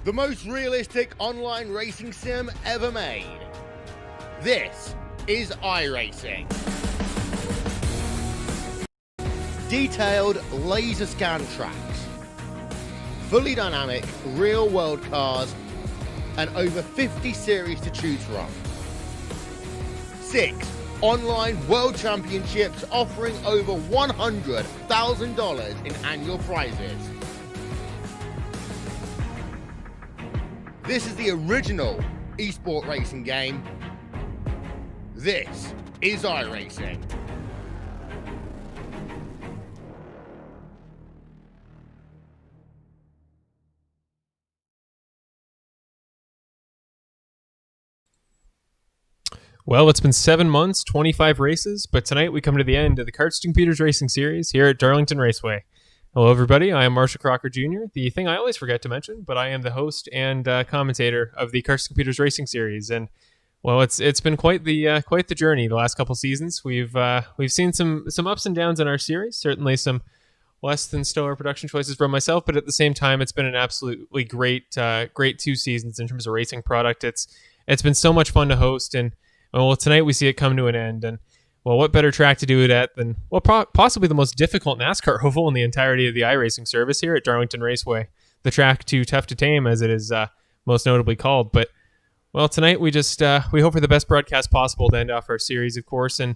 the most realistic online racing sim ever made. This is iRacing. Detailed laser scan tracks, fully dynamic real-world cars, and over 50 series to choose from. 6 online world championships offering over $100,000 in annual prizes. This is the original esport racing game. This is iRacing. Well, it's been 7 months, 25 races, but tonight we come to the end of the Karts to Computers Racing Series here at Darlington Raceway. Hello, everybody. I am Marshall Crocker Jr., the thing I always forget to mention, but I am the host and commentator of the Karts to Computers Racing Series. And well, it's been quite the journey the last couple seasons. We've seen some ups and downs in our series. Certainly some less than stellar production choices from myself, but at the same time, it's been an absolutely great 2 seasons in terms of racing product. It's been so much fun to host, and well, tonight we see it come to an end, and well, what better track to do it at than, well, possibly the most difficult NASCAR oval in the entirety of the iRacing service here at Darlington Raceway. The track too tough to tame, as it is most notably called. But well, tonight we just we hope for the best broadcast possible to end off our series, of course. And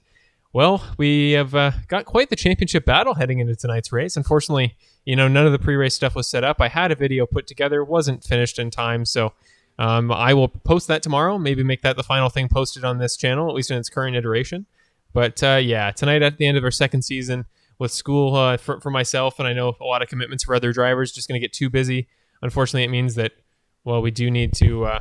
well, we have got quite the championship battle heading into tonight's race. Unfortunately, none of the pre-race stuff was set up. I had a video put together, wasn't finished in time, so I will post that tomorrow, maybe make that the final thing posted on this channel, at least in its current iteration. But yeah, tonight at the end of our second season with school for myself, and I know a lot of commitments for other drivers, just going to get too busy. Unfortunately, it means that, well, we do need to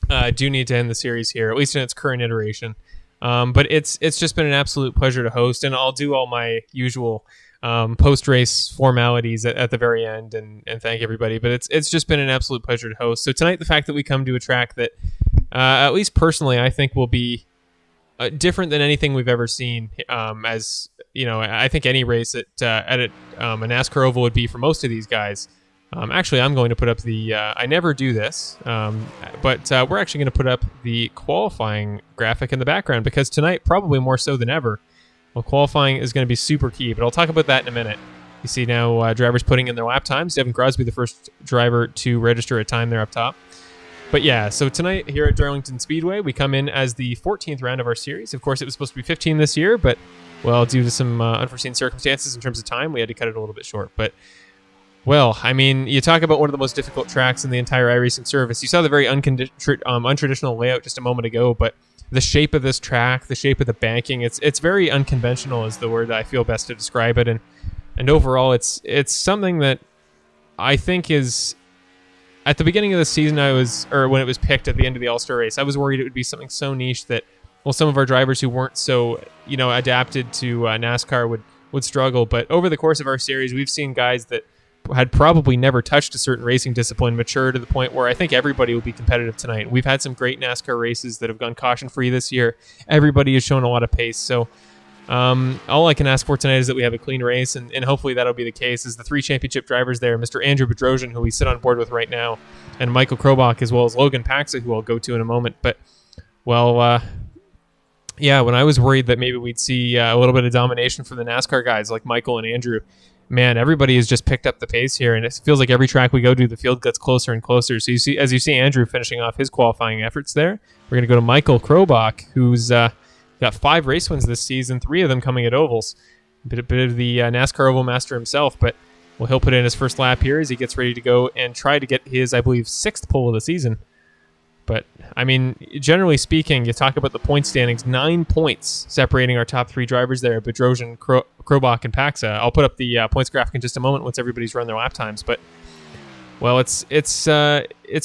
end the series here, at least in its current iteration. But it's just been an absolute pleasure to host, and I'll do all my usual post-race formalities at the very end and thank everybody. But it's just been an absolute pleasure to host. So tonight, the fact that we come to a track that, at least personally, I think will be different than anything we've ever seen. As I think any race at a NASCAR oval would be for most of these guys. Actually, I'm going to put up the. I never do this, but we're actually going to put up the qualifying graphic in the background because tonight, probably more so than ever, well, qualifying is going to be super key. But I'll talk about that in a minute. You see now drivers putting in their lap times. Devin Crosby, the first driver to register a time there up top. But yeah, so tonight here at Darlington Speedway, we come in as the 14th round of our series. Of course, it was supposed to be 15 this year, but well, due to some unforeseen circumstances in terms of time, we had to cut it a little bit short. But well, I mean, you talk about one of the most difficult tracks in the entire iRacing service. You saw the very untraditional layout just a moment ago, but the shape of this track, the shape of the banking, it's very unconventional is the word that I feel best to describe it. And overall, it's something that I think is, at the beginning of the season, when it was picked at the end of the All-Star race, I was worried it would be something so niche that, well, some of our drivers who weren't so, adapted to NASCAR would struggle. But over the course of our series, we've seen guys that had probably never touched a certain racing discipline mature to the point where I think everybody will be competitive tonight. We've had some great NASCAR races that have gone caution-free this year. Everybody has shown a lot of pace. So all I can ask for tonight is that we have a clean race, and hopefully that'll be the case. As the 3 championship drivers there, Mr. Andrew Bedrosian, who we sit on board with right now, and Michael Krobach, as well as Logan Paxa, who I'll go to in a moment. But, well, yeah, when I was worried that maybe we'd see a little bit of domination from the NASCAR guys like Michael and Andrew, man, everybody has just picked up the pace here, and it feels like every track we go to, the field gets closer and closer. So as you see Andrew finishing off his qualifying efforts there, we're going to go to Michael Krobach, who's got 5 race wins this season, 3 of them coming at ovals. A bit of the NASCAR oval master himself, but well, he'll put in his first lap here as he gets ready to go and try to get his, I believe, 6th pole of the season. But, I mean, generally speaking, you talk about the point standings, 9 points separating our top 3 drivers there, Bedrosian, Krobach, and Paxa. I'll put up the points graphic in just a moment once everybody's run their lap times. But, well, it's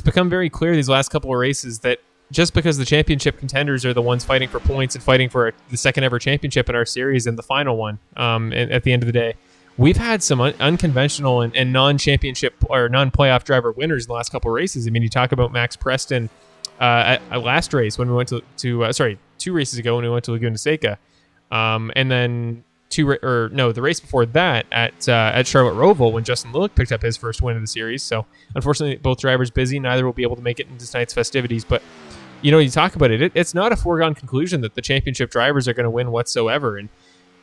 become very clear these last couple of races that just because the championship contenders are the ones fighting for points and fighting for the second ever championship in our series and the final one at the end of the day, we've had some unconventional and non-championship or non-playoff driver winners in the last couple of races. I mean, you talk about Max Preston at last race when we went to 2 races ago when we went to Laguna Seca, and then the race before that at Charlotte Roval when Justin Lillick picked up his first win of the series. So unfortunately, both drivers busy. Neither will be able to make it into tonight's festivities. But you talk about it, it's not a foregone conclusion that the championship drivers are going to win whatsoever. And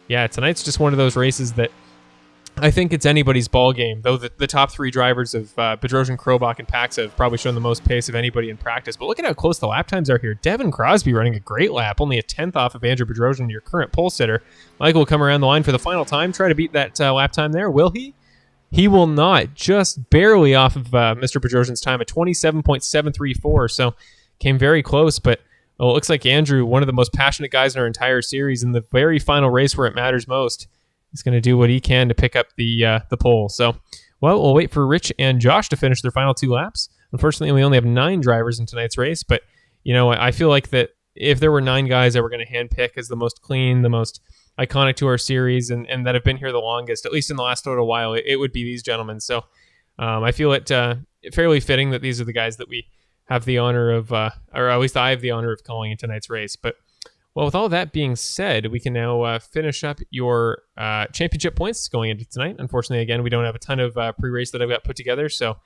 yeah, tonight's just one of those races that I think it's anybody's ball game, though the top three drivers of Bedrosian, Krobach, and Paxa have probably shown the most pace of anybody in practice. But look at how close the lap times are here. Devin Crosby running a great lap, only a 10th off of Andrew Bedrosian, your current pole sitter. Michael will come around the line for the final time, try to beat that lap time there. Will he? He will not. Just barely off of Mr. Bedrosian's time at 27.734, so came very close. But it looks like Andrew, one of the most passionate guys in our entire series, in the very final race where it matters most, he's going to do what he can to pick up the pole. So, well, we'll wait for Rich and Josh to finish their final 2 laps. Unfortunately, we only have 9 drivers in tonight's race, but, I feel like that if there were 9 guys that we're going to handpick as the most clean, the most iconic to our series, and that have been here the longest, at least in the last little while, it would be these gentlemen. So, I feel it fairly fitting that these are the guys that we have the honor of, or at least I have the honor of calling in tonight's race. But well, with all that being said, we can now finish up your championship points going into tonight. Unfortunately, again, we don't have a ton of pre-race that I've got put together. So,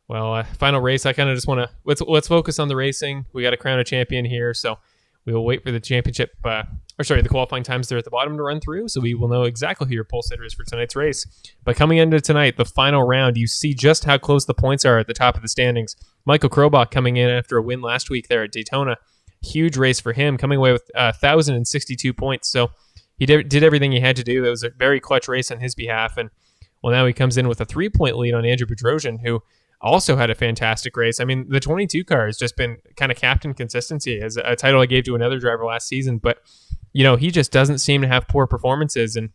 well, final race, I kind of just want to, let's focus on the racing. We got to crown a champion here. So we will wait for the championship, the qualifying times there at the bottom to run through. So we will know exactly who your pole sitter is for tonight's race. But coming into tonight, the final round, you see just how close the points are at the top of the standings. Michael Krobach coming in after a win last week there at Daytona. Huge race for him, coming away with 1,062 points. So he did everything he had to do. That was a very clutch race on his behalf. And well, now he comes in with a 3-point lead on Andrew Bedrosian, who also had a fantastic race. I mean, the 22 car has just been kind of captain consistency, as a title I gave to another driver last season. But, he just doesn't seem to have poor performances. And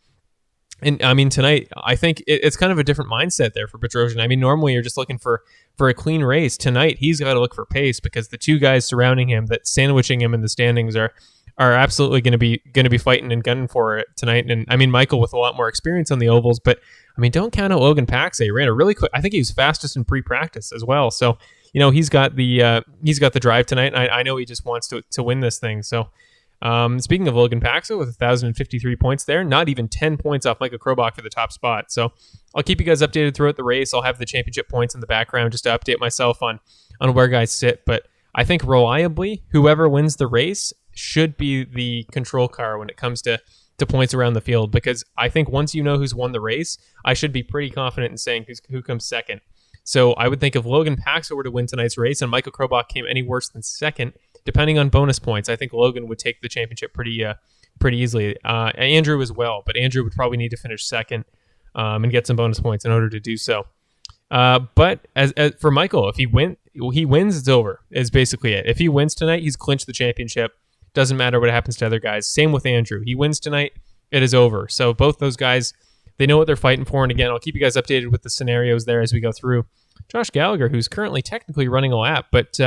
I mean, tonight, I think it's kind of a different mindset there for Bedrosian. I mean, normally you're just looking for a clean race. Tonight, he's got to look for pace because the 2 guys surrounding him, that sandwiching him in the standings, are absolutely going to be fighting and gunning for it tonight. And I mean, Michael with a lot more experience on the ovals, but I mean, don't count out Logan Paxa. He ran a really quick. I think he was fastest in pre-practice as well. So he's got the drive tonight. I know he just wants to win this thing. So. Speaking of Logan Paxa with 1,053 points there, not even 10 points off Michael Krobach for the top spot. So I'll keep you guys updated throughout the race. I'll have the championship points in the background just to update myself on where guys sit. But I think reliably, whoever wins the race should be the control car when it comes to points around the field, because I think once you know who's won the race, I should be pretty confident in saying who comes second. So I would think if Logan Paxa were to win tonight's race and Michael Krobach came any worse than second, depending on bonus points, I think Logan would take the championship pretty easily. Andrew as well, but Andrew would probably need to finish second and get some bonus points in order to do so. But as for Michael, if he wins, it's over. Is basically it. If he wins tonight, he's clinched the championship. Doesn't matter what happens to other guys. Same with Andrew. He wins tonight, it is over. So both those guys, they know what they're fighting for. And again, I'll keep you guys updated with the scenarios there as we go through. Josh Gallagher, who's currently technically running a lap, but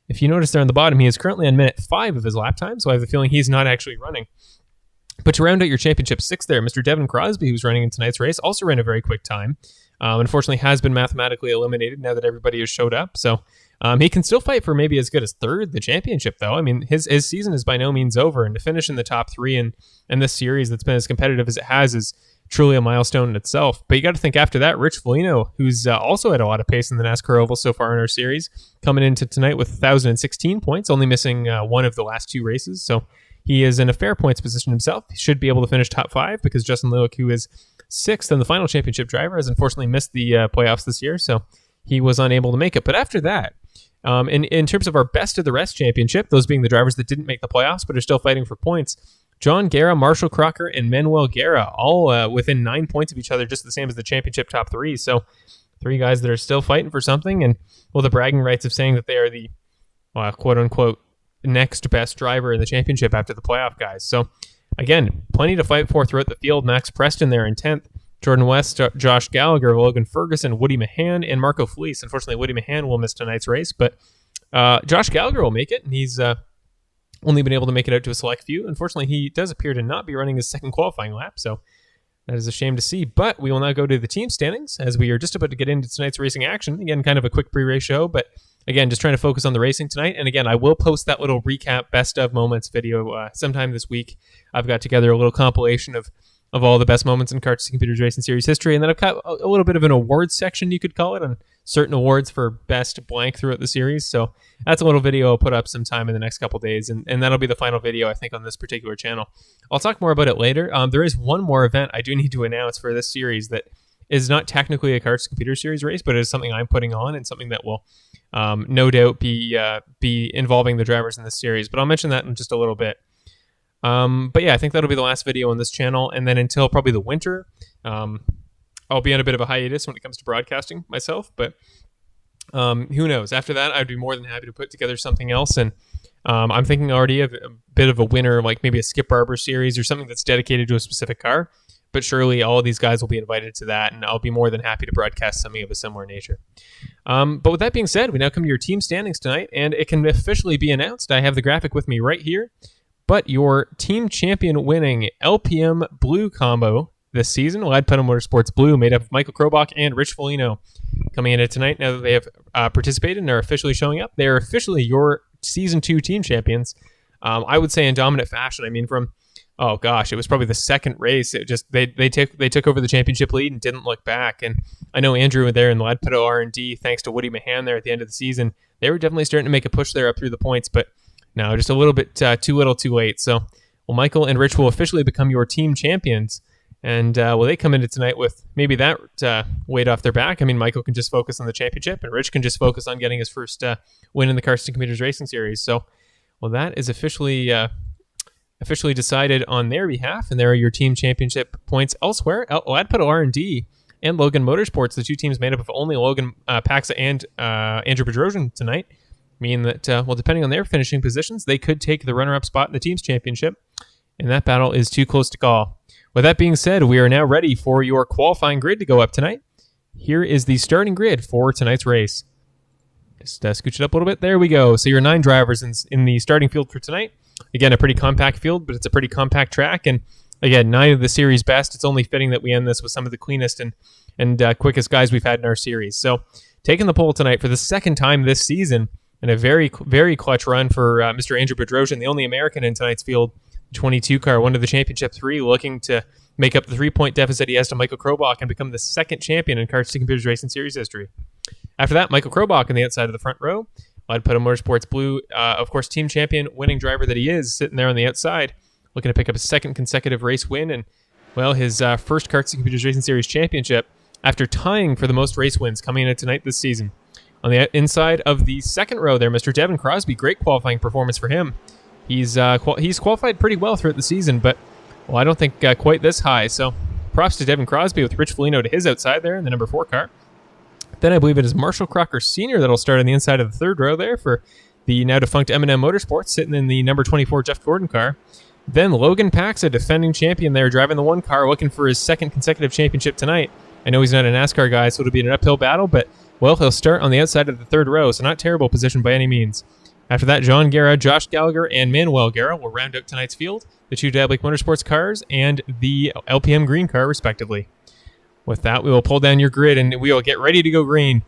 if you notice there on the bottom, he is currently on minute 5 of his lap time, so I have a feeling he's not actually running. But to round out your championship 6 there, Mr. Devin Crosby, who's running in tonight's race, also ran a very quick time. Unfortunately, has been mathematically eliminated now that everybody has showed up. So he can still fight for maybe as good as 3rd the championship, though. I mean, his season is by no means over, and to finish in the top 3 in this series that's been as competitive as it has is truly a milestone in itself. But you got to think after that, Rich Foligno, who's also had a lot of pace in the NASCAR Oval so far in our series, coming into tonight with 1,016 points, only missing one of the last 2 races. So he is in a fair points position himself. He should be able to finish top 5 because Justin Lillick, who is 6th and the final championship driver, has unfortunately missed the playoffs this year. So he was unable to make it. But after that, in terms of our best of the rest championship, those being the drivers that didn't make the playoffs but are still fighting for points, John Guerra, Marshall Crocker, and Manuel Guerra, all within 9 points of each other, just the same as the championship top 3. So 3 guys that are still fighting for something, and the bragging rights of saying that they are the quote-unquote next best driver in the championship after the playoff guys. So again, plenty to fight for throughout the field. Max Preston there in 10th. Jordan West, Josh Gallagher, Logan Ferguson, Woody Mahan, and Marco Felice. Unfortunately, Woody Mahan will miss tonight's race, but Josh Gallagher will make it, and he's only been able to make it out to a select few. Unfortunately, he does appear to not be running his second qualifying lap, so that is a shame to see. But we will now go to the team standings as we are just about to get into tonight's racing action. Again, kind of a quick pre-race show, but again, just trying to focus on the racing tonight. And again, I will post that little recap best of moments video sometime this week. I've got together a little compilation of of all the best moments in Karts Computers Racing Series history. And then I've got a little bit of an awards section, you could call it, on certain awards for best blank throughout the series. So that's a little video I'll put up sometime in the next couple days, and that'll be the final video, I think, on this particular channel. I'll talk more about it later. There is one more event I do need to announce for this series that is not technically a Karts Computer Series race, but it is something I'm putting on and something that will no doubt be involving the drivers in this series. But I'll mention that in just a little bit. But yeah, I think that'll be the last video on this channel, and then until probably the winter, I'll be on a bit of a hiatus when it comes to broadcasting myself, but who knows? After that, I'd be more than happy to put together something else, and I'm thinking already of a bit of a winner, like maybe a Skip Barber series or something that's dedicated to a specific car, but surely all of these guys will be invited to that, and I'll be more than happy to broadcast something of a similar nature. But with that being said, we now come to your team standings tonight, and it can officially be announced. I have the graphic with me right here. But your team champion winning LPM Blue combo this season, Lad Pedal Motorsports Blue, made up of Michael Krobach and Rich Foligno, coming in it tonight. Now that they have participated and are officially showing up, they are officially your Season 2 team champions. I would say in dominant fashion. I mean, from, oh gosh, it was probably the second race. It just they took over the championship lead and didn't look back. And I know Andrew there in the Lad Pedal R&D, thanks to Woody Mahan there at the end of the season, they were definitely starting to make a push there up through the points, but no, just a little bit too little, too late. So, well, Michael and Rich will officially become your team champions. And will they come into tonight with maybe that weight off their back? I mean, Michael can just focus on the championship, and Rich can just focus on getting his first win in the Karts Computers Racing Series. So, well, that is officially decided on their behalf, and there are your team championship points elsewhere. Lad Pedal R&D and Logan Motorsports, the two teams made up of only Logan Paxa and Andrew Bedrosian tonight, mean that, well, depending on their finishing positions, they could take the runner-up spot in the team's championship, and that battle is too close to call. With that being said, we are now ready for your qualifying grid to go up tonight. Here is the starting grid for tonight's race. Just scooch it up a little bit. There we go. So your 9 drivers in the starting field for tonight. Again, a pretty compact field, but it's a pretty compact track, and again, 9 of the series best. It's only fitting that we end this with some of the cleanest and quickest guys we've had in our series. So taking the pole tonight for the second time this season, and a very, very clutch run for Mr. Andrew Bedrosian, the only American in tonight's field, 22 car, won to the championship 3, looking to make up the 3-point deficit he has to Michael Krobach and become the second champion in Karts Computers Racing Series history. After that, Michael Krobach on the outside of the front row. Lad Pedal Motorsports Blue, of course, team champion, winning driver that he is, sitting there on the outside, looking to pick up his second consecutive race win and, well, his first Karts Computers Racing Series championship after tying for the most race wins coming in tonight this season. On the inside of the second row there, Mr. Devin Crosby, great qualifying performance for him. He's qualified pretty well throughout the season, but, well, I don't think quite this high. So props to Devin Crosby with Rich Foligno to his outside there in the number 4 car. Then I believe it is Marshall Crocker Sr. that'll start on the inside of the third row there for the now defunct M&M Motorsports, sitting in the number 24 Jeff Gordon car. Then Logan Paxa, defending champion there, driving the 1 car, looking for his second consecutive championship tonight. I know he's not a NASCAR guy, so it'll be an uphill battle, but, well, he'll start on the outside of the third row, so not terrible position by any means. After that, John Guerra, Josh Gallagher, and Manuel Guerra will round out tonight's field, the 2 Dablick Motorsports cars and the LPM green car, respectively. With that, we will pull down your grid, and we will get ready to go green.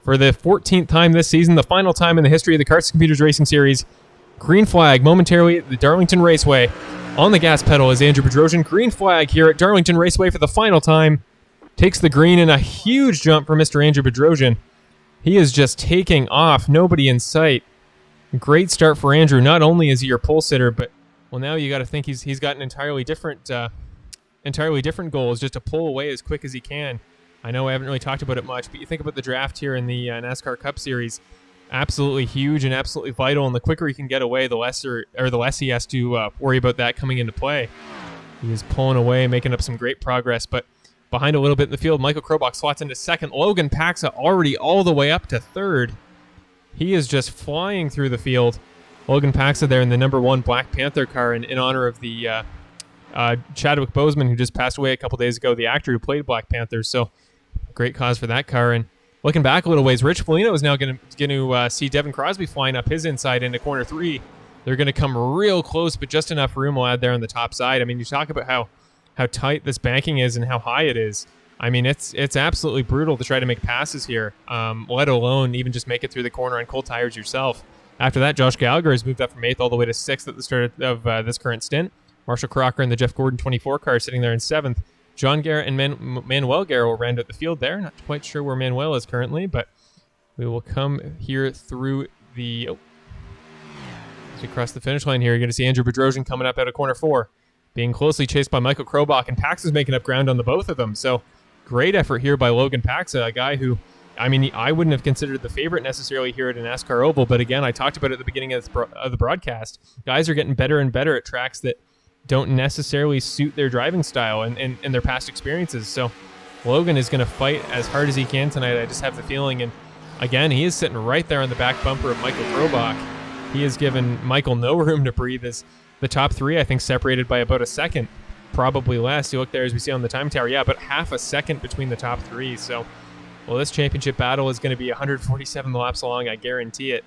For the 14th time this season, the final time in the history of the Karts Computers Racing Series, green flag momentarily at the Darlington Raceway. On the gas pedal is Andrew Bedrosian. Green flag here at Darlington Raceway for the final time. Takes the green in a huge jump for Mr. Andrew Bedrosian. He is just taking off. Nobody in sight. Great start for Andrew. Not only is he your pole sitter, but, well, now you got to think he's got an entirely different goal, is just to pull away as quick as he can. I know I haven't really talked about it much, but you think about the draft here in the NASCAR Cup Series, absolutely huge and absolutely vital. And the quicker he can get away, the less he has to worry about that coming into play. He is pulling away, making up some great progress, but behind a little bit in the field, Michael Krobach slots into second. Logan Paxa already all the way up to third. He is just flying through the field. Logan Paxa there in the number 1 Black Panther car in honor of the Chadwick Boseman, who just passed away a couple days ago, the actor who played Black Panther. So great cause for that car. And looking back a little ways, Rich Foligno is now going to see Devin Crosby flying up his inside into corner 3. They're going to come real close, but just enough room will add there on the top side. I mean, you talk about how tight this banking is and how high it is. I mean, it's absolutely brutal to try to make passes here, let alone even just make it through the corner on cold tires yourself. After that, Josh Gallagher has moved up from 8th all the way to 6th at the start of this current stint. Marshall Crocker and the Jeff Gordon 24 car sitting there in 7th. John Garrett and Manuel Garrett will round out the field there. Not quite sure where Manuel is currently, but we will come here through the... as we cross the finish line here, you're going to see Andrew Bedrosian coming up out of corner 4, being closely chased by Michael Krobach, and Pax is making up ground on the both of them. So great effort here by Logan Paxa, a guy who, I mean, I wouldn't have considered the favorite necessarily here at a NASCAR Oval, but again, I talked about it at the beginning of the broadcast. Guys are getting better and better at tracks that don't necessarily suit their driving style and their past experiences. So Logan is going to fight as hard as he can tonight. I just have the feeling. And again, he is sitting right there on the back bumper of Michael Krobach. He has given Michael no room to breathe. As the top 3, I think, separated by about a second, probably less. You look there as we see on the time tower. Yeah, about half a second between the top 3. So, well, this championship battle is going to be 147 laps long. I guarantee it.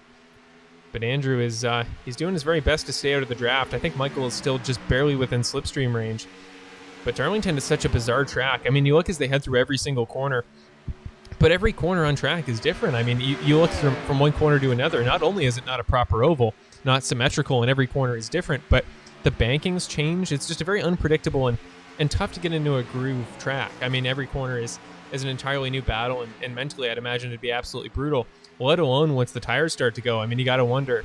But Andrew is he's doing his very best to stay out of the draft. I think Michael is still just barely within slipstream range. But Darlington is such a bizarre track. I mean, you look as they head through every single corner, but every corner on track is different. I mean, you look from one corner to another. Not only is it not a proper oval, not symmetrical, and every corner is different, but the bankings change. It's just a very unpredictable and tough to get into a groove track. I mean, every corner is an entirely new battle, and mentally I'd imagine it'd be absolutely brutal, let alone once the tires start to go. I mean, you got to wonder,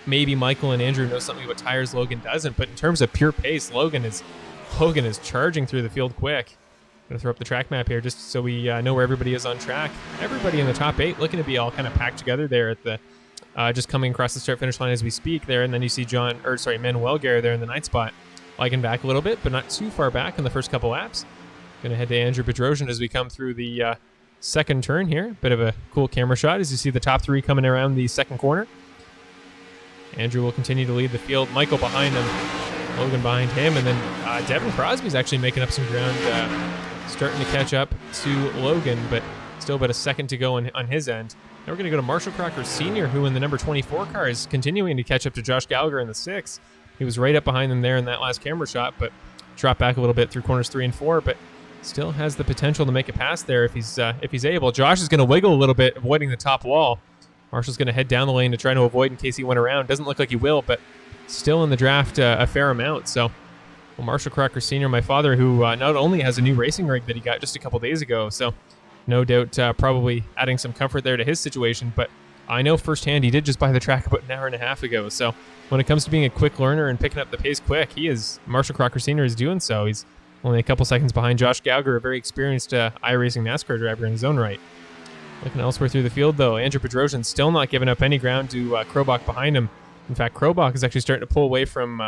maybe Michael and Andrew know something about tires Logan doesn't, but in terms of pure pace, Logan is charging through the field quick. I'm going to throw up the track map here just so we know where everybody is on track. Everybody in the top 8 looking to be all kind of packed together there at the just coming across the start-finish line as we speak there, and then you see Manuel Garrett there in the 9th spot, lagging back a little bit, but not too far back in the first couple laps. Going to head to Andrew Bedrosian as we come through the second turn here. Bit of a cool camera shot as you see the top 3 coming around the second corner. Andrew will continue to lead the field. Michael behind him, Logan behind him, and then Devin Crosby's actually making up some ground, starting to catch up to Logan, but still about a second to go on his end. Now we're going to go to Marshall Crocker Sr., who in the number 24 car is continuing to catch up to Josh Gallagher in the 6. He was right up behind them there in that last camera shot, but dropped back a little bit through corners 3 and 4, but still has the potential to make a pass there if he's able. Josh is going to wiggle a little bit, avoiding the top wall. Marshall's going to head down the lane to try to avoid in case he went around. Doesn't look like he will, but still in the draft a fair amount. So, well, Marshall Crocker Sr., my father, who not only has a new racing rig that he got just a couple days ago, so no doubt probably adding some comfort there to his situation, but I know firsthand he did just buy the track about an hour and a half ago. So when it comes to being a quick learner and picking up the pace quick, Marshall Crocker Sr. is doing so. He's only a couple seconds behind Josh Gallagher, a very experienced iRacing NASCAR driver in his own right. Looking elsewhere through the field, though, Andrew Bedrosian still not giving up any ground to Krobach behind him. In fact, Krobach is actually starting to pull away from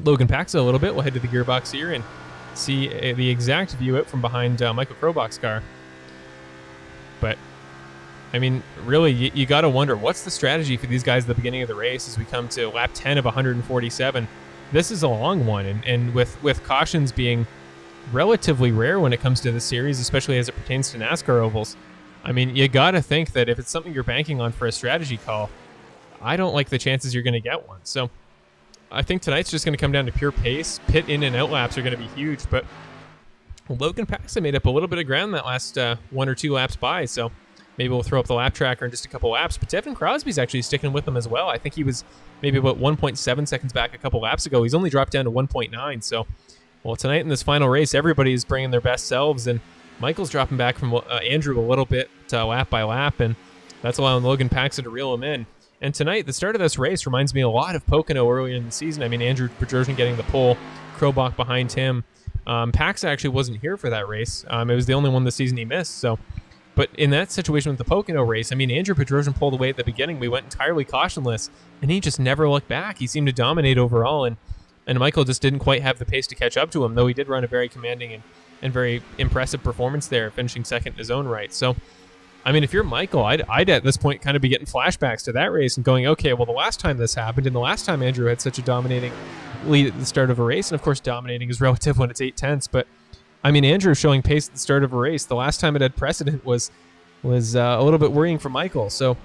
Logan Paxa a little bit. We'll head to the gearbox here and see the exact view out from behind Michael Krobach's car. But, I mean, really, you got to wonder, what's the strategy for these guys at the beginning of the race as we come to lap 10 of 147? This is a long one, and with cautions being relatively rare when it comes to this series, especially as it pertains to NASCAR ovals. I mean, you got to think that if it's something you're banking on for a strategy call, I don't like the chances you're going to get one. So I think tonight's just going to come down to pure pace. Pit in and out laps are going to be huge, but Logan Paxa made up a little bit of ground that last 1 or 2 laps by, so maybe we'll throw up the lap tracker in just a couple laps. But Devin Crosby's actually sticking with them as well. I think he was maybe about 1.7 seconds back a couple laps ago. He's only dropped down to 1.9. So, well, tonight in this final race, everybody is bringing their best selves, and Michael's dropping back from Andrew a little bit lap by lap, and that's allowing Logan Paxa to reel him in. And tonight, the start of this race reminds me a lot of Pocono earlier in the season. I mean, Andrew Bedrosian getting the pole, Krobach behind him. Paxa actually wasn't here for that race. It was the only one this season he missed. So, but in that situation with the Pocono race, I mean, Andrew Bedrosian pulled away at the beginning. We went entirely cautionless, and he just never looked back. He seemed to dominate overall, and Michael just didn't quite have the pace to catch up to him, though he did run a very commanding and very impressive performance there, finishing second in his own right. So, I mean, if you're Michael, I'd at this point kind of be getting flashbacks to that race and going, okay, well, the last time this happened and the last time Andrew had such a dominating lead at the start of a race, and of course dominating is relative when it's 8/10, but I mean, Andrew showing pace at the start of a race, the last time it had precedent was a little bit worrying for Michael. So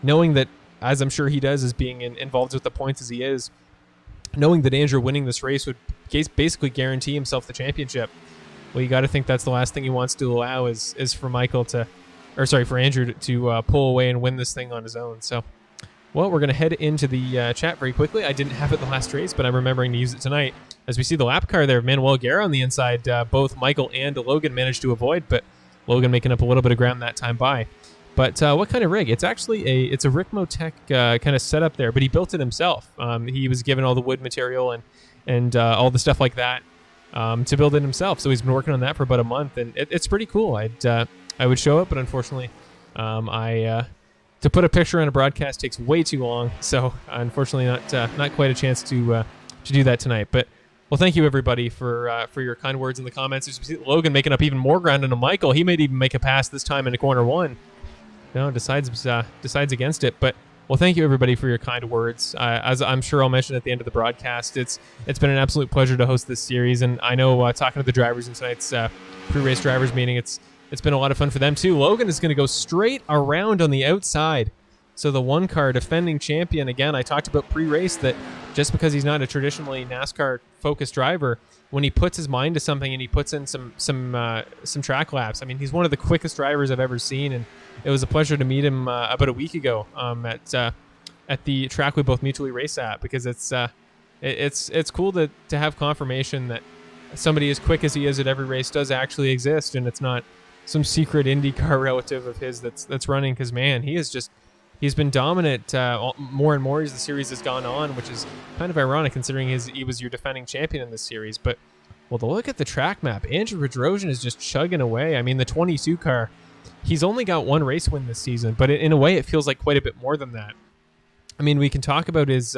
knowing that, as I'm sure he does, as being involved with the points as he is, knowing that Andrew winning this race would basically guarantee himself the championship, well, you got to think that's the last thing he wants to allow is for for Andrew to pull away and win this thing on his own. So, well, we're going to head into the chat very quickly. I didn't have it the last race, but I'm remembering to use it tonight. as we see the lap car there, Manuel Guerra on the inside, both Michael and Logan managed to avoid, but Logan making up a little bit of ground that time by. But what kind of rig? It's actually a Rick Motec kind of setup there, but he built it himself. He was given all the wood material and all the stuff like that to build it himself. So he's been working on that for about a month, and it's pretty cool. I would show it, but unfortunately, to put a picture on a broadcast takes way too long. So unfortunately, not quite a chance to do that tonight. But well, thank you everybody for your kind words in the comments. There's Logan making up even more ground into Michael. He might even make a pass this time into corner one. No, decides against it. But well, thank you everybody for your kind words. As I'm sure I'll mention at the end of the broadcast, it's been an absolute pleasure to host this series, and I know talking to the drivers in tonight's pre-race drivers meeting, it's been a lot of fun for them too. Logan is going to go straight around on the outside. So the one car defending champion, again, I talked about pre-race that just because he's not a traditionally NASCAR-focused driver, when he puts his mind to something and he puts in some track laps, I mean, he's one of the quickest drivers I've ever seen, and it was a pleasure to meet him about a week ago at the track we both mutually race at, because it's cool to have confirmation that somebody as quick as he is at every race does actually exist, and it's not some secret IndyCar relative of his that's running, because man, he's been dominant more and more as the series has gone on, which is kind of ironic considering he was your defending champion in this series. But well, to look at the track map, Andrew Bedrosian is just chugging away. I mean, the 22 car, he's only got one race win this season, but in a way it feels like quite a bit more than that. I mean, we can talk about his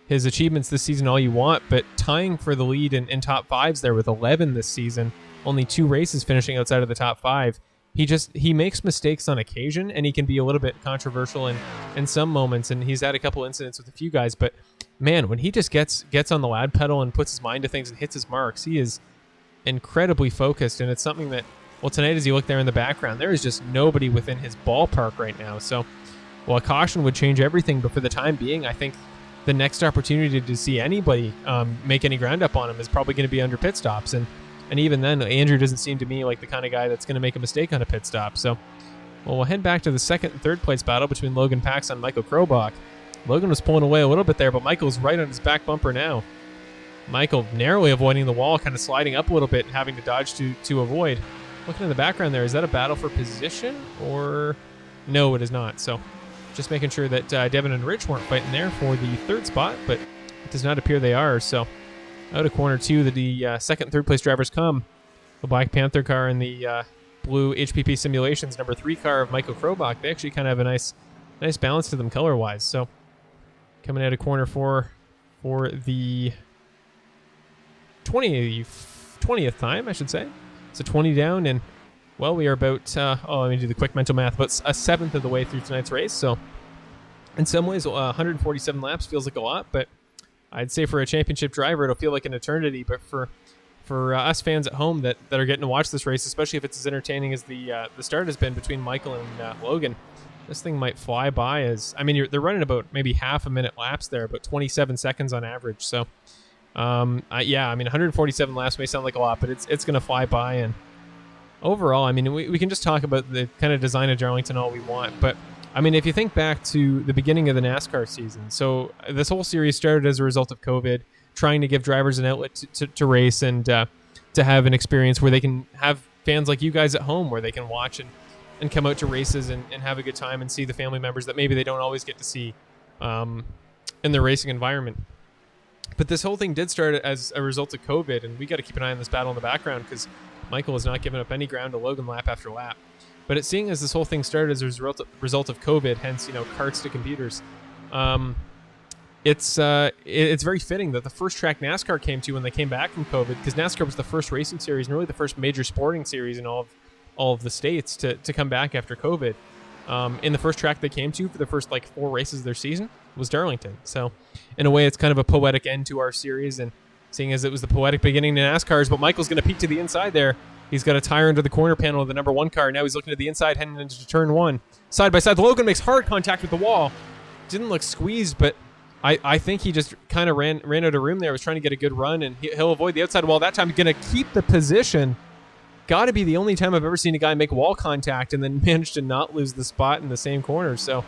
achievements this season all you want, but tying for the lead in top fives there with 11 this season, only 2 races finishing outside of the top 5. He makes mistakes on occasion, and he can be a little bit controversial in some moments, and he's had a couple incidents with a few guys, but man, when he just gets on the lad pedal and puts his mind to things and hits his marks, he is incredibly focused, and it's something that, well, tonight as you look there in the background, there is just nobody within his ballpark right now. So while a caution would change everything, but for the time being, I think the next opportunity to see anybody make any ground up on him is probably going to be under pit stops, and even then, Andrew doesn't seem to me like the kind of guy that's going to make a mistake on a pit stop. So, well, we'll head back to the second and third place battle between Logan Paxson and Michael Krobach. Logan was pulling away a little bit there, but Michael's right on his back bumper now. Michael narrowly avoiding the wall, kind of sliding up a little bit and having to dodge to avoid. Looking in the background there, is that a battle for position? Or no, it is not. So just making sure that Devin and Rich weren't fighting there for the third spot, but it does not appear they are. So out of corner 2, the second and third place drivers come. The Black Panther car and the blue HPP Simulations number 3 car of Michael Krobach. They actually kind of have a nice balance to them color-wise. So coming out of corner 4 for the 20th time, I should say. So 20 down, and well, we are about, let me do the quick mental math, about a 7th of the way through tonight's race. So in some ways, 147 laps feels like a lot, but I'd say for a championship driver, it'll feel like an eternity. But for us fans at home that are getting to watch this race, especially if it's as entertaining as the start has been between Michael and Logan, this thing might fly by. They're running about maybe half a minute laps there, about 27 seconds on average. So, 147 laps may sound like a lot, but it's going to fly by. And overall, I mean, we can just talk about the kind of design of Darlington all we want, but I mean, if you think back to the beginning of the NASCAR season, so this whole series started as a result of COVID, trying to give drivers an outlet to race and to have an experience where they can have fans like you guys at home, where they can watch and come out to races and have a good time and see the family members that maybe they don't always get to see in their racing environment. But this whole thing did start as a result of COVID, and we got to keep an eye on this battle in the background because Michael has not given up any ground to Logan lap after lap. But it seeing as this whole thing started as a result of COVID, hence, carts to computers, it's very fitting that the first track NASCAR came to when they came back from COVID, because NASCAR was the first racing series and really the first major sporting series in all of the states to come back after COVID. In the first track they came to for the first 4 races of their season was Darlington. So in a way, it's kind of a poetic end to our series, and seeing as it was the poetic beginning to NASCAR's, but Michael's going to peek to the inside there. He's got a tire under the corner panel of the number 1 car. Now he's looking to the inside, heading into turn 1. Side by side, Logan makes hard contact with the wall. Didn't look squeezed, but I think he just kind of ran out of room there. Was trying to get a good run, and he'll avoid the outside wall. That time, he's going to keep the position. Got to be the only time I've ever seen a guy make wall contact and then manage to not lose the spot in the same corner. So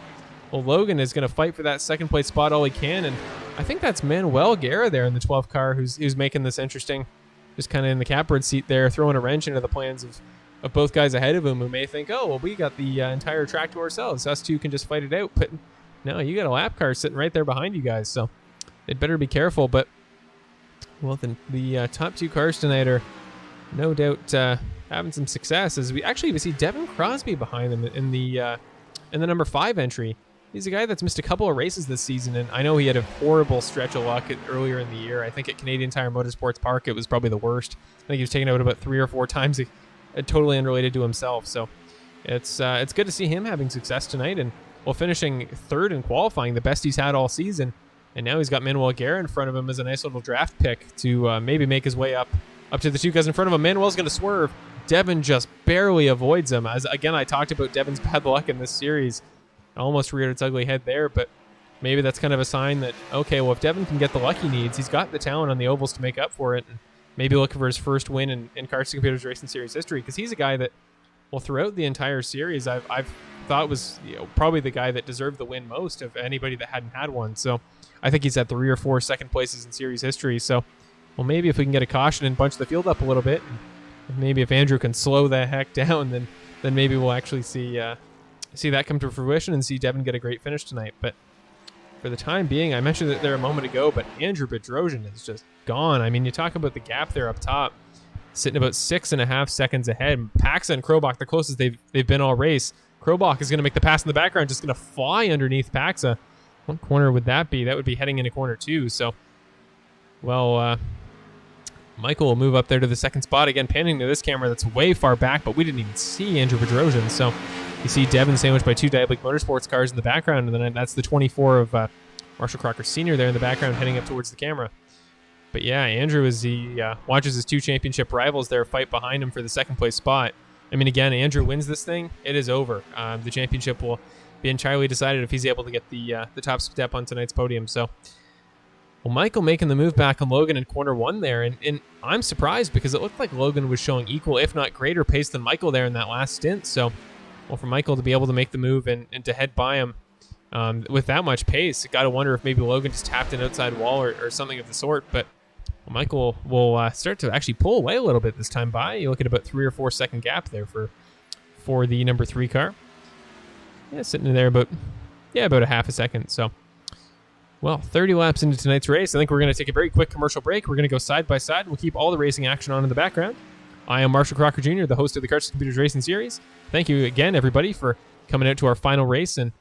well, Logan is going to fight for that second place spot all he can, and I think that's Manuel Guerra there in the 12th car who's making this interesting. Just kind of in the catbird seat there, throwing a wrench into the plans of both guys ahead of him who may think, oh, well, we got the entire track to ourselves. Us two can just fight it out. But no, you got a lap car sitting right there behind you guys, so they'd better be careful. But, well, the top two cars tonight are no doubt having some success, as we see Devin Crosby behind them in the number 5 entry. He's a guy that's missed a couple of races this season, and I know he had a horrible stretch of luck earlier in the year. I think at Canadian Tire Motorsports Park, it was probably the worst. I think he was taken out about 3 or 4 times, totally unrelated to himself. So it's good to see him having success tonight, and finishing 3rd in qualifying, the best he's had all season. And now he's got Manuel Guerra in front of him as a nice little draft pick to maybe make his way up to the 2 guys in front of him. Manuel's going to swerve. Devin just barely avoids him. As again, I talked about Devin's bad luck in this series. Almost reared its ugly head there, but maybe that's kind of a sign that, okay, well, if Devin can get the luck he needs, he's got the talent on the ovals to make up for it, and maybe looking for his first win in Karts Computers Racing Series history, because he's a guy that, well, throughout the entire series, I've thought was probably the guy that deserved the win most of anybody that hadn't had one. So I think he's at 3 or 4 second places in series history. So, well, maybe if we can get a caution and bunch the field up a little bit, and maybe if Andrew can slow the heck down, then maybe we'll actually see that come to fruition and see Devin get a great finish tonight. But for the time being, I mentioned it there a moment ago, but Andrew Bedrosian is just gone. I mean, you talk about the gap there up top, sitting about 6.5 seconds ahead. Paxa and Krobach, the closest they've been all race. Krobach is going to make the pass in the background, just going to fly underneath Paxa. What corner would that be? That would be heading into corner 2. So, well, Michael will move up there to the 2nd spot. Again, panning to this camera that's way far back, but we didn't even see Andrew Bedrosian. So you see Devin sandwiched by 2 Diabolic Motorsports cars in the background, and then that's the 24 of Marshall Crocker Sr. there in the background heading up towards the camera. But yeah, Andrew, as he watches his 2 championship rivals there fight behind him for the 2nd place spot. I mean, again, Andrew wins this thing, it is over. The championship will be entirely decided if he's able to get the top step on tonight's podium. So, well, Michael making the move back on Logan in corner 1 there, and I'm surprised because it looked like Logan was showing equal, if not greater, pace than Michael there in that last stint. So, well, for Michael to be able to make the move and to head by him with that much pace, got to wonder if maybe Logan just tapped an outside wall or something of the sort. But well, Michael will start to actually pull away a little bit this time by. You look at about 3 or 4 second gap there for the number 3 car. Yeah, sitting in there about a half a second. So, well, 30 laps into tonight's race. I think we're going to take a very quick commercial break. We're going to go side by side. We'll keep all the racing action on in the background. I am Marshall Crocker Jr., the host of the Karts Computers Racing Series. Thank you again, everybody, for coming out to our final race and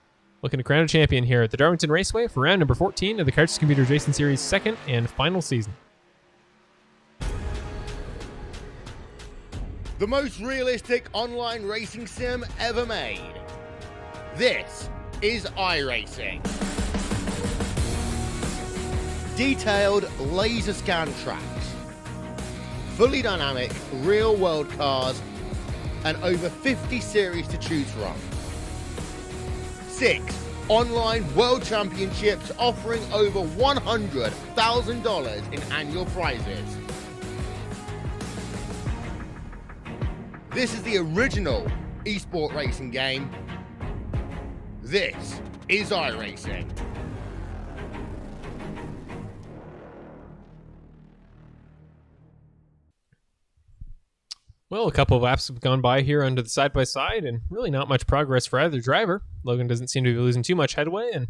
looking to crown a champion here at the Darlington Raceway for round number 14 of the Karts Computers Racing Series' 2nd and final season. The most realistic online racing sim ever made. This is iRacing. Detailed laser scan tracks, fully dynamic real world cars, and over 50 series to choose from. 6 online world championships offering over $100,000 in annual prizes. This is the original esport racing game. This is iRacing. Well, a couple of laps have gone by here under the side-by-side, and really not much progress for either driver. Logan doesn't seem to be losing too much headway, and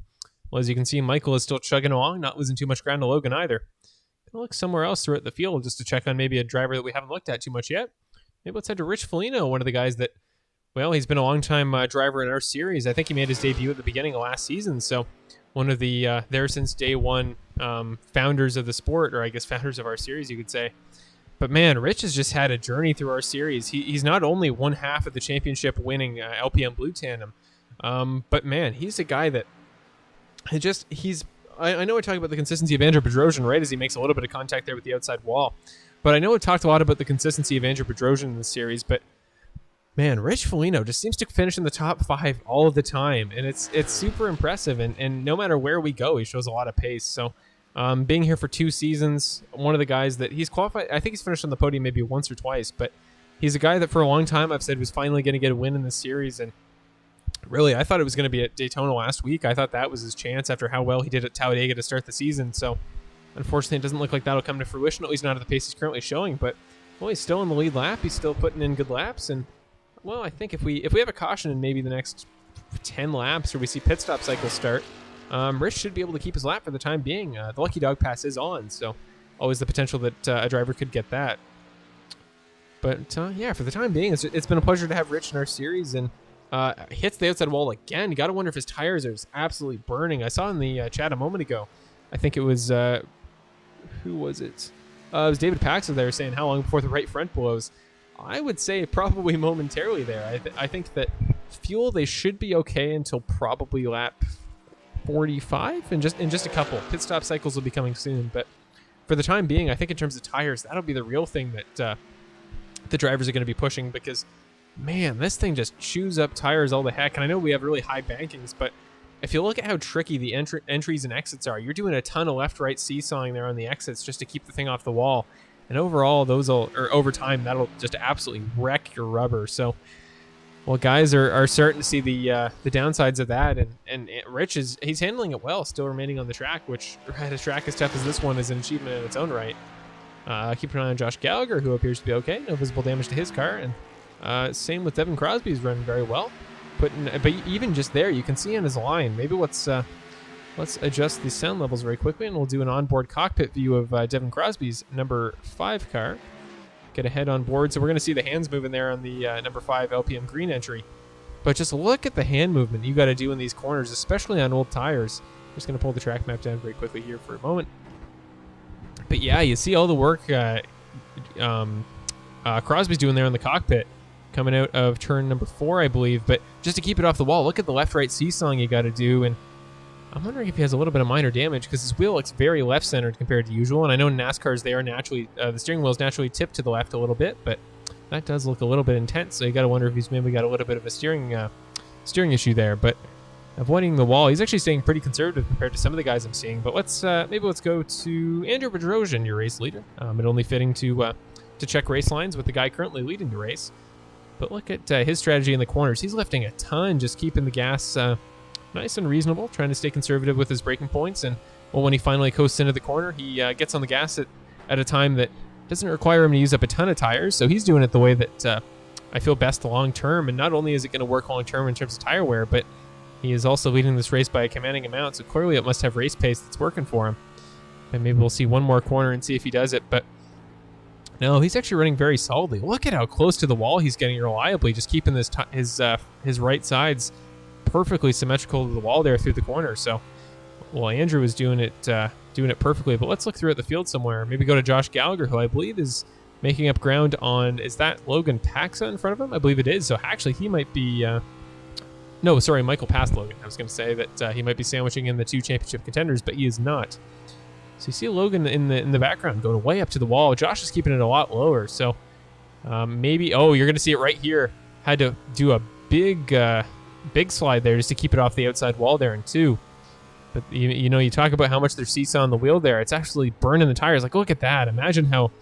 well, as you can see, Michael is still chugging along, not losing too much ground to Logan either. Gonna look somewhere else throughout the field just to check on maybe a driver that we haven't looked at too much yet. Maybe let's head to Rich Foligno, one of the guys that, well, he's been a long-time driver in our series. I think he made his debut at the beginning of last season, so one of the there since day one founders of the sport, or I guess founders of our series, you could say. But man, Rich has just had a journey through our series. He's not only one half of the championship winning LPM Blue Tandem, but man, he's a guy that I know we're talking about the consistency of Andrew Bedrosian, right, as he makes a little bit of contact there with the outside wall. But I know we've talked a lot about the consistency of Andrew Bedrosian in this series, but man, Rich Foligno just seems to finish in the top 5 all of the time, and it's super impressive, and no matter where we go, he shows a lot of pace. So being here for 2 seasons, one of the guys that he's qualified, I think he's finished on the podium maybe once or twice, but he's a guy that for a long time I've said was finally going to get a win in this series, and Really, I thought it was going to be at Daytona last week. I thought that was his chance after how well he did at Talladega to start the season. So, unfortunately, it doesn't look like that'll come to fruition, at least not at the pace he's currently showing. But, well, he's still in the lead lap. He's still putting in good laps. And, well, I think if we have a caution in maybe the next 10 laps or we see pit stop cycles start, Rich should be able to keep his lap for the time being. The Lucky Dog Pass is on, so always the potential that a driver could get that. But, yeah, for the time being, it's been a pleasure to have Rich in our series. And hits the outside wall again. You got to wonder if his tires are absolutely burning. I saw in the chat a moment ago, I think it was, who was it? It was David Paxton there saying how long before the right front blows. I would say probably momentarily there. I think that fuel, they should be okay until probably lap 45 and just a couple. Pit stop cycles will be coming soon. But for the time being, I think in terms of tires, that'll be the real thing that the drivers are going to be pushing because man, this thing just chews up tires all the heck. And I know we have really high bankings, but if you look at how tricky the entries and exits are, you're doing a ton of left-right seesawing there on the exits just to keep the thing off the wall. And overall, over time, that'll just absolutely wreck your rubber. So, well, guys are starting to see the downsides of that. And Rich he's handling it well, still remaining on the track, which at a track as tough as this one is an achievement in its own right. Keep an eye on Josh Gallagher, who appears to be okay. No visible damage to his car. And same with Devin Crosby, who's running very well. But even just there, you can see on his line. Maybe let's adjust the sound levels very quickly, and we'll do an onboard cockpit view of Devin Crosby's number 5 car. Get ahead on board. So we're going to see the hands moving there on the number 5 LPM green entry. But just look at the hand movement you got to do in these corners, especially on old tires. I'm just going to pull the track map down very quickly here for a moment. But yeah, you see all the work Crosby's doing there in the cockpit, coming out of turn number 4, I believe. But just to keep it off the wall, look at the left-right seesawing you got to do. And I'm wondering if he has a little bit of minor damage because his wheel looks very left-centered compared to usual. And I know in NASCARs, they are naturally, the steering wheel is naturally tipped to the left a little bit, but that does look a little bit intense. So you got to wonder if he's maybe got a little bit of a steering issue there. But avoiding the wall, he's actually staying pretty conservative compared to some of the guys I'm seeing. But let's go to Andrew Bedrosian, your race leader. It only fitting to check race lines with the guy currently leading the race. But look at his strategy in the corners. He's lifting a ton, just keeping the gas nice and reasonable, trying to stay conservative with his braking points. And well, when he finally coasts into the corner, he gets on the gas at a time that doesn't require him to use up a ton of tires. So he's doing it the way that I feel best long term. And not only is it going to work long term in terms of tire wear, but he is also leading this race by a commanding amount. So clearly it must have race pace that's working for him. And maybe we'll see one more corner and see if he does it. But no, he's actually running very solidly. Look at how close to the wall he's getting reliably, just keeping his right sides perfectly symmetrical to the wall there through the corner. So, well, Andrew is doing it perfectly. But let's look through at the field somewhere. Maybe go to Josh Gallagher, who I believe is making up ground on. Is that Logan Paxa in front of him? I believe it is. So actually, he might be. No, sorry, Michael passed Logan. I was going to say that he might be sandwiching in the 2 championship contenders, but he is not. So you see Logan in the background going way up to the wall. Josh is keeping it a lot lower. So maybe, you're going to see it right here. Had to do a big slide there just to keep it off the outside wall there in 2. But you talk about how much they're seesawing the wheel there. It's actually burning the tires. Like, look at that. Imagine how.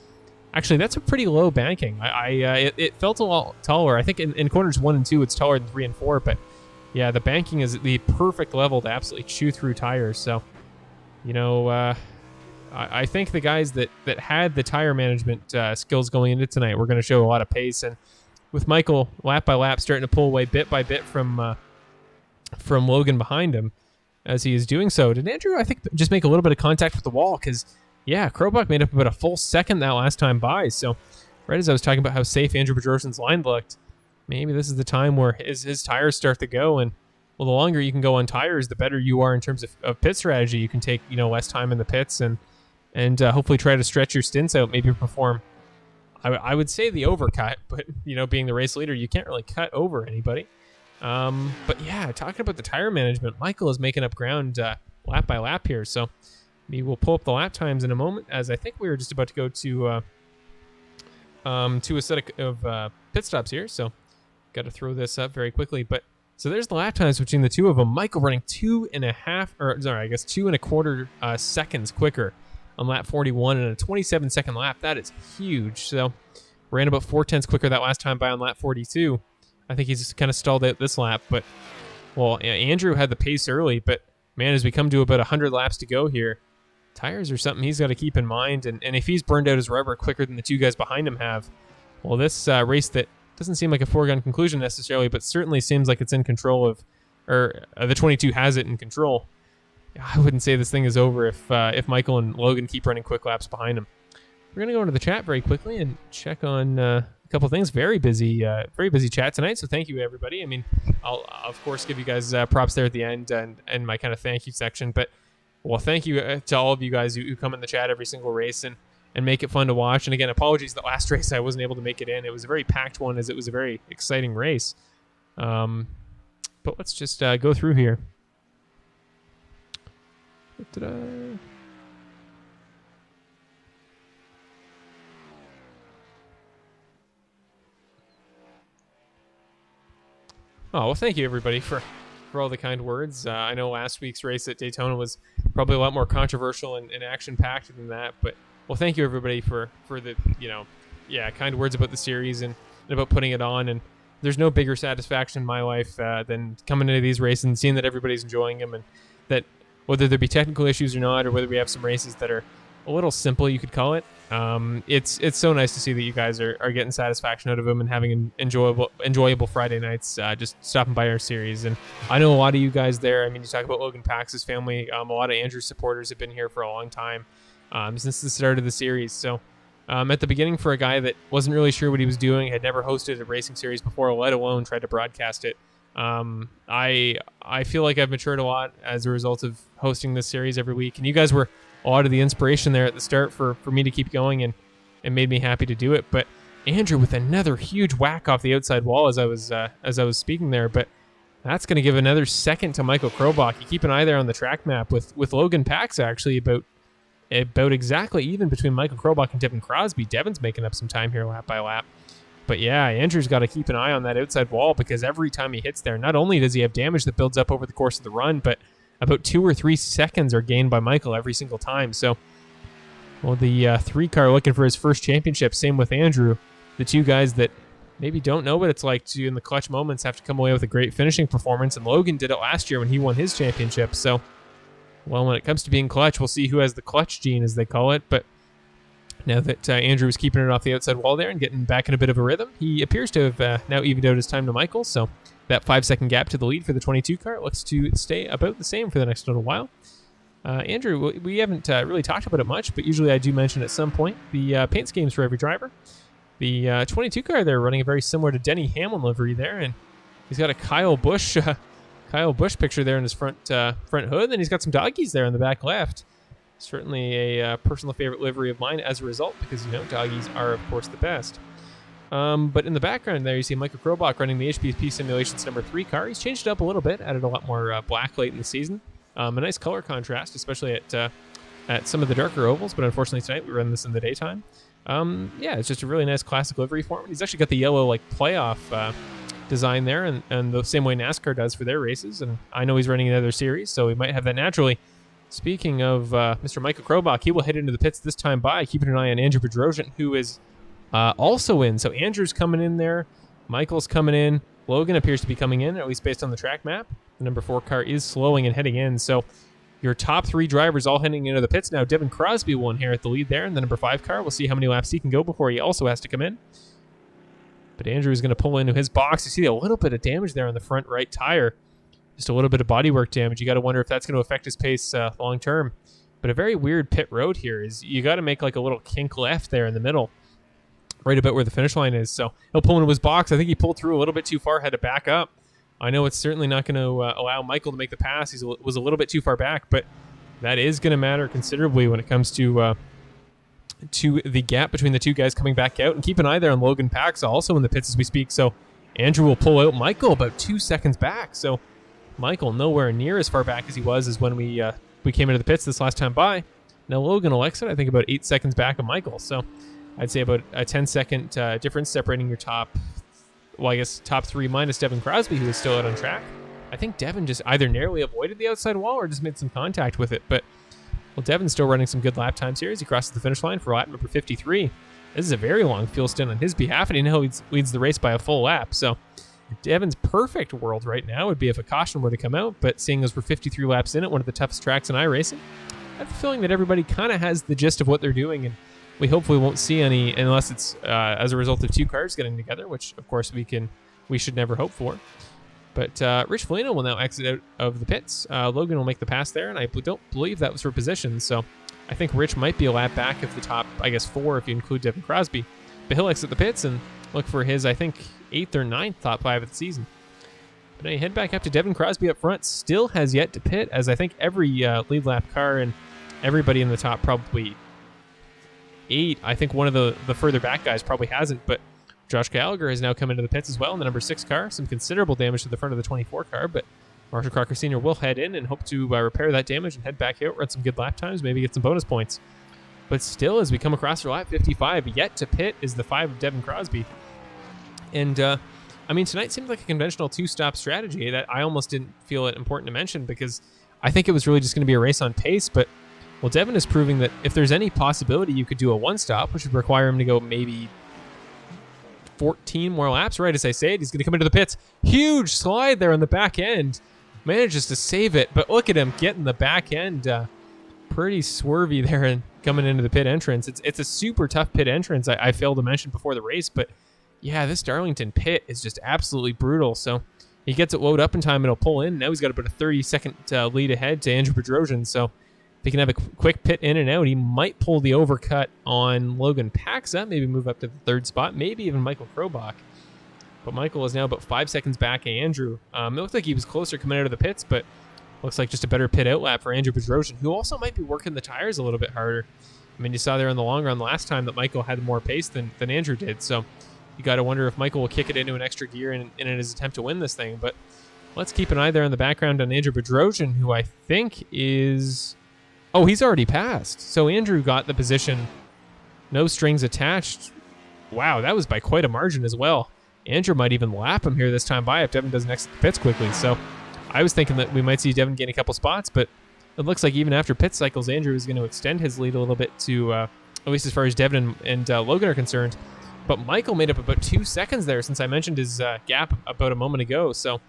Actually, that's a pretty low banking. It felt a lot taller. I think in corners 1 and 2, it's taller than 3 and 4. But yeah, the banking is at the perfect level to absolutely chew through tires. So, I think the guys that had the tire management skills going into tonight were going to show a lot of pace. And with Michael lap by lap starting to pull away bit by bit from Logan behind him as he is doing so, did Andrew, I think, just make a little bit of contact with the wall? Because, yeah, Krobach made up about a full second that last time by. So right as I was talking about how safe Andrew Bedrosian's line looked, maybe this is the time where his tires start to go. And, well, the longer you can go on tires, the better you are in terms of pit strategy. You can take, less time in the pits and hopefully try to stretch your stints out, maybe perform, I would say the overcut, but, being the race leader, you can't really cut over anybody. But yeah, talking about the tire management, Michael is making up ground lap by lap here. So we will pull up the lap times in a moment, as I think we were just about to go to a set of pit stops here. So got to throw this up very quickly. But so there's the lap times between the two of them. Michael running 2.25 seconds quicker on lap 41 and a 27-second lap. That is huge. So ran about 0.4 quicker that last time by on lap 42. I think he's just kind of stalled out this lap, but well, Andrew had the pace early, but man, as we come to about 100 laps to go here, tires are something he's got to keep in mind. And if he's burned out his rubber quicker than the two guys behind him have, well, this race that doesn't seem like a foregone conclusion necessarily, but certainly seems like it's in control of, or the 22 has it in control. I wouldn't say this thing is over if Michael and Logan keep running quick laps behind him. We're going to go into the chat very quickly and check on a couple of things. Very busy chat tonight, so thank you, everybody. I mean, I'll of course give you guys props there at the end and my kind of thank you section, but well, thank you to all of you guys who come in the chat every single race and make it fun to watch. And again, apologies the last race I wasn't able to make it in. It was a very packed one as it was a very exciting race. But let's just go through here. What did I... Oh, well, thank you, everybody, for all the kind words. I know last week's race at Daytona was probably a lot more controversial and action-packed than that, but, well, thank you, everybody, for the, kind words about the series and about putting it on. And there's no bigger satisfaction in my life than coming into these races and seeing that everybody's enjoying them, and that whether there be technical issues or not, or whether we have some races that are a little simple, you could call it. It's so nice to see that you guys are getting satisfaction out of them and having enjoyable Friday nights, just stopping by our series. And I know a lot of you guys there. I mean, you talk about Logan Pax's family. A lot of Andrew's supporters have been here for a long time, since the start of the series. So at the beginning, for a guy that wasn't really sure what he was doing, had never hosted a racing series before, let alone tried to broadcast it, I feel like I've matured a lot as a result of hosting this series every week. And you guys were a lot of the inspiration there at the start for me to keep going, and it made me happy to do it. But Andrew with another huge whack off the outside wall as I was speaking there, but that's going to give another second to Michael Krobach. You keep an eye there on the track map with Logan Pax actually about exactly even between Michael Krobach and Devin Crosby. Devin's making up some time here lap by lap. But yeah, Andrew's got to keep an eye on that outside wall, because every time he hits there, not only does he have damage that builds up over the course of the run, but about 2 or 3 seconds are gained by Michael every single time. So, well, the 3 car looking for his first championship. Same with Andrew. The two guys that maybe don't know what it's like to, in the clutch moments, have to come away with a great finishing performance. And Logan did it last year when he won his championship. So, well, when it comes to being clutch, we'll see who has the clutch gene, as they call it. But now that Andrew is keeping it off the outside wall there and getting back in a bit of a rhythm, he appears to have now evened out his time to Michael. So that 5-second gap to the lead for the 22 car looks to stay about the same for the next little while. Andrew, we haven't really talked about it much, but usually I do mention at some point the paint schemes for every driver. The 22 car there running a very similar to Denny Hamlin livery there, and he's got a Kyle Busch picture there in his front hood, and he's got some doggies there in the back left. Certainly a personal favorite livery of mine as a result, because, doggies are, of course, the best. But in the background there, you see Michael Krobach running the HPP Simulations number 3 car. He's changed it up a little bit, added a lot more black late in the season. A nice color contrast, especially at some of the darker ovals, but unfortunately tonight we run this in the daytime. It's just a really nice classic livery for him. He's actually got the yellow playoff design there, and the same way NASCAR does for their races. And I know he's running another series, so we might have that naturally. Speaking of Mr. Michael Krobach, he will head into the pits this time by, keeping an eye on Andrew Bedrosian, who is also in. So Andrew's coming in there. Michael's coming in. Logan appears to be coming in, at least based on the track map. The number 4 car is slowing and heading in. So your top 3 drivers all heading into the pits now. Devin Crosby will inherit the lead there in the number 5 car. We'll see how many laps he can go before he also has to come in. But Andrew is going to pull into his box. You see a little bit of damage there on the front right tire. Just a little bit of bodywork damage. You got to wonder if that's going to affect his pace long term. But a very weird pit road here is you got to make like a little kink left there in the middle, right about where the finish line is. So he'll pull into his box. I think he pulled through a little bit too far, had to back up. I know it's certainly not going to allow Michael to make the pass. He was a little bit too far back, but that is going to matter considerably when it comes to the gap between the two guys coming back out. And keep an eye there on Logan Pax, also in the pits as we speak. So Andrew will pull out Michael about 2 seconds back. So Michael nowhere near as far back as he was as when we came into the pits this last time by. Now Logan will exit, I think, about 8 seconds back of Michael. So I'd say about a 10-second difference separating your top 3 minus Devin Crosby, who is still out on track. I think Devin just either narrowly avoided the outside wall or just made some contact with it. But, well, Devin's still running some good lap times here as he crosses the finish line for lap number 53. This is a very long fuel stint on his behalf, and he now leads the race by a full lap. So Devin's perfect world right now would be if a caution were to come out, but seeing as we're 53 laps in at one of the toughest tracks in iRacing, I have the feeling that everybody kind of has the gist of what they're doing, and we hopefully won't see any unless it's as a result of two cars getting together, which of course we should never hope for. But Rich Foligno will now exit out of the pits. Logan will make the pass there, and I don't believe that was for position, so I think Rich might be a lap back of the top, I guess, 4 if you include Devin Crosby. But he'll exit the pits and look for his, I think, 8th or 9th top 5 of the season. But now you head back up to Devin Crosby up front. Still has yet to pit, as I think every lead lap car and everybody in the top probably 8. I think one of the further back guys probably hasn't, but Josh Gallagher has now come into the pits as well in the number 6 car. Some considerable damage to the front of the 24 car, but Marshall Crocker Sr. will head in and hope to repair that damage and head back out, run some good lap times, maybe get some bonus points. But still, as we come across our lap 55, yet to pit is the 5 of Devin Crosby. And, I mean, tonight seemed like a conventional 2-stop strategy that I almost didn't feel it important to mention because I think it was really just going to be a race on pace, but well, Devin is proving that if there's any possibility you could do a 1-stop, which would require him to go maybe 14 more laps, right as I say it, he's going to come into the pits. Huge slide there on the back end. Manages to save it, but look at him getting the back end pretty swervy there and coming into the pit entrance. It's a super tough pit entrance, I failed to mention before the race, but yeah, this Darlington pit is just absolutely brutal. So he gets it loaded up in time and he'll pull in. Now he's got about a 30-second lead ahead to Andrew Bedrosian, so if he can have a quick pit in and out, he might pull the overcut on Logan Paxa, maybe move up to the 3rd spot, maybe even Michael Krobach. But Michael is now about 5 seconds back at Andrew. It looked like he was closer coming out of the pits, but looks like just a better pit out lap for Andrew Bedrosian, who also might be working the tires a little bit harder. I mean, you saw there in the long run last time that Michael had more pace than Andrew did, so you got to wonder if Michael will kick it into an extra gear in his attempt to win this thing. But let's keep an eye there in the background on Andrew Bedrosian, who I think is... Oh, he's already passed. So Andrew got the position, no strings attached. Wow, that was by quite a margin as well. Andrew might even lap him here this time by if Devin doesn't exit the pits quickly. So I was thinking that we might see Devin gain a couple spots, but it looks like even after pit cycles, Andrew is going to extend his lead a little bit to, at least as far as Devin and Logan are concerned. But Michael made up about 2 seconds there since I mentioned his gap about a moment ago. So,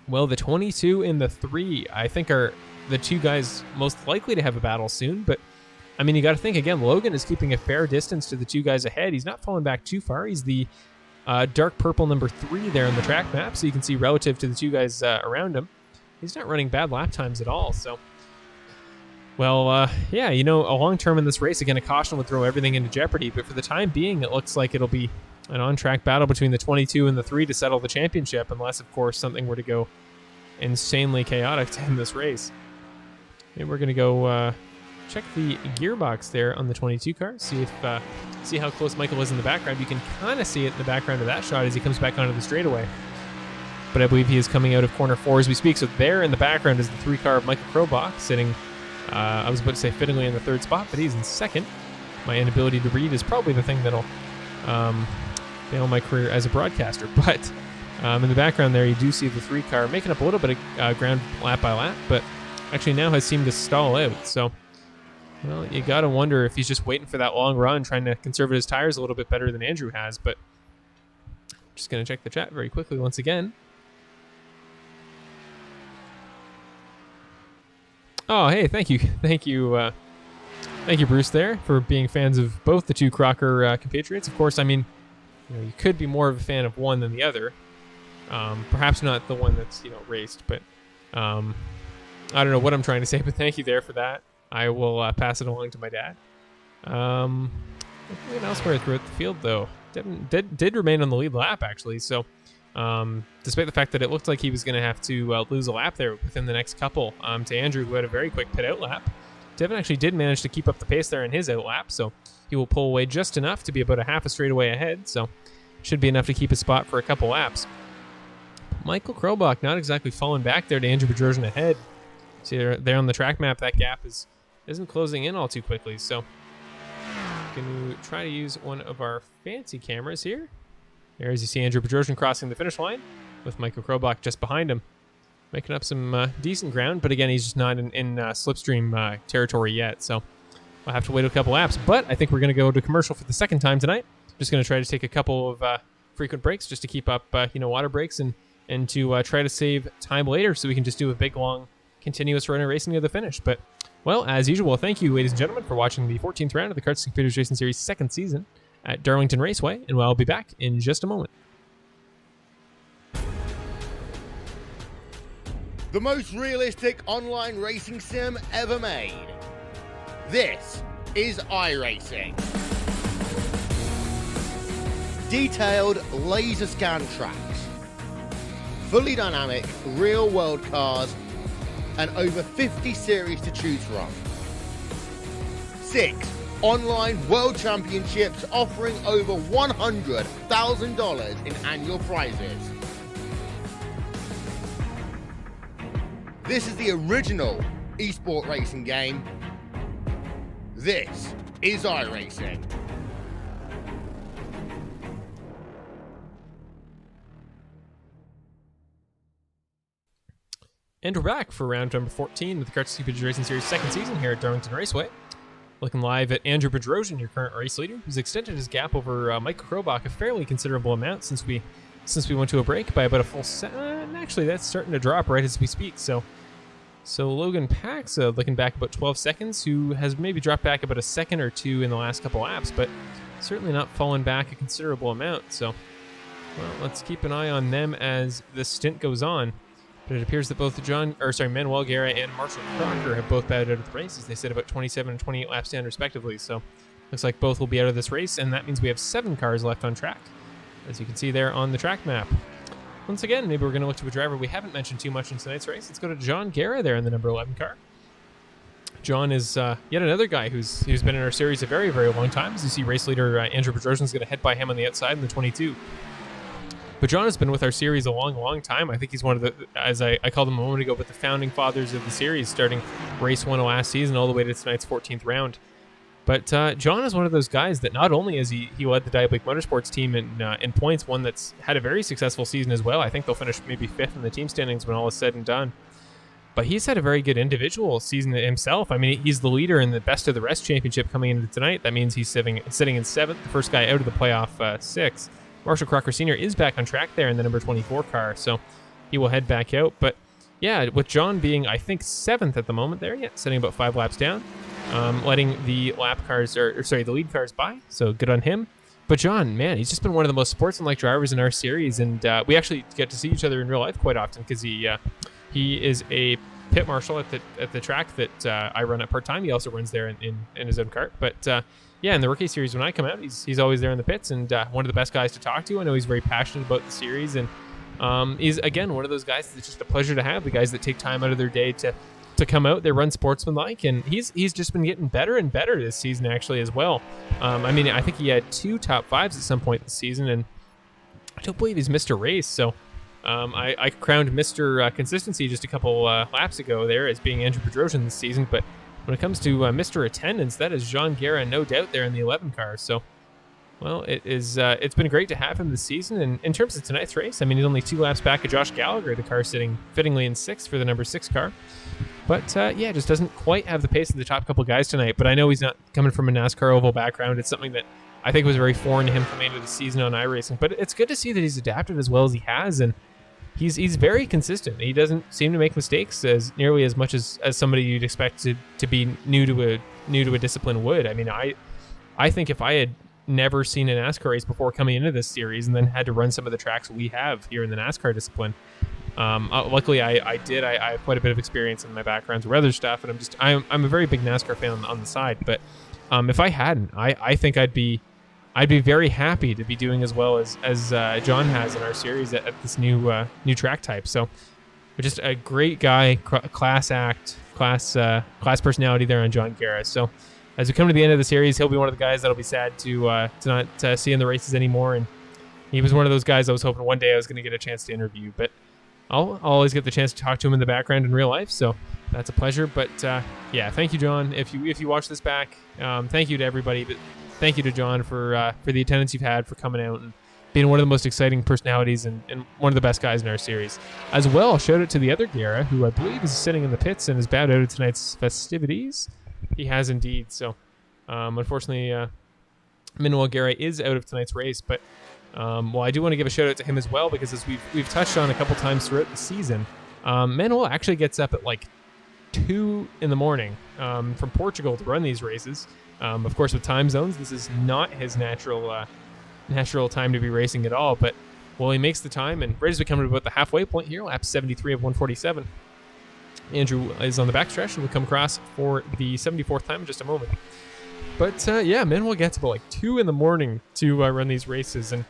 well, the 22 and the 3, I think, are the 2 guys most likely to have a battle soon. But, I mean, you got to think, again, Logan is keeping a fair distance to the 2 guys ahead. He's not falling back too far. He's the dark purple number 3 there on the track map, so you can see relative to the 2 guys around him. He's not running bad lap times at all, so... Well, yeah, you know, a long term in this race, again, a caution would throw everything into jeopardy, but for the time being, it looks like it'll be an on-track battle between the 22 and the 3 to settle the championship, unless, of course, something were to go insanely chaotic to end this race. Maybe we're going to go check the gearbox there on the 22 car, see how close Michael is in the background. You can kind of see it in the background of that shot as he comes back onto the straightaway. But I believe he is coming out of corner 4 as we speak, so there in the background is the 3 car of Michael Krobach sitting... I was about to say fittingly in the 3rd spot, but he's in 2nd. My inability to read is probably the thing that'll fail my career as a broadcaster. But in the background there, you do see the 3 car making up a little bit of ground lap by lap, but actually now has seemed to stall out. So, well, you got to wonder if he's just waiting for that long run, trying to conserve his tires a little bit better than Andrew has. But just going to check the chat very quickly once again. Oh, hey, thank you, Bruce, there for being fans of both the 2 Crocker compatriots. Of course, I mean, you could be more of a fan of one than the other. Perhaps not the one that's raced, but I don't know what I'm trying to say. But thank you there for that. I will pass it along to my dad. Looking elsewhere throughout the field, though, Devin did remain on the lead lap actually. So. Despite the fact that it looked like he was going to have to lose a lap there within the next couple to Andrew, who had a very quick pit out lap. Devin actually did manage to keep up the pace there in his out lap, so he will pull away just enough to be about a half a straightaway ahead, so should be enough to keep his spot for a couple laps. Michael Krobach not exactly falling back there to Andrew Bedrosian ahead. See there on the track map, that gap isn't closing in all too quickly, so going to try to use one of our fancy cameras here. There, as you see Andrew Bedrosian crossing the finish line with Michael Krobach just behind him. Making up some decent ground, but again, he's just not in slipstream territory yet, so we'll have to wait a couple laps. But I think we're going to go to commercial for the 2nd time tonight. Just going to try to take a couple of frequent breaks just to keep up, water breaks and to try to save time later so we can just do a big, long, continuous run of racing to the finish. But, well, as usual, thank you, ladies and gentlemen, for watching the 14th round of the Karts Computers Racing Series second season at Darlington Raceway, and I'll be back in just a moment. The most realistic online racing sim ever made. This is iRacing. Detailed laser scan tracks, fully dynamic real-world cars, and over 50 series to choose from. 6 online world championships offering over $100,000 in annual prizes. This is the original esport racing game. This is iRacing. And we're back for round number 14 with the Karts Computers Racing Series second season here at Darlington Raceway. Looking live at Andrew Bedrosian, your current race leader, who's extended his gap over Michael Krobach a fairly considerable amount since we went to a break by about a full set. Actually, that's starting to drop right as we speak. So Logan Paxa looking back about 12 seconds, who has maybe dropped back about a second or two in the last couple laps, but certainly not fallen back a considerable amount. So, well, let's keep an eye on them as the stint goes on. But it appears that both Manuel Guerra and Marshall Crocker have both bowed out of the race, as they sit about 27 and 28 laps down respectively. So looks like both will be out of this race, and that means we have 7 cars left on track, as you can see there on the track map. Once again, maybe we're going to look to a driver we haven't mentioned too much in tonight's race. Let's go to John Guerra there in the number 11 car. John is yet another guy who's been in our series a very, very long time. As you see, race leader Andrew Bedrosian is going to head by him on the outside in the 22. But John has been with our series a long, long time. I think he's one of the, as I called him a moment ago, but the founding fathers of the series, starting race 1 of last season all the way to tonight's 14th round. But John is one of those guys that not only has he led the Diabolic Motorsports team in points, one that's had a very successful season as well. I think they'll finish maybe 5th in the team standings when all is said and done. But he's had a very good individual season himself. I mean, he's the leader in the Best of the Rest Championship coming into tonight. That means he's sitting in 7th, the first guy out of the playoff 6. Marshall Crocker Sr. is back on track there in the number 24 car, so he will head back out. But yeah, with John being, I think, 7th at the moment there, sitting about 5 laps down, letting the the lead cars by, so good on him. But John, man, he's just been one of the most sportsmanlike drivers in our series, and we actually get to see each other in real life quite often because he is a pit marshal at the track that I run at part-time. He also runs there in his own kart, but yeah, in the rookie series, when I come out, he's always there in the pits, and one of the best guys to talk to. I know he's very passionate about the series, and he's, again, one of those guys that's just a pleasure to have, the guys that take time out of their day to come out. They run sportsmanlike, and he's just been getting better and better this season, actually, as well. I mean, I think he had 2 top 5s at some point this season, and I don't believe he's missed a race, so I crowned Mr. Consistency just a couple laps ago there as being Andrew Bedrosian this season, but when it comes to Mr. Attendance, that is John Guerra, no doubt, there in the 11 car. So, well, it's been great to have him this season. And in terms of tonight's race, I mean, he's only 2 laps back of Josh Gallagher, the car sitting fittingly in 6th for the number 6 car. But, yeah, just doesn't quite have the pace of the top couple guys tonight. But I know he's not coming from a NASCAR oval background. It's something that I think was very foreign to him coming into the season on iRacing. But it's good to see that he's adapted as well as he has, and he's very consistent. He doesn't seem to make mistakes as nearly as much as somebody you'd expect to be new to a discipline would. I mean, I think if I had never seen a NASCAR race before coming into this series and then had to run some of the tracks we have here in the NASCAR discipline, luckily I did. I have quite a bit of experience in my backgrounds with other stuff, and I'm a very big NASCAR fan on the side. But if I hadn't, I think I'd be very happy to be doing as well as John has in our series at this new track type. So, just a great guy, class personality there on John Guerra. So, as we come to the end of the series, he'll be one of the guys that'll be sad to not see in the races anymore. And he was one of those guys I was hoping one day I was going to get a chance to interview. But I'll always get the chance to talk to him in the background in real life. So that's a pleasure. But yeah, thank you, John. If you watch this back, thank you to everybody. But thank you to John for the attendance you've had, for coming out and being one of the most exciting personalities and one of the best guys in our series. As well, shout out to the other Guerra, who I believe is sitting in the pits and is bowed out of tonight's festivities. He has indeed. So, unfortunately, Manuel Guerra is out of tonight's race. But Well, I do want to give a shout out to him as well, because as we've touched on a couple times throughout the season, Manuel actually gets up at like 2 in the morning from Portugal to run these races. Of course, with time zones, this is not his natural time to be racing at all. But well, he makes the time, and right as we come to about the halfway point here, lap 73 of 147, Andrew is on the backstretch, and we'll come across for the 74th time in just a moment. But yeah, Manuel gets about like 2 in the morning to run these races, and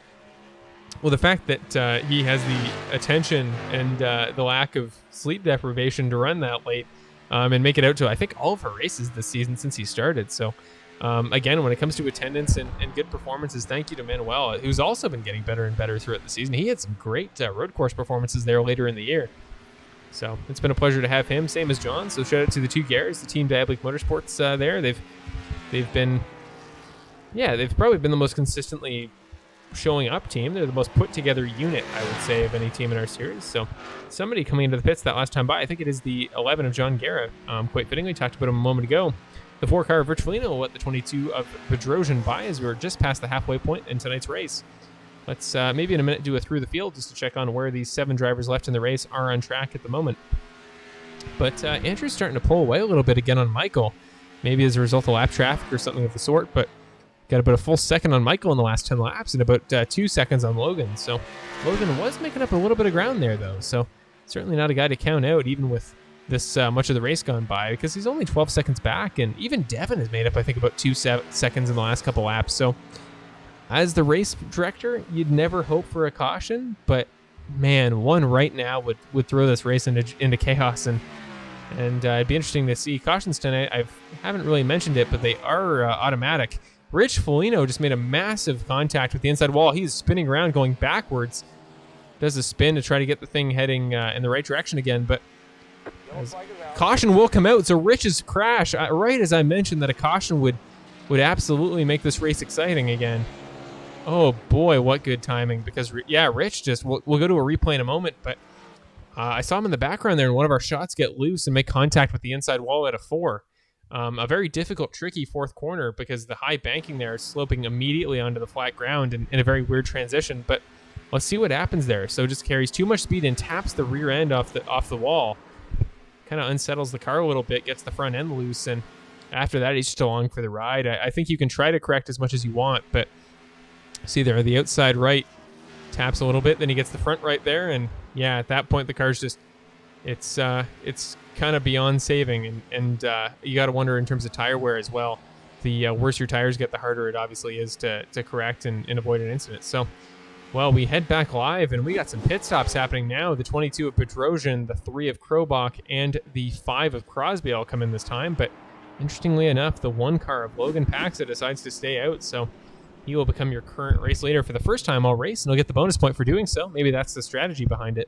well, the fact that he has the attention and the lack of sleep deprivation to run that late and make it out to, I think, all of her races this season since he started. So, again, when it comes to attendance and good performances, thank you to Manuel, who's also been getting better and better throughout the season. He had some great road course performances there later in the year. So it's been a pleasure to have him, same as John. So shout out to the two Garys, the Team Diabolique Motorsports there. They've probably been the most consistently showing up team. They're the most put together unit, I would say, of any team in our series. So somebody coming into the pits that last time by, I think it is the 11 of John Guerra, quite fittingly, talked about him a moment ago. The 4 car of Rich Foligno will let the 22 of Bedrosian by as we're just past the halfway point in tonight's race. Let's maybe in a minute do a through the field just to check on where these 7 drivers left in the race are on track at the moment. But Andrew's starting to pull away a little bit again on Michael, maybe as a result of lap traffic or something of the sort, but got about a full second on Michael in the last 10 laps and about 2 seconds on Logan. So Logan was making up a little bit of ground there, though. So certainly not a guy to count out, even with this much of the race gone by, because he's only 12 seconds back. And even Devin has made up, I think, about 2 seconds in the last couple laps. So as the race director, you'd never hope for a caution. But, man, one right now would throw this race into chaos. And it'd be interesting to see. Cautions tonight, I haven't really mentioned it, but they are automatic. Rich Foligno just made a massive contact with the inside wall. He's spinning around, going backwards. Does a spin to try to get the thing heading in the right direction again, but caution will come out. So Rich's crash, right as I mentioned that a caution would absolutely make this race exciting again. Oh boy, what good timing, because yeah, Rich just, we'll go to a replay in a moment, but I saw him in the background there, and one of our shots get loose and make contact with the inside wall at a 4. A very difficult, tricky 4th corner because the high banking there is sloping immediately onto the flat ground in a very weird transition. But let's see what happens there. So just carries too much speed and taps the rear end off the wall. Kind of unsettles the car a little bit, gets the front end loose, and after that, he's just along for the ride. I think you can try to correct as much as you want, but see there, the outside right taps a little bit, then he gets the front right there, and yeah, at that point, the car's just, it's kind of beyond saving, and you got to wonder in terms of tire wear as well. The worse your tires get, the harder it obviously is to correct and avoid an incident. So, well, we head back live, and we got some pit stops happening now. The 22 of Bedrosian, the 3 of Krobach, and the 5 of Crosby all come in this time. But interestingly enough, the 1 car of Logan Paxa decides to stay out, so he will become your current race leader for the first time all race, and he'll get the bonus point for doing so. Maybe that's the strategy behind it.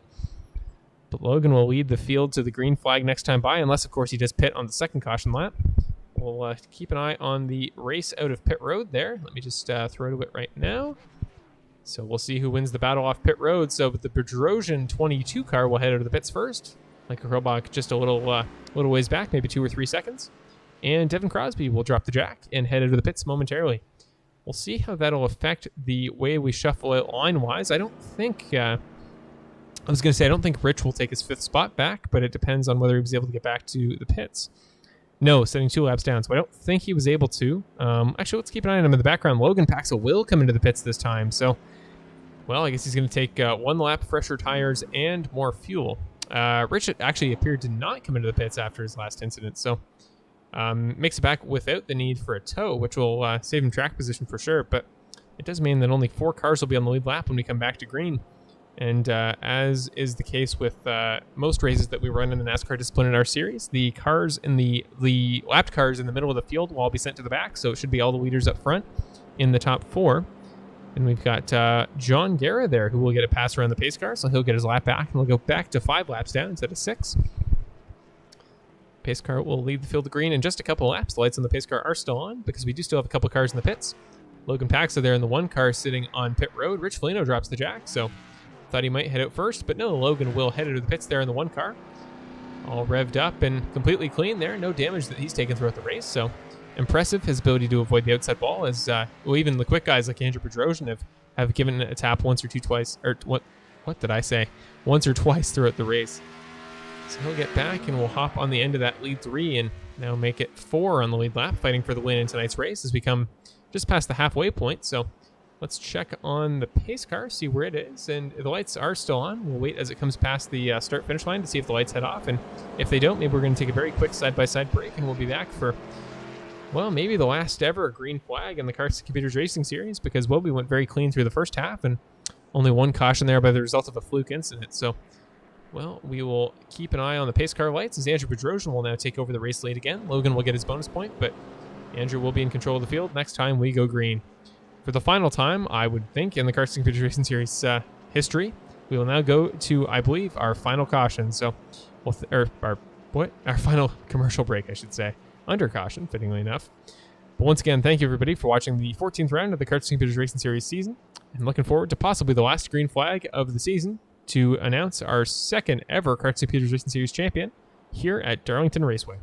But Logan will lead the field to the green flag next time by, unless, of course, he does pit on the second caution lap. We'll keep an eye on the race out of pit road there. Let me just throw to it right now. So we'll see who wins the battle off pit road. So the Bedrosian 22 car will head out of the pits first. Like Krobach just a little ways back, maybe 2 or 3 seconds. And Devin Crosby will drop the jack and head out of the pits momentarily. We'll see how that'll affect the way we shuffle out line-wise. I don't think... I don't think Rich will take his 5th spot back, but it depends on whether he was able to get back to the pits. No, setting 2 laps down, so I don't think he was able to. Actually, let's keep an eye on him in the background. Logan Paxa will come into the pits this time, so, well, I guess he's going to take 1 lap, fresher tires, and more fuel. Rich actually appeared to not come into the pits after his last incident, so makes it back without the need for a tow, which will save him track position for sure, but it does mean that only 4 cars will be on the lead lap when we come back to green. And as is the case with most races that we run in the NASCAR discipline in our series, the cars in the lapped cars in the middle of the field will all be sent to the back, so it should be all the leaders up front in the top 4. And we've got John Guerra there, who will get a pass around the pace car, so he'll get his lap back, and we'll go back to 5 laps down instead of 6. Pace car will lead the field to green in just a couple of laps. The lights on the pace car are still on, because we do still have a couple of cars in the pits. Logan Paxa there in the 1 car sitting on pit road. Rich Foligno drops the jack, so... thought he might head out first, but no, Logan will head out of the pits there in the 1 car. All revved up and completely clean there. No damage that he's taken throughout the race, so impressive his ability to avoid the outside wall, as well, even the quick guys like Andrew Bedrosian have have given it a tap once or twice throughout the race. So he'll get back and we'll hop on the end of that lead 3 and now make it 4 on the lead lap, fighting for the win in tonight's race as we come just past the halfway point. So let's check on the pace car, see where it is, and the lights are still on. We'll wait as it comes past the start-finish line to see if the lights head off, and if they don't, maybe we're going to take a very quick side-by-side break, and we'll be back for, well, maybe the last ever green flag in the Karts Computers Racing Series, because, well, we went very clean through the first half, and only one caution there by the result of a fluke incident. So, well, we will keep an eye on the pace car lights as Andrew Bedrosian will now take over the race lead again. Logan will get his bonus point, but Andrew will be in control of the field next time we go green. For the final time, I would think, in the Karts Computers Racing Series history, we will now go to, I believe, our final caution. So, our final commercial break, I should say. Under caution, fittingly enough. But once again, thank you everybody for watching the 14th round of the Karts Computers Racing Series season. And looking forward to possibly the last green flag of the season to announce our second ever Karts Computers Racing Series champion here at Darlington Raceway.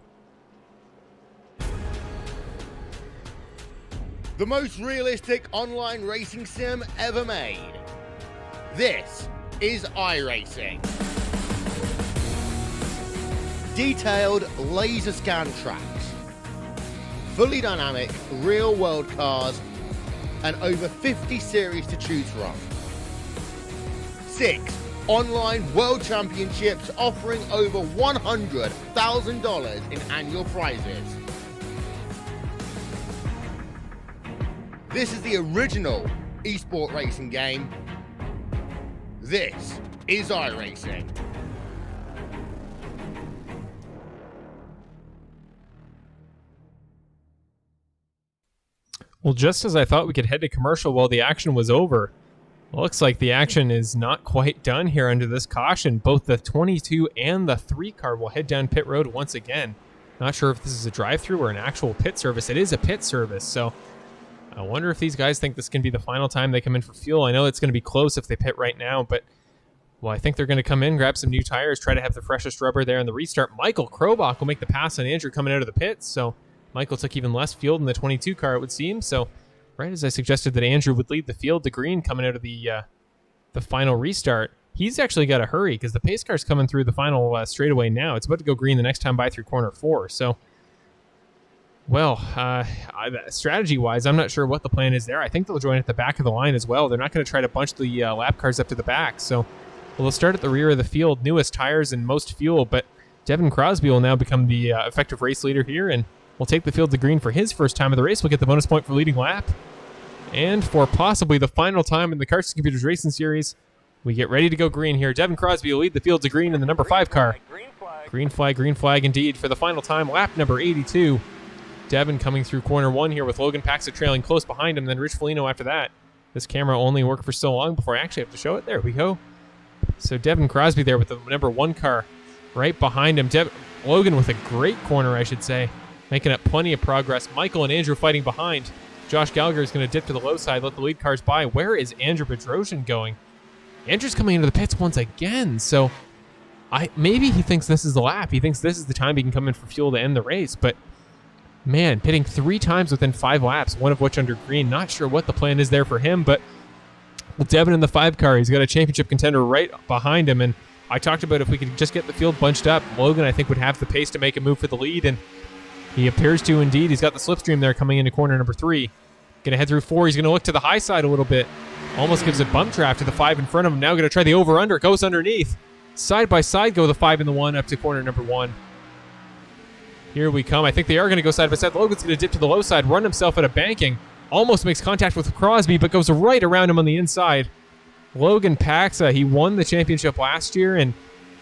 The most realistic online racing sim ever made. This is iRacing. Detailed laser scan tracks, fully dynamic real world cars, and over 50 series to choose from. 6 online world championships offering over $100,000 in annual prizes. This is the original esport racing game. This is iRacing. Well, just as I thought we could head to commercial while the action was over, looks like the action is not quite done here under this caution. Both the 22 and the 3 car will head down pit road once again. Not sure if this is a drive-through or an actual pit service. It is a pit service, so I wonder if these guys think this can be the final time they come in for fuel. I know it's going to be close if they pit right now, but, well, I think they're going to come in, grab some new tires, try to have the freshest rubber there in the restart. Michael Krobach will make the pass on Andrew coming out of the pits, so Michael took even less fuel than the 22 car, it would seem. So, right as I suggested that Andrew would lead the field to green coming out of the final restart, he's actually got to hurry because the pace car's coming through the final straightaway now. It's about to go green the next time by through corner 4. So, well, strategy-wise, I'm not sure what the plan is there. I think they'll join at the back of the line as well. They're not going to try to bunch the lap cars up to the back. So, well, they'll start at the rear of the field, newest tires and most fuel, but Devin Crosby will now become the effective race leader here, and will take the field to green for his first time of the race. We'll get the bonus point for leading lap. And for possibly the final time in the Karts Computers Racing Series, we get ready to go green here. Devin Crosby will lead the field to green in the number 5 car. Green flag indeed for the final time. Lap number 82. Devin coming through corner 1 here with Logan Paxa trailing close behind him, then Rich Foligno after that. This camera only worked for so long before I actually have to show it. There we go. So Devin Crosby there with the number 1 car right behind him. Logan with a great corner, I should say, making up plenty of progress. Michael and Andrew fighting behind. Josh Gallagher is going to dip to the low side, let the lead cars by. Where is Andrew Bedrosian going? Andrew's coming into the pits once again, so maybe he thinks this is the lap. He thinks this is the time he can come in for fuel to end the race, but man, pitting 3 times within 5 laps, one of which under green. Not sure what the plan is there for him, but with Devin in the 5 car, he's got a championship contender right behind him, and I talked about if we could just get the field bunched up, Logan, I think, would have the pace to make a move for the lead, and he appears to indeed. He's got the slipstream there coming into corner number 3. Going to head through 4. He's going to look to the high side a little bit. Almost gives a bump draft to the 5 in front of him. Now going to try the over-under. Goes underneath. Side by side go the 5 and the 1 up to corner number 1. Here we come. I think they are going to go side by side. Logan's going to dip to the low side, run himself out of banking. Almost makes contact with Crosby, but goes right around him on the inside. Logan Paxa, he won the championship last year, and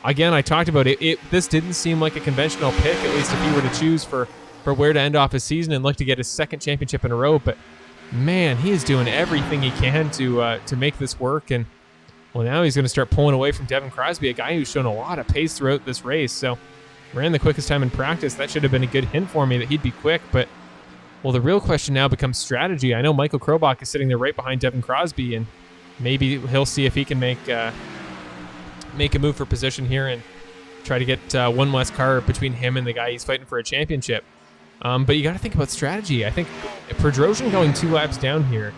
again, I talked about it. This didn't seem like a conventional pick, at least if he were to choose for where to end off his season and look to get his 2nd championship in a row. But man, he is doing everything he can to make this work. And well, now he's going to start pulling away from Devin Crosby, a guy who's shown a lot of pace throughout this race. So ran the quickest time in practice. That should have been a good hint for me that he'd be quick. But well, the real question now becomes strategy. I know Michael Krobach is sitting there right behind Devin Crosby, and maybe he'll see if he can make a move for position here and try to get one less car between him and the guy he's fighting for a championship. But you got to think about strategy. I think Bedrosian going 2 laps down here,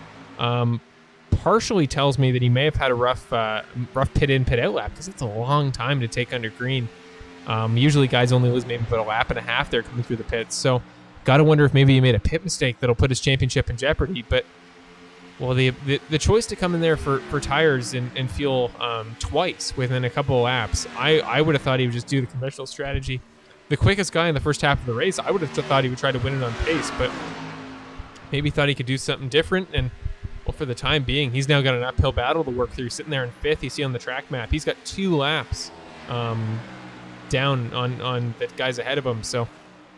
partially tells me that he may have had a rough pit in, pit out lap, because it's a long time to take under green. Usually guys only lose maybe about a lap and a half there coming through the pits. So got to wonder if maybe he made a pit mistake that'll put his championship in jeopardy. But, well, the choice to come in there for tires and fuel twice within a couple of laps, I would have thought he would just do the conventional strategy. The quickest guy in the first half of the race, I would have thought he would try to win it on pace, but maybe thought he could do something different. And, well, for the time being, he's now got an uphill battle to work through. Sitting there in 5th, you see on the track map, he's got 2 laps down on the guys ahead of him. So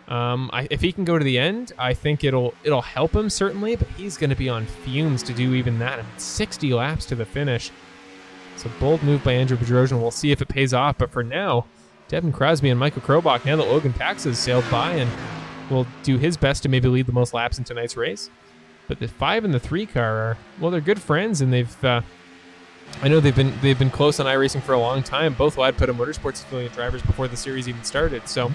if he can go to the end, I think it'll help him certainly, but he's going to be on fumes to do even that. 60 laps to the finish. It's a bold move by Andrew Bedrosian. We'll see if it pays off, but for now, Devin Crosby and Michael Krobach, now that Logan Pax has sailed by, and will do his best to maybe lead the most laps in tonight's race. But the 5 and the 3 car are, well, they're good friends, and they've I know they've been close on iRacing for a long time. Both Lad Putta Motorsports affiliate drivers before the series even started, so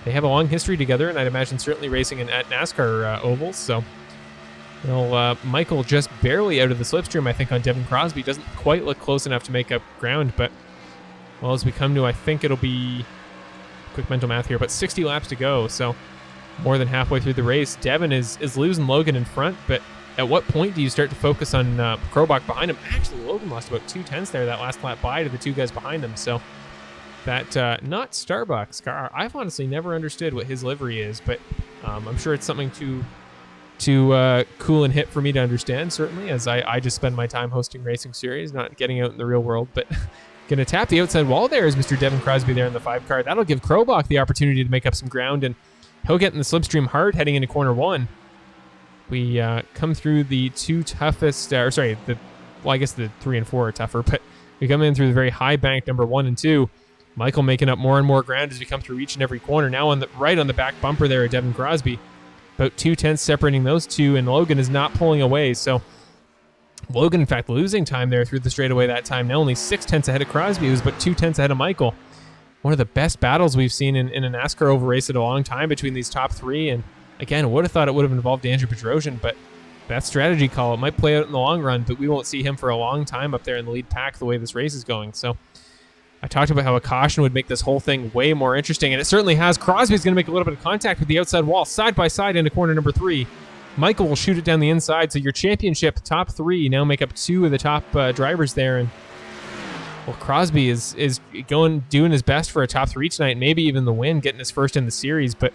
they have a long history together, and I'd imagine certainly racing at NASCAR ovals. So, well, Michael just barely out of the slipstream, I think, on Devin Crosby. Doesn't quite look close enough to make up ground, but, well, as we come to, I think it'll be, quick mental math here, but 60 laps to go, so more than halfway through the race. Devin is losing Logan in front, but at what point do you start to focus on Krobach behind him? Actually, Logan lost about 2/10 there that last lap by to the 2 guys behind him, so that not Starbucks car, I've honestly never understood what his livery is, but I'm sure it's something too cool and hip for me to understand, certainly, as I just spend my time hosting racing series, not getting out in the real world. But going to tap the outside wall there is Mr. Devin Crosby there in the 5 car. That'll give Krobach the opportunity to make up some ground, and he'll get in the slipstream hard heading into corner 1. We come through the 2 toughest, I guess the 3 and 4 are tougher, but we come in through the very high bank number 1 and 2. Michael making up more and more ground as we come through each and every corner. Now on the back bumper there, Devin Crosby. About 2/10 separating those 2, and Logan is not pulling away. So Logan, in fact, losing time there through the straightaway that time. Now only 6/10 ahead of Crosby, who's but 2/10 ahead of Michael. One of the best battles we've seen in a NASCAR oval race in a long time between these top 3. And again, would have thought it would have involved Andrew Bedrosian, but that strategy call, it might play out in the long run, but we won't see him for a long time up there in the lead pack the way this race is going. So I talked about how a caution would make this whole thing way more interesting, and it certainly has. Crosby's going to make a little bit of contact with the outside wall, side by side into corner number 3. Michael will shoot it down the inside, so your championship top 3 now make up 2 of the top drivers there. And, well, Crosby is doing his best for a top 3 tonight, maybe even the win, getting his first in the series, but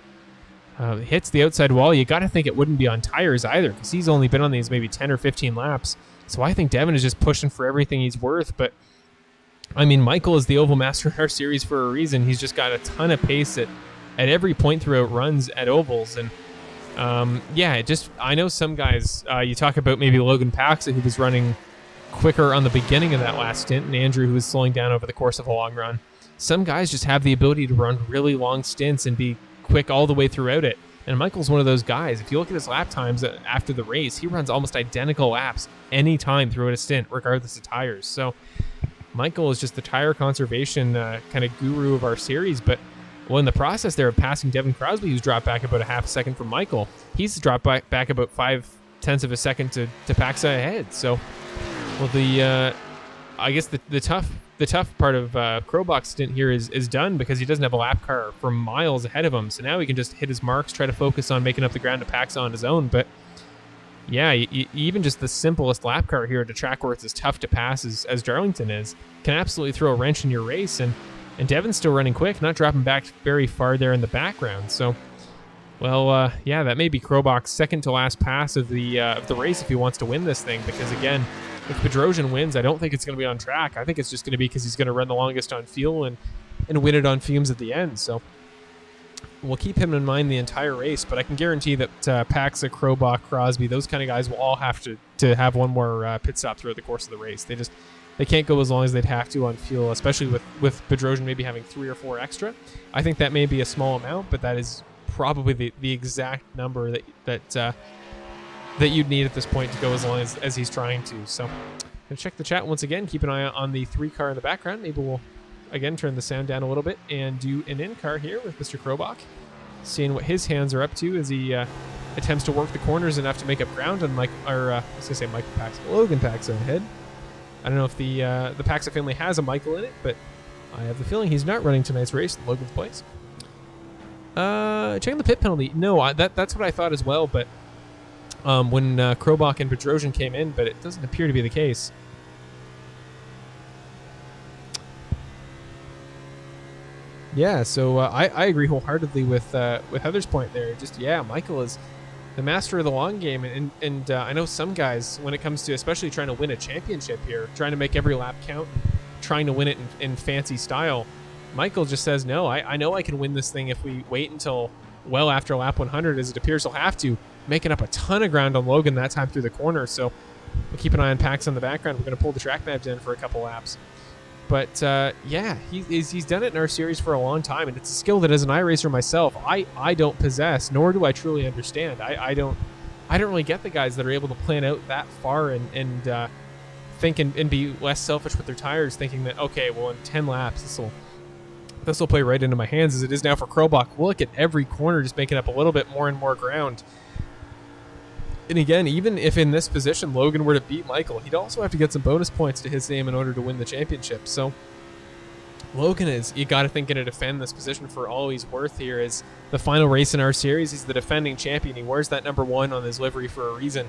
hits the outside wall. You got to think it wouldn't be on tires either, because he's only been on these maybe 10 or 15 laps. So I think Devin is just pushing for everything he's worth, but I mean, Michael is the Oval Master in our series for a reason. He's just got a ton of pace at every point throughout runs at ovals. And I know some guys, you talk about maybe Logan Paxa, who was running quicker on the beginning of that last stint, and Andrew, who was slowing down over the course of a long run. Some guys just have the ability to run really long stints and be quick all the way throughout it. And Michael's one of those guys. If you look at his lap times after the race, he runs almost identical laps any time throughout a stint, regardless of tires. So Michael is just the tire conservation kind of guru of our series, but well, in the process there of passing Devin Crosby, who's dropped back about a half a second from Michael, he's dropped back about 0.5 of a second to Paxa ahead. So, well, I guess the tough part of Krobach's stint here is done, because he doesn't have a lap car for miles ahead of him. So now he can just hit his marks, try to focus on making up the ground to Paxa on his own. But yeah, even just the simplest lap car here at a track where it's as tough to pass as Darlington is can absolutely throw a wrench in your race. And Devin's still running quick, not dropping back very far there in the background. So, well, that may be Krobach's second to last pass of the race if he wants to win this thing. Because again, if Bedrosian wins, I don't think it's going to be on track. I think it's just going to be because he's going to run the longest on fuel and win it on fumes at the end. So we'll keep him in mind the entire race, but I can guarantee that Paxa, Krobach, Crosby, those kind of guys will all have to have one more pit stop throughout the course of the race. They can't go as long as they'd have to on fuel, especially with Bedrosian maybe having 3 or 4 extra. I think that may be a small amount, but that is probably the exact number that you'd need at this point to go as long as he's trying to. So I'm going to check the chat once again, keep an eye on the 3 car in the background. Maybe we'll again turn the sound down a little bit and do an in car here with Mr. Krobach. seeing what his hands are up to as he attempts to work the corners enough to make up ground on Michael Paxson. Logan Paxson ahead. I don't know if the Paxson family has a Michael in it, but I have the feeling he's not running tonight's race in Logan's place. Checking the pit penalty. No, that's what I thought as well, but when Krobach and Bedrosian came in, but it doesn't appear to be the case. Yeah, so I agree wholeheartedly with Heather's point there. Just, yeah, Michael is the master of the long game, and I know some guys, when it comes to especially trying to win a championship here, trying to make every lap count, trying to win it in fancy style, Michael just says, no, I know I can win this thing if we wait until well after lap 100, as it appears he'll have to, making up a ton of ground on Logan that time through the corner. So we'll keep an eye on Pax in the background. We're going to pull the track maps in for a couple laps. But yeah, he's done it in our series for a long time, and it's a skill that as an iRacer myself, I don't possess, nor do I truly understand. I don't really get the guys that are able to plan out that far and think and be less selfish with their tires, thinking that, okay, well, in 10 laps, this will play right into my hands as it is now for Krobach. Look at every corner just making up a little bit more and more ground. And again, even if in this position Logan were to beat Michael, he'd also have to get some bonus points to his name in order to win the championship. So Logan is, you got to think, going to defend this position for all he's worth here. As the final race in our series, he's the defending champion. He wears that number 1 on his livery for a reason.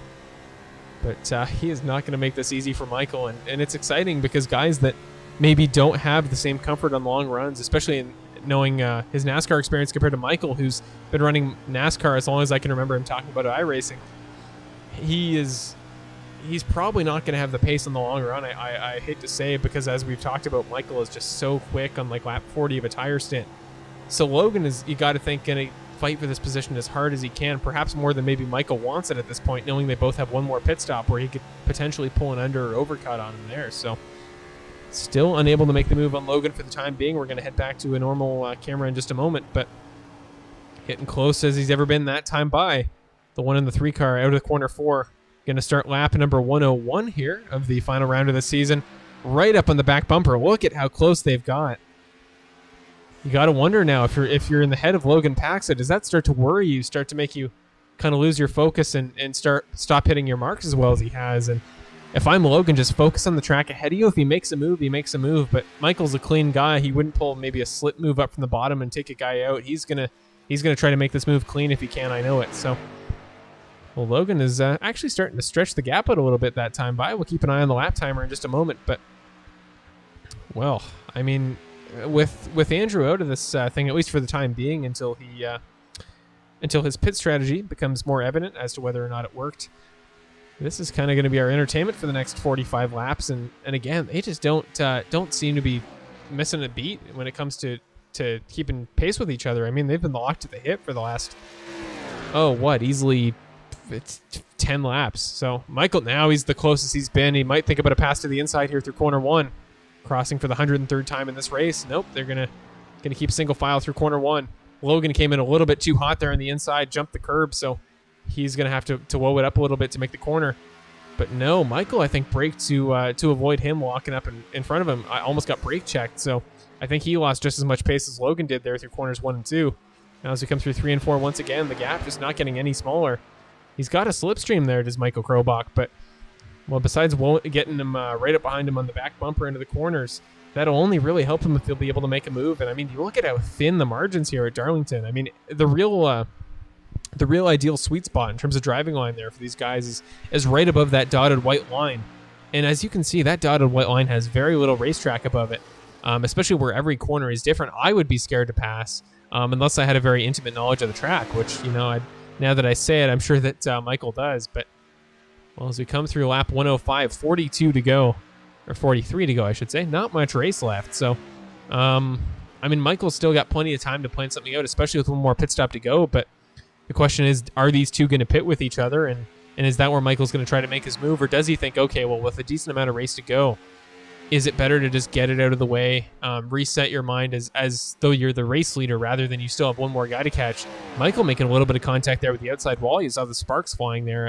But he is not going to make this easy for Michael. And it's exciting because guys that maybe don't have the same comfort on long runs, especially in knowing his NASCAR experience compared to Michael, who's been running NASCAR as long as I can remember him talking about iRacing. He's probably not going to have the pace in the long run. I hate to say it, because as we've talked about, Michael is just so quick on like lap 40 of a tire stint. So Logan is, you got to think, going to fight for this position as hard as he can, perhaps more than maybe Michael wants it at this point, knowing they both have one more pit stop where he could potentially pull an under or overcut on him there. So still unable to make the move on Logan for the time being. We're going to head back to a normal camera in just a moment, but hitting close as he's ever been that time by. The 1 in the 3 car out of the corner 4. Going to start lap number 101 here of the final round of the season. Right up on the back bumper. Look at how close they've got. You got to wonder now, if you're in the head of Logan Paxson, does that start to worry you, start to make you kind of lose your focus and stop hitting your marks as well as he has? And if I'm Logan, just focus on the track ahead of you. If he makes a move, he makes a move. But Michael's a clean guy. He wouldn't pull maybe a slip move up from the bottom and take a guy out. He's gonna try to make this move clean if he can. I know it. So, well, Logan is actually starting to stretch the gap out a little bit that time by. We'll keep an eye on the lap timer in just a moment. But, well, I mean, with Andrew out of this thing, at least for the time being, until his pit strategy becomes more evident as to whether or not it worked, this is kind of going to be our entertainment for the next 45 laps. And again, they just don't seem to be missing a beat when it comes to keeping pace with each other. I mean, they've been locked to the hip for the last, easily it's 10 laps. So Michael, now he's the closest he's been. He might think about a pass to the inside here through corner 1, crossing for the 103rd time in this race. Nope, they're gonna keep single file through corner 1. Logan came in a little bit too hot there on the inside, jumped the curb, so he's gonna have to woe it up a little bit to make the corner. But no, Michael, I think, braked to avoid him locking up in front of him. I almost got brake checked, so I think he lost just as much pace as Logan did there through corners 1 and 2. Now as we come through 3 and 4, once again, the gap just not getting any smaller. He's got a slipstream there, does Michael Krobach, but, well, besides getting him right up behind him on the back bumper into the corners, that'll only really help him if he'll be able to make a move. And I mean, you look at how thin the margins here at Darlington. I mean, the real ideal sweet spot in terms of driving line there for these guys is right above that dotted white line. And as you can see, that dotted white line has very little racetrack above it, especially where every corner is different. I would be scared to pass unless I had a very intimate knowledge of the track, which, now that I say it, I'm sure that Michael does. But, well, as we come through lap 105, 42 to go, or 43 to go, I should say. Not much race left. So, I mean, Michael's still got plenty of time to plan something out, especially with one more pit stop to go. But the question is, are these two going to pit with each other? And is that where Michael's going to try to make his move? Or does he think, okay, well, with a decent amount of race to go, is it better to just get it out of the way, reset your mind as though you're the race leader rather than you still have one more guy to catch? Michael making a little bit of contact there with the outside wall. You saw the sparks flying there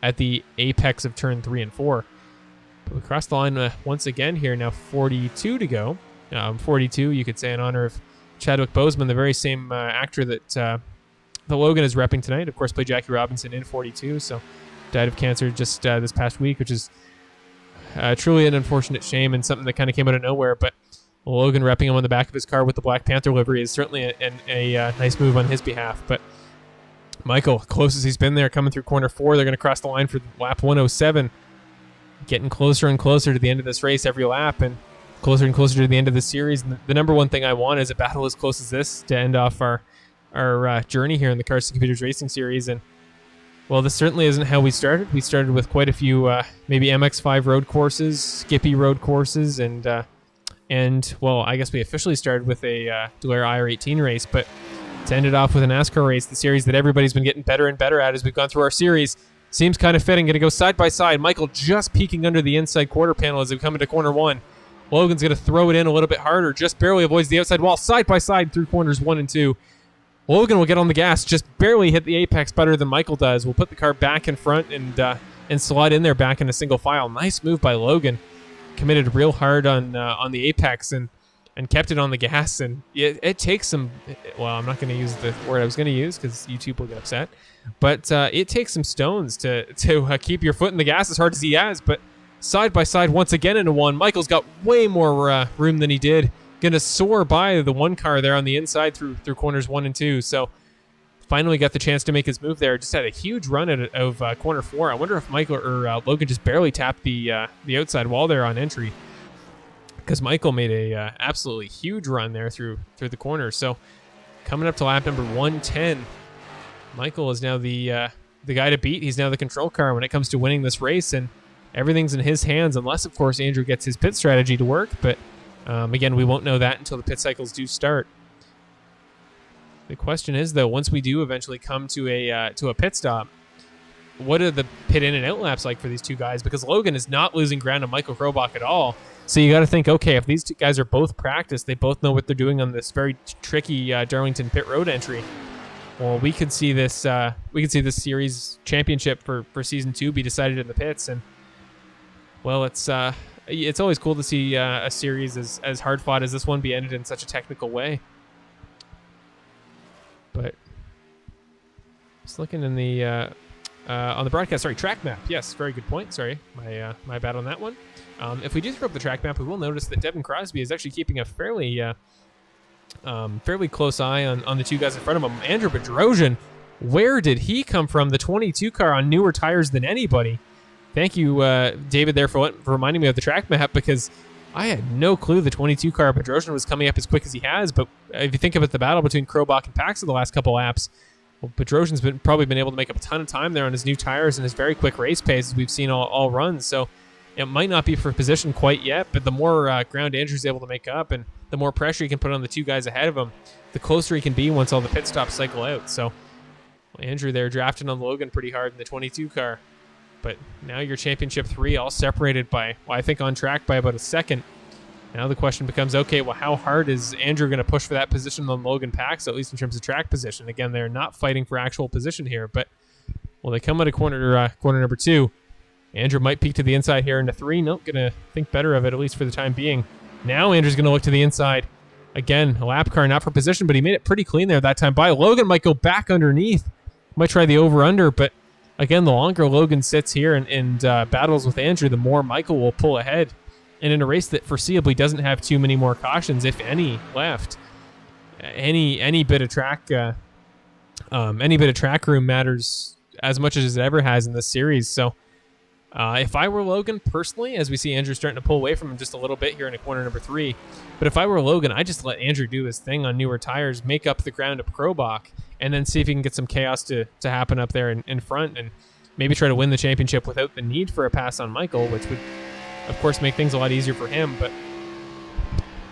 at the apex of turn 3 and 4. But we crossed the line once again here. Now 42 to go. 42, you could say, in honor of Chadwick Boseman, the very same actor that the Logan is repping tonight. Of course, played Jackie Robinson in 42, so died of cancer just this past week, which is truly an unfortunate shame and something that kind of came out of nowhere. But Logan repping him on the back of his car with the Black Panther livery is certainly a nice move on his behalf. But Michael, close as he's been there, coming through corner 4, they're going to cross the line for lap 107. Getting closer and closer to the end of this race every lap, and closer to the end of the series. And the number one thing I want is a battle as close as this to end off our journey here in the Karts and Computers Racing Series. And well, this certainly isn't how we started. We started with quite a few maybe MX5 road courses, Skippy road courses, and well, I guess we officially started with a Dwyer IR18 race, but to end it off with a NASCAR race, the series that everybody's been getting better and better at as we've gone through our series, seems kind of fitting. Going to go side by side. Michael just peeking under the inside quarter panel as we come into corner 1. Logan's going to throw it in a little bit harder, just barely avoids the outside wall, side by side through corners 1 and 2. Logan will get on the gas, just barely hit the apex better than Michael does. We'll put the car back in front and slide in there back in a single file. Nice move by Logan. Committed real hard on the apex and kept it on the gas. And it takes some, well, I'm not going to use the word I was going to use because YouTube will get upset, but it takes some stones to keep your foot in the gas as hard as he has. But side by side once again into 1. Michael's got way more room than he did. Gonna soar by the 1 car there on the inside through corners 1 and 2. So finally got the chance to make his move there. Just had a huge run of corner 4. I wonder if Michael or Logan just barely tapped the outside wall there on entry, because Michael made a absolutely huge run there through the corner. So coming up to lap number 110, Michael is now the guy to beat. He's now the control car when it comes to winning this race, and everything's in his hands, unless of course Andrew gets his pit strategy to work. But again, we won't know that until the pit cycles do start. The question is, though, once we do eventually come to a pit stop, what are the pit in and out laps like for these two guys? Because Logan is not losing ground on Michael Krobach at all. So you got to think, okay, if these two guys are both practiced, they both know what they're doing on this very tricky Darlington pit road entry. Well, we could see this series championship for season 2 be decided in the pits. And well, it's always cool to see a series as hard fought as this one be ended in such a technical way. But just looking in the on the broadcast, sorry, track map. Yes, very good point. Sorry, my bad on that one. If we do throw up the track map, we will notice that Devin Crosby is actually keeping a fairly close eye on the two guys in front of him. Andrew Bedrosian, where did he come from? The 22 car on newer tires than anybody. Thank you, David, there for reminding me of the track map, because I had no clue the 22 car Bedrosian was coming up as quick as he has. But if you think about the battle between Krobach and Paxton the last couple laps, well, Bedrosian's probably been able to make up a ton of time there on his new tires and his very quick race pace, as we've seen all runs. So it might not be for position quite yet, but the more ground Andrew's able to make up and the more pressure he can put on the two guys ahead of him, the closer he can be once all the pit stops cycle out. So Andrew there drafting on Logan pretty hard in the 22 car. But now you're championship 3, all separated by, well, I think on track by about a second. Now the question becomes, okay, well, how hard is Andrew going to push for that position on Logan Pax, at least in terms of track position? Again, they're not fighting for actual position here, but well, they come out of corner number 2. Andrew might peek to the inside here into 3. Nope, going to think better of it, at least for the time being. Now Andrew's going to look to the inside. Again, a lap car, not for position, but he made it pretty clean there that time by. Logan might go back underneath. Might try the over-under, but again, the longer Logan sits here and battles with Andrew, the more Michael will pull ahead. And in a race that foreseeably doesn't have too many more cautions, if any, left, any bit of track room matters as much as it ever has in this series. So if I were Logan personally, as we see Andrew starting to pull away from him just a little bit here in corner number 3, but if I were Logan, I'd just let Andrew do his thing on newer tires, make up the ground of Krobach, and then see if he can get some chaos to happen up there in front, and maybe try to win the championship without the need for a pass on Michael, which would, of course, make things a lot easier for him. But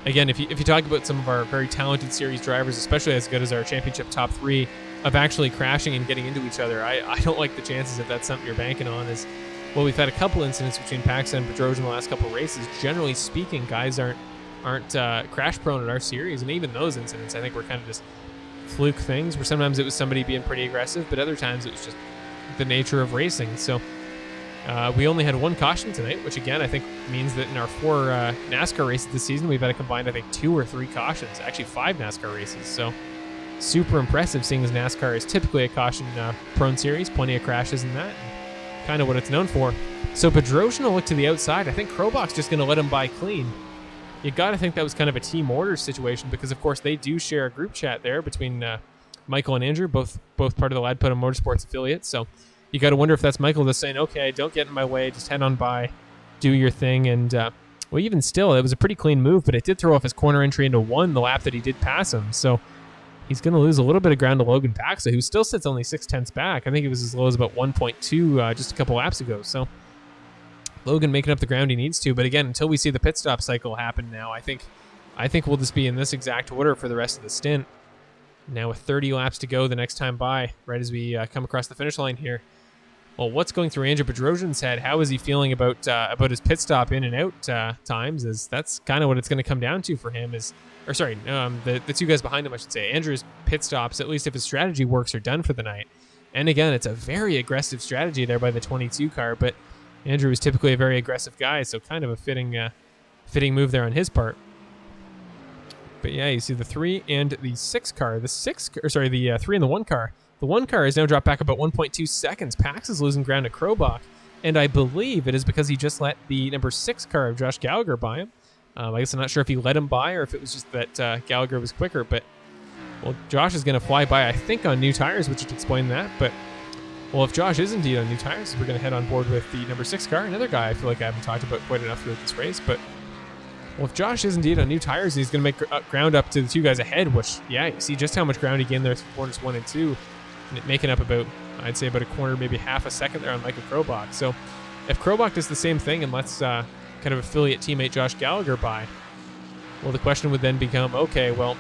again, if you talk about some of our very talented series drivers, especially as good as our championship top 3, of actually crashing and getting into each other, I don't like the chances if that's something you're banking on. Is, well, we've had a couple incidents between Paxton and Bedrosian in the last couple of races. Generally speaking, guys aren't crash prone in our series, and even those incidents, I think, were kind of just fluke things, where sometimes it was somebody being pretty aggressive, but other times it was just the nature of racing. So We only had one caution tonight, which again I think means that in our 4 NASCAR races this season, we've had a combined, I think, 2 or 3 cautions. Actually 5 NASCAR races. So super impressive, seeing as NASCAR is typically a caution-prone series. Plenty of crashes in that. And kind of what it's known for. So Bedrosian will look to the outside. I think Krobach's just going to let him by clean. You got to think that was kind of a team orders situation because, of course, they do share a group chat there between Michael and Andrew, both part of the Lad Put on Motorsports affiliate. So you got to wonder if that's Michael just saying, okay, don't get in my way, just head on by, do your thing. And, well, even still, it was a pretty clean move, but it did throw off his corner entry into 1 the lap that he did pass him. So he's going to lose a little bit of ground to Logan Paxa, who still sits only 0.6 back. I think it was as low as about 1.2 just a couple laps ago. So Logan making up the ground he needs to. But again, until we see the pit stop cycle happen now, I think we'll just be in this exact order for the rest of the stint. Now with 30 laps to go the next time by, right as we come across the finish line here. Well, what's going through Andrew Bedrosian's head? How is he feeling about his pit stop in and out times? Is that's kind of what it's going to come down to for him. The 2 guys behind him, I should say. Andrew's pit stops, at least if his strategy works, are done for the night. And again, it's a very aggressive strategy there by the 22 car, but Andrew is typically a very aggressive guy, so kind of a fitting move there on his part. But yeah, you see the 3 and the 6 car. The 3 and the 1 car. The 1 car has now dropped back about 1.2 seconds. Pax is losing ground to Krobach, and I believe it is because he just let the number 6 car of Josh Gallagher by him. I guess I'm not sure if he let him by or if it was just that Gallagher was quicker, but well, Josh is going to fly by, I think, on new tires, which would explain that. But well, if Josh is indeed on new tires, we're going to head on board with the number 6 car, another guy I feel like I haven't talked about quite enough throughout this race. But well, if Josh is indeed on new tires, he's going to make ground up to the 2 guys ahead, which, yeah, you see just how much ground he gained there through corners 1 and 2, and it making up about, I'd say, about a corner, maybe half a second there on Michael Krobach. So if Krobach does the same thing and lets kind of affiliate teammate Josh Gallagher by, well, the question would then become, okay, well,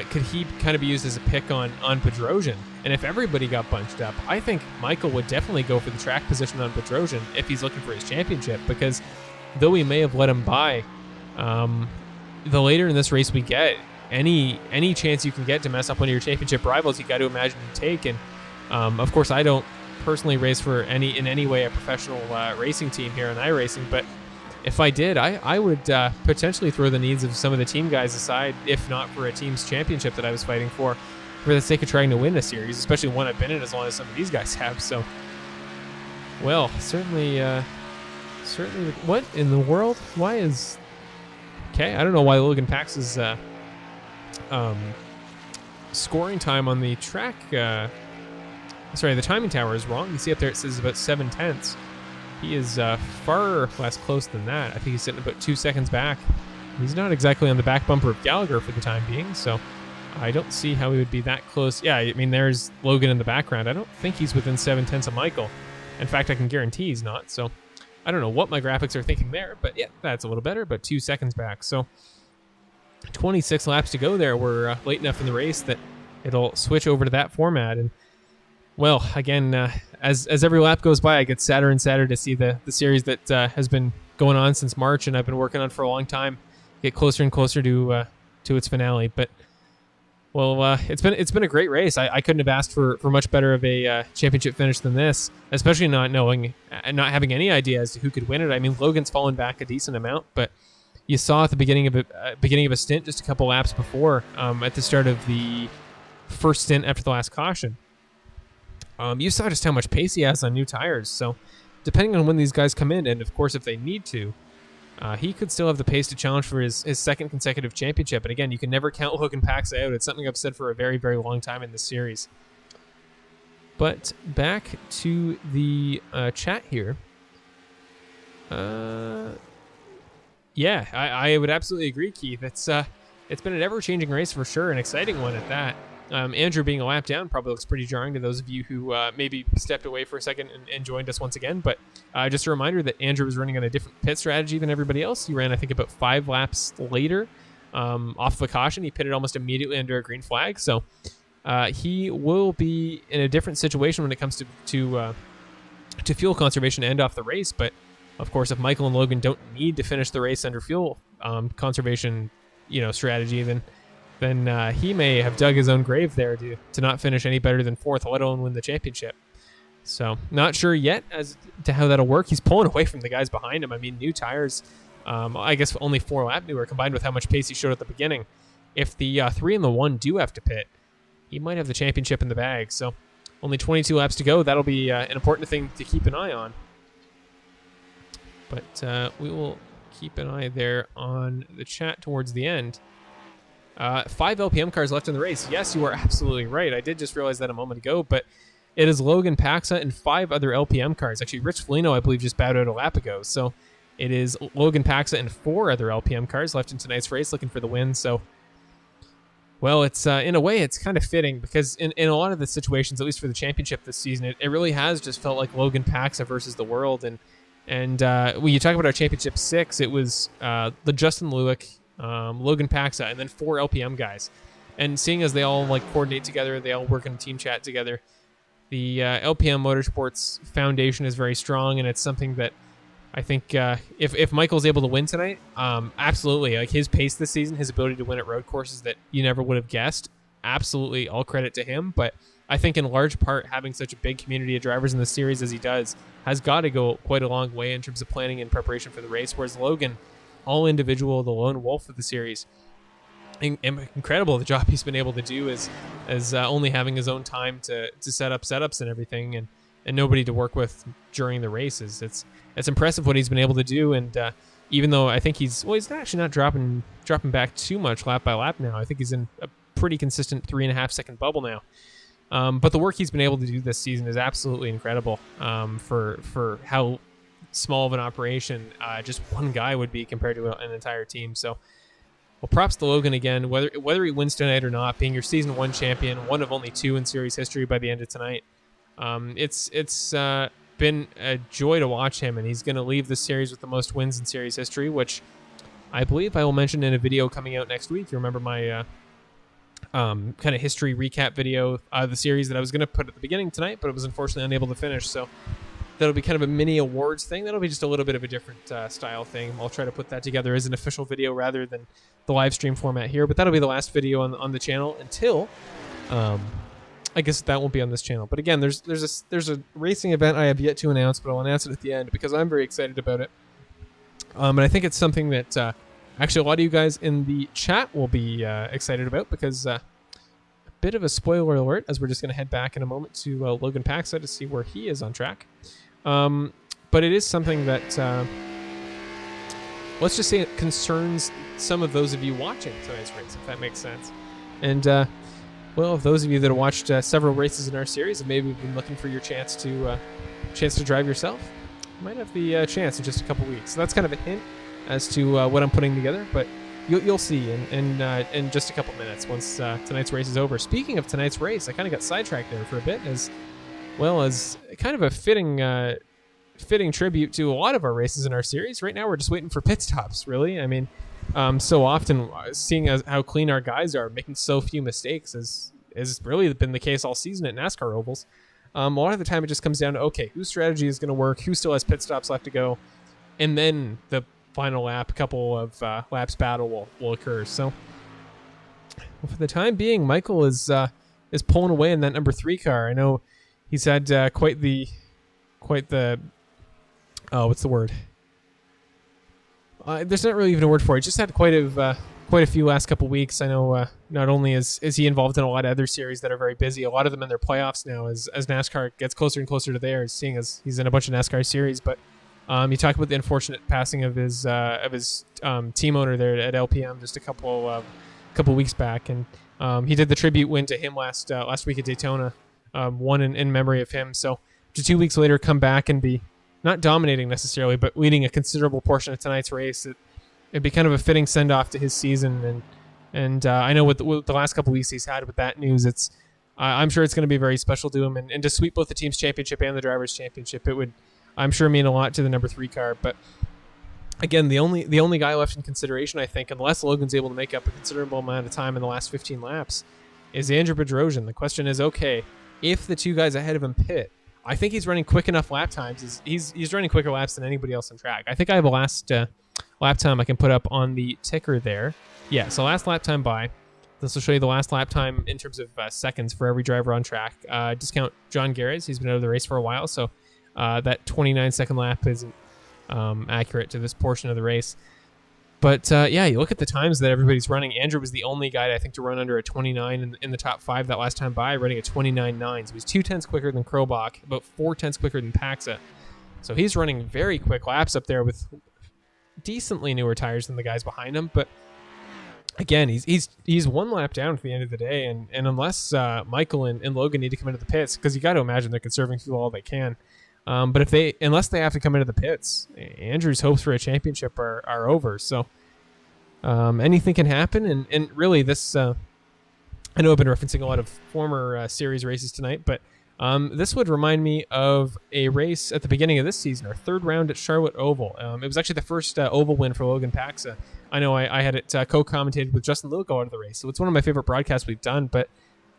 could he kind of be used as a pick on Bedrosian? And if everybody got bunched up, I think Michael would definitely go for the track position on Bedrosian if he's looking for his championship, because though he may have let him by, the later in this race we get, any chance you can get to mess up one of your championship rivals, you got to imagine you take. And of course, I don't personally race for in any way a professional racing team here in iRacing, but if I did, I would potentially throw the needs of some of the team guys aside, if not for a team's championship that I was fighting for the sake of trying to win a series, especially one I've been in as long as some of these guys have. So, well, certainly, what in the world? Why is... Okay, I don't know why Logan Pax's scoring time on the track... the timing tower is wrong. You see up there it says about 7/10. He is far less close than that. I think he's sitting about 2 seconds back. He's not exactly on the back bumper of Gallagher for the time being, so I don't see how he would be that close. Yeah, I mean, there's Logan in the background. I don't think he's within 7/10 of Michael. In fact, I can guarantee he's not. So I don't know what my graphics are thinking there, but yeah, that's a little better, but 2 seconds back. So 26 laps to go there. We're late enough in the race that it'll switch over to that format. And well, again, as every lap goes by, I get sadder and sadder to see the series that has been going on since March and I've been working on for a long time get closer and closer to its finale. But well, it's been a great race. I couldn't have asked for much better of a championship finish than this, especially not knowing and not having any idea as to who could win it. I mean, Logan's fallen back a decent amount, but you saw at the beginning of a stint just a couple laps before, at the start of the first stint after the last caution. You saw just how much pace he has on new tires. So depending on when these guys come in, and of course if they need to, he could still have the pace to challenge for his second consecutive championship. And again, you can never count Logan Paxa out. It's something I've said for a very, very long time in this series. But back to the chat here. Yeah, I would absolutely agree, Keith. It's been an ever-changing race for sure, an exciting one at that. Andrew being a lap down probably looks pretty jarring to those of you who maybe stepped away for a second and joined us once again. But just a reminder that Andrew was running on a different pit strategy than everybody else. He ran, I think, about 5 laps later off of a caution. He pitted almost immediately under a green flag. So he will be in a different situation when it comes to fuel conservation and off the race. But, of course, if Michael and Logan don't need to finish the race under fuel conservation strategy, then he may have dug his own grave there to not finish any better than 4th, let alone win the championship. So not sure yet as to how that'll work. He's pulling away from the guys behind him. I mean, new tires, I guess only 4 lap newer combined with how much pace he showed at the beginning. If the 3 and the 1 do have to pit, he might have the championship in the bag. So only 22 laps to go. That'll be an important thing to keep an eye on. But we will keep an eye there on the chat towards the end. 5 LPM cars left in the race. Yes, you are absolutely right. I did just realize that a moment ago, but it is Logan Paxa and 5 other LPM cars. Actually, Rich Foligno, I believe, just bowed out a lap ago. So it is Logan Paxa and 4 other LPM cars left in tonight's race looking for the win. So, well, it's in a way, it's kind of fitting because in a lot of the situations, at least for the championship this season, it really has just felt like Logan Paxa versus the world. And when you talk about our championship 6, it was the Justin Lewick, Logan Paxa, and then 4 LPM guys. And seeing as they all like coordinate together, they all work in a team chat together, the LPM Motorsports Foundation is very strong, and it's something that I think if Michael's able to win tonight, absolutely, like his pace this season, his ability to win at road courses that you never would have guessed, absolutely all credit to him. But I think in large part, having such a big community of drivers in the series as he does has got to go quite a long way in terms of planning and preparation for the race, whereas Logan, all individual, the lone wolf of the series, incredible the job he's been able to do as only having his own time to set up setups and everything, and nobody to work with during the races. It's impressive what he's been able to do, and even though I think he's actually not dropping back too much lap by lap now. I think he's in a pretty consistent 3.5 second bubble now. But the work he's been able to do this season is absolutely incredible for how small of an operation just one guy would be compared to an entire team. So, well, props to Logan again, whether he wins tonight or not, being your season 1 champion, one of only 2 in series history by the end of tonight. It's been a joy to watch him, and he's going to leave the series with the most wins in series history, which I believe I will mention in a video coming out next week. You remember my kind of history recap video of the series that I was going to put at the beginning tonight, but I was unfortunately unable to finish. So that'll be kind of a mini awards thing. That'll be just a little bit of a different style thing. I'll try to put that together as an official video rather than the live stream format here, but that'll be the last video on the channel until I guess that won't be on this channel. But again, there's a racing event I have yet to announce, but I'll announce it at the end because I'm very excited about it. And I think it's something that actually a lot of you guys in the chat will be excited about because a bit of a spoiler alert as we're just going to head back in a moment to Logan Paxa to see where he is on track. But it is something that, let's just say it concerns some of those of you watching tonight's race, if that makes sense. And, well, if those of you that have watched several races in our series and maybe been looking for your chance to drive yourself, you might have the chance in just a couple weeks. So that's kind of a hint as to what I'm putting together, but you'll see in just a couple minutes once tonight's race is over. Speaking of tonight's race, I kind of got sidetracked there for a bit as well as kind of a fitting tribute to a lot of our races in our series. Right now, we're just waiting for pit stops, really. I mean, so often seeing as how clean our guys are, making so few mistakes has really been the case all season at NASCAR ovals. A lot of the time, it just comes down to, okay, whose strategy is going to work, who still has pit stops left to go, and then the final lap, couple of laps battle will occur. So for the time being, Michael is pulling away in that number 3 car. I know he's had quite the what's the word? There's not really even a word for it. Just had quite a few last couple weeks. I know not only is he involved in a lot of other series that are very busy, a lot of them in their playoffs now as NASCAR gets closer and closer to theirs, seeing as he's in a bunch of NASCAR series. But you talked about the unfortunate passing of his team owner there at LPM just a couple weeks back, and he did the tribute win to him last week at Daytona, one in memory of him. So to 2 weeks later, come back and be not dominating necessarily, but leading a considerable portion of tonight's race. It'd be kind of a fitting send-off to his season, and I know with the last couple weeks he's had with that news, I'm sure it's going to be very special to him, and to sweep both the team's championship and the drivers' championship, it would, I'm sure, mean a lot to the number 3 car. But again, the only guy left in consideration, I think, unless Logan's able to make up a considerable amount of time in the last 15 laps, is Andrew Bedrosian. The question is, okay, if the 2 guys ahead of him pit, I think he's running quick enough lap times. He's running quicker laps than anybody else on track. I think I have a last lap time I can put up on the ticker there. Yeah, so last lap time by This will show you the last lap time in terms of seconds for every driver on track. Discount John Garrett's. He's been out of the race for a while, so that 29-second lap isn't accurate to this portion of the race. But yeah, you look at the times that everybody's running. Andrew was the only guy, I think, to run under a 29 in the top 5 that last time by, running a 29.9. So he's 2/10 quicker than Krobach, about 4/10 quicker than Paxa. So he's running very quick laps up there with decently newer tires than the guys behind him. But again, he's one lap down at the end of the day, and unless Michael and Logan need to come into the pits, because you got to imagine they're conserving fuel all they can. But unless they have to come into the pits, Andrew's hopes for a championship are over. So anything can happen, and really this. I know I've been referencing a lot of former series races tonight, but this would remind me of a race at the beginning of this season, our third round at Charlotte Oval. It was actually the first Oval win for Logan Paxa. I know I had it co-commentated with Justin Lugo out of the race, so it's one of my favorite broadcasts we've done, but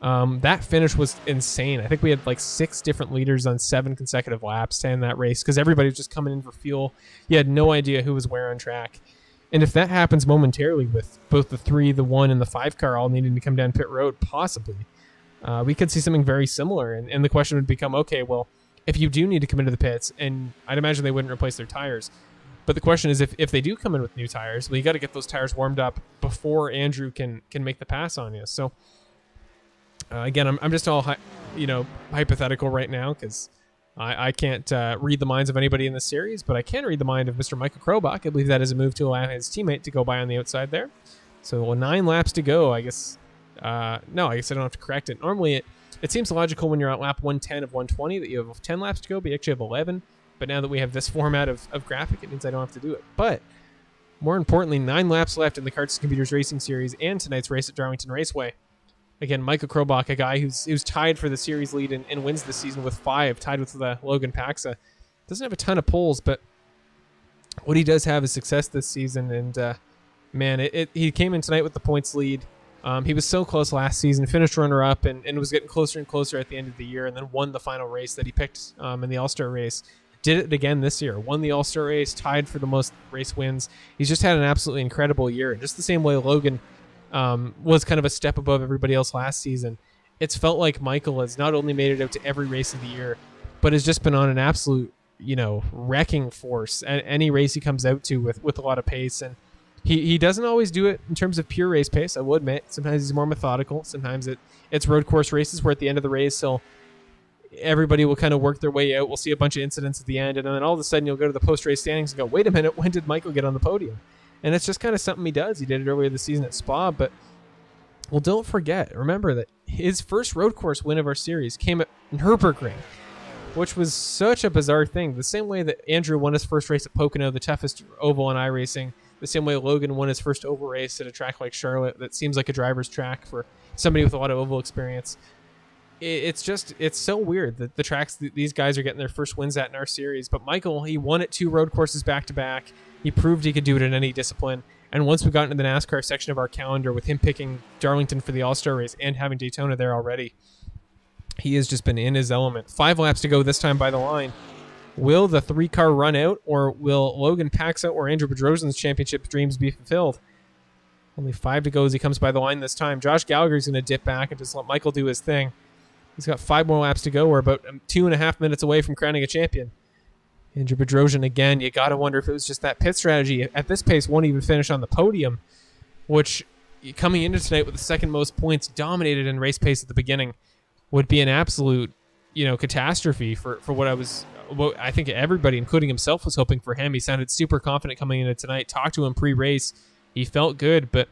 that finish was insane. I think we had like 6 different leaders on 7 consecutive laps to end that race because everybody was just coming in for fuel. You had no idea who was where on track. And if that happens momentarily with both the 3, the 1, and the 5 car all needing to come down pit road, possibly, we could see something very similar. And the question would become, okay, well, if you do need to come into the pits, and I'd imagine they wouldn't replace their tires, but the question is, if they do come in with new tires, well, you got to get those tires warmed up before Andrew can make the pass on you. So again, I'm just all hypothetical right now because I can't read the minds of anybody in this series, but I can read the mind of Mr. Michael Krobach. I believe that is a move to allow his teammate to go by on the outside there. So 9 laps to go, I guess. No, I guess I don't have to correct it. Normally, it seems logical when you're at lap 110 of 120 that you have 10 laps to go, but you actually have 11. But now that we have this format of graphic, it means I don't have to do it. But more importantly, 9 laps left in the Karts Computers Racing Series and tonight's race at Darlington Raceway. Again, Michael Krobach, a guy who's tied for the series lead and wins this season with 5, tied with Logan Paxa. Doesn't have a ton of poles, but what he does have is success this season. And man, he came in tonight with the points lead. He was so close last season, finished runner-up, and was getting closer and closer at the end of the year, and then won the final race that he picked in the All-Star race. Did it again this year. Won the All-Star race, tied for the most race wins. He's just had an absolutely incredible year. And just the same way Logan was kind of a step above everybody else last season, it's felt like Michael has not only made it out to every race of the year, but has just been on an absolute, wrecking force at any race he comes out to with a lot of pace. And he doesn't always do it in terms of pure race pace, I will admit. Sometimes he's more methodical. Sometimes it's road course races where at the end of the race, everybody will kind of work their way out. We'll see a bunch of incidents at the end, and then all of a sudden you'll go to the post-race standings and go, wait a minute, when did Michael get on the podium? And it's just kind of something he does. He did it earlier this season at Spa, but well, don't forget, remember that his first road course win of our series came at Nürburgring, which was such a bizarre thing. The same way that Andrew won his first race at Pocono, the toughest oval in iRacing, the same way Logan won his first oval race at a track like Charlotte that seems like a driver's track for somebody with a lot of oval experience. It's so weird that the tracks these guys are getting their first wins at in our series. But Michael, he won at 2 road courses back-to-back. He proved he could do it in any discipline. And once we got into the NASCAR section of our calendar with him picking Darlington for the All-Star race and having Daytona there already, he has just been in his element. 5 laps to go this time by the line. Will the 3-car run out, or will Logan Paxa or Andrew Bedrosian's championship dreams be fulfilled? Only 5 to go as he comes by the line this time. Josh Gallagher's going to dip back and just let Michael do his thing. He's got 5 more laps to go. We're about 2.5 minutes away from crowning a champion. Andrew Bedrosian, again, you got to wonder if it was just that pit strategy. At this pace, won't even finish on the podium, which coming into tonight with the second most points, dominated in race pace at the beginning, would be an absolute, catastrophe for what I think everybody, including himself, was hoping for him. He sounded super confident coming into tonight. Talked to him pre-race. He felt good, but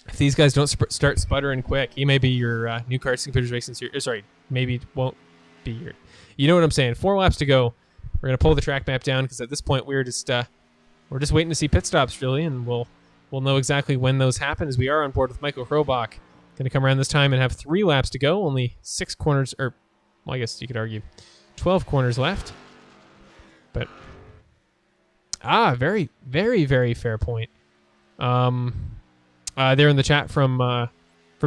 if these guys don't start sputtering quick, he may be your new Karts Computers Racing Series. Sorry, maybe won't be your. You know what I'm saying? 4 laps to go. We're gonna pull the track map down because at this point we're just waiting to see pit stops really, and we'll know exactly when those happen as we are on board with Michael Krobach. Gonna come around this time and have 3 laps to go. Only 6 corners, or well, I guess you could argue 12 corners left. But very, very, very fair point. There in the chat from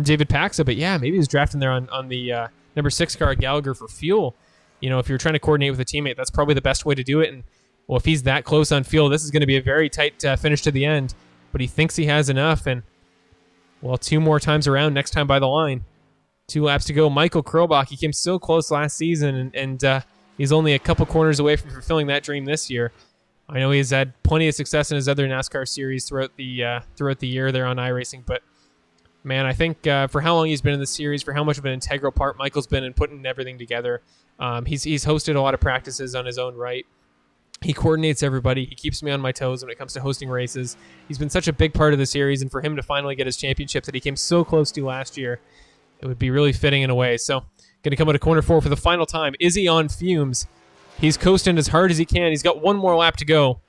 David Paxa, but yeah, maybe he's drafting there on the number 6 car at Gallagher for fuel. If you're trying to coordinate with a teammate, that's probably the best way to do it. And well, if he's that close on fuel, this is going to be a very tight finish to the end. But he thinks he has enough, and Well, 2 more times around, next time by the line. 2 laps to go. Michael Krobach, he came so close last season, and he's only a couple corners away from fulfilling that dream this year. I know he's had plenty of success in his other NASCAR series throughout the year there on iRacing, but man, I think for how long he's been in the series, for how much of an integral part Michael's been in putting everything together, he's hosted a lot of practices on his own right. He coordinates everybody. He keeps me on my toes when it comes to hosting races. He's been such a big part of the series, and for him to finally get his championship that he came so close to last year, it would be really fitting in a way. So, going to come out of corner 4 for the final time. Is he on fumes? He's coasting as hard as he can. He's got 1 more lap to go.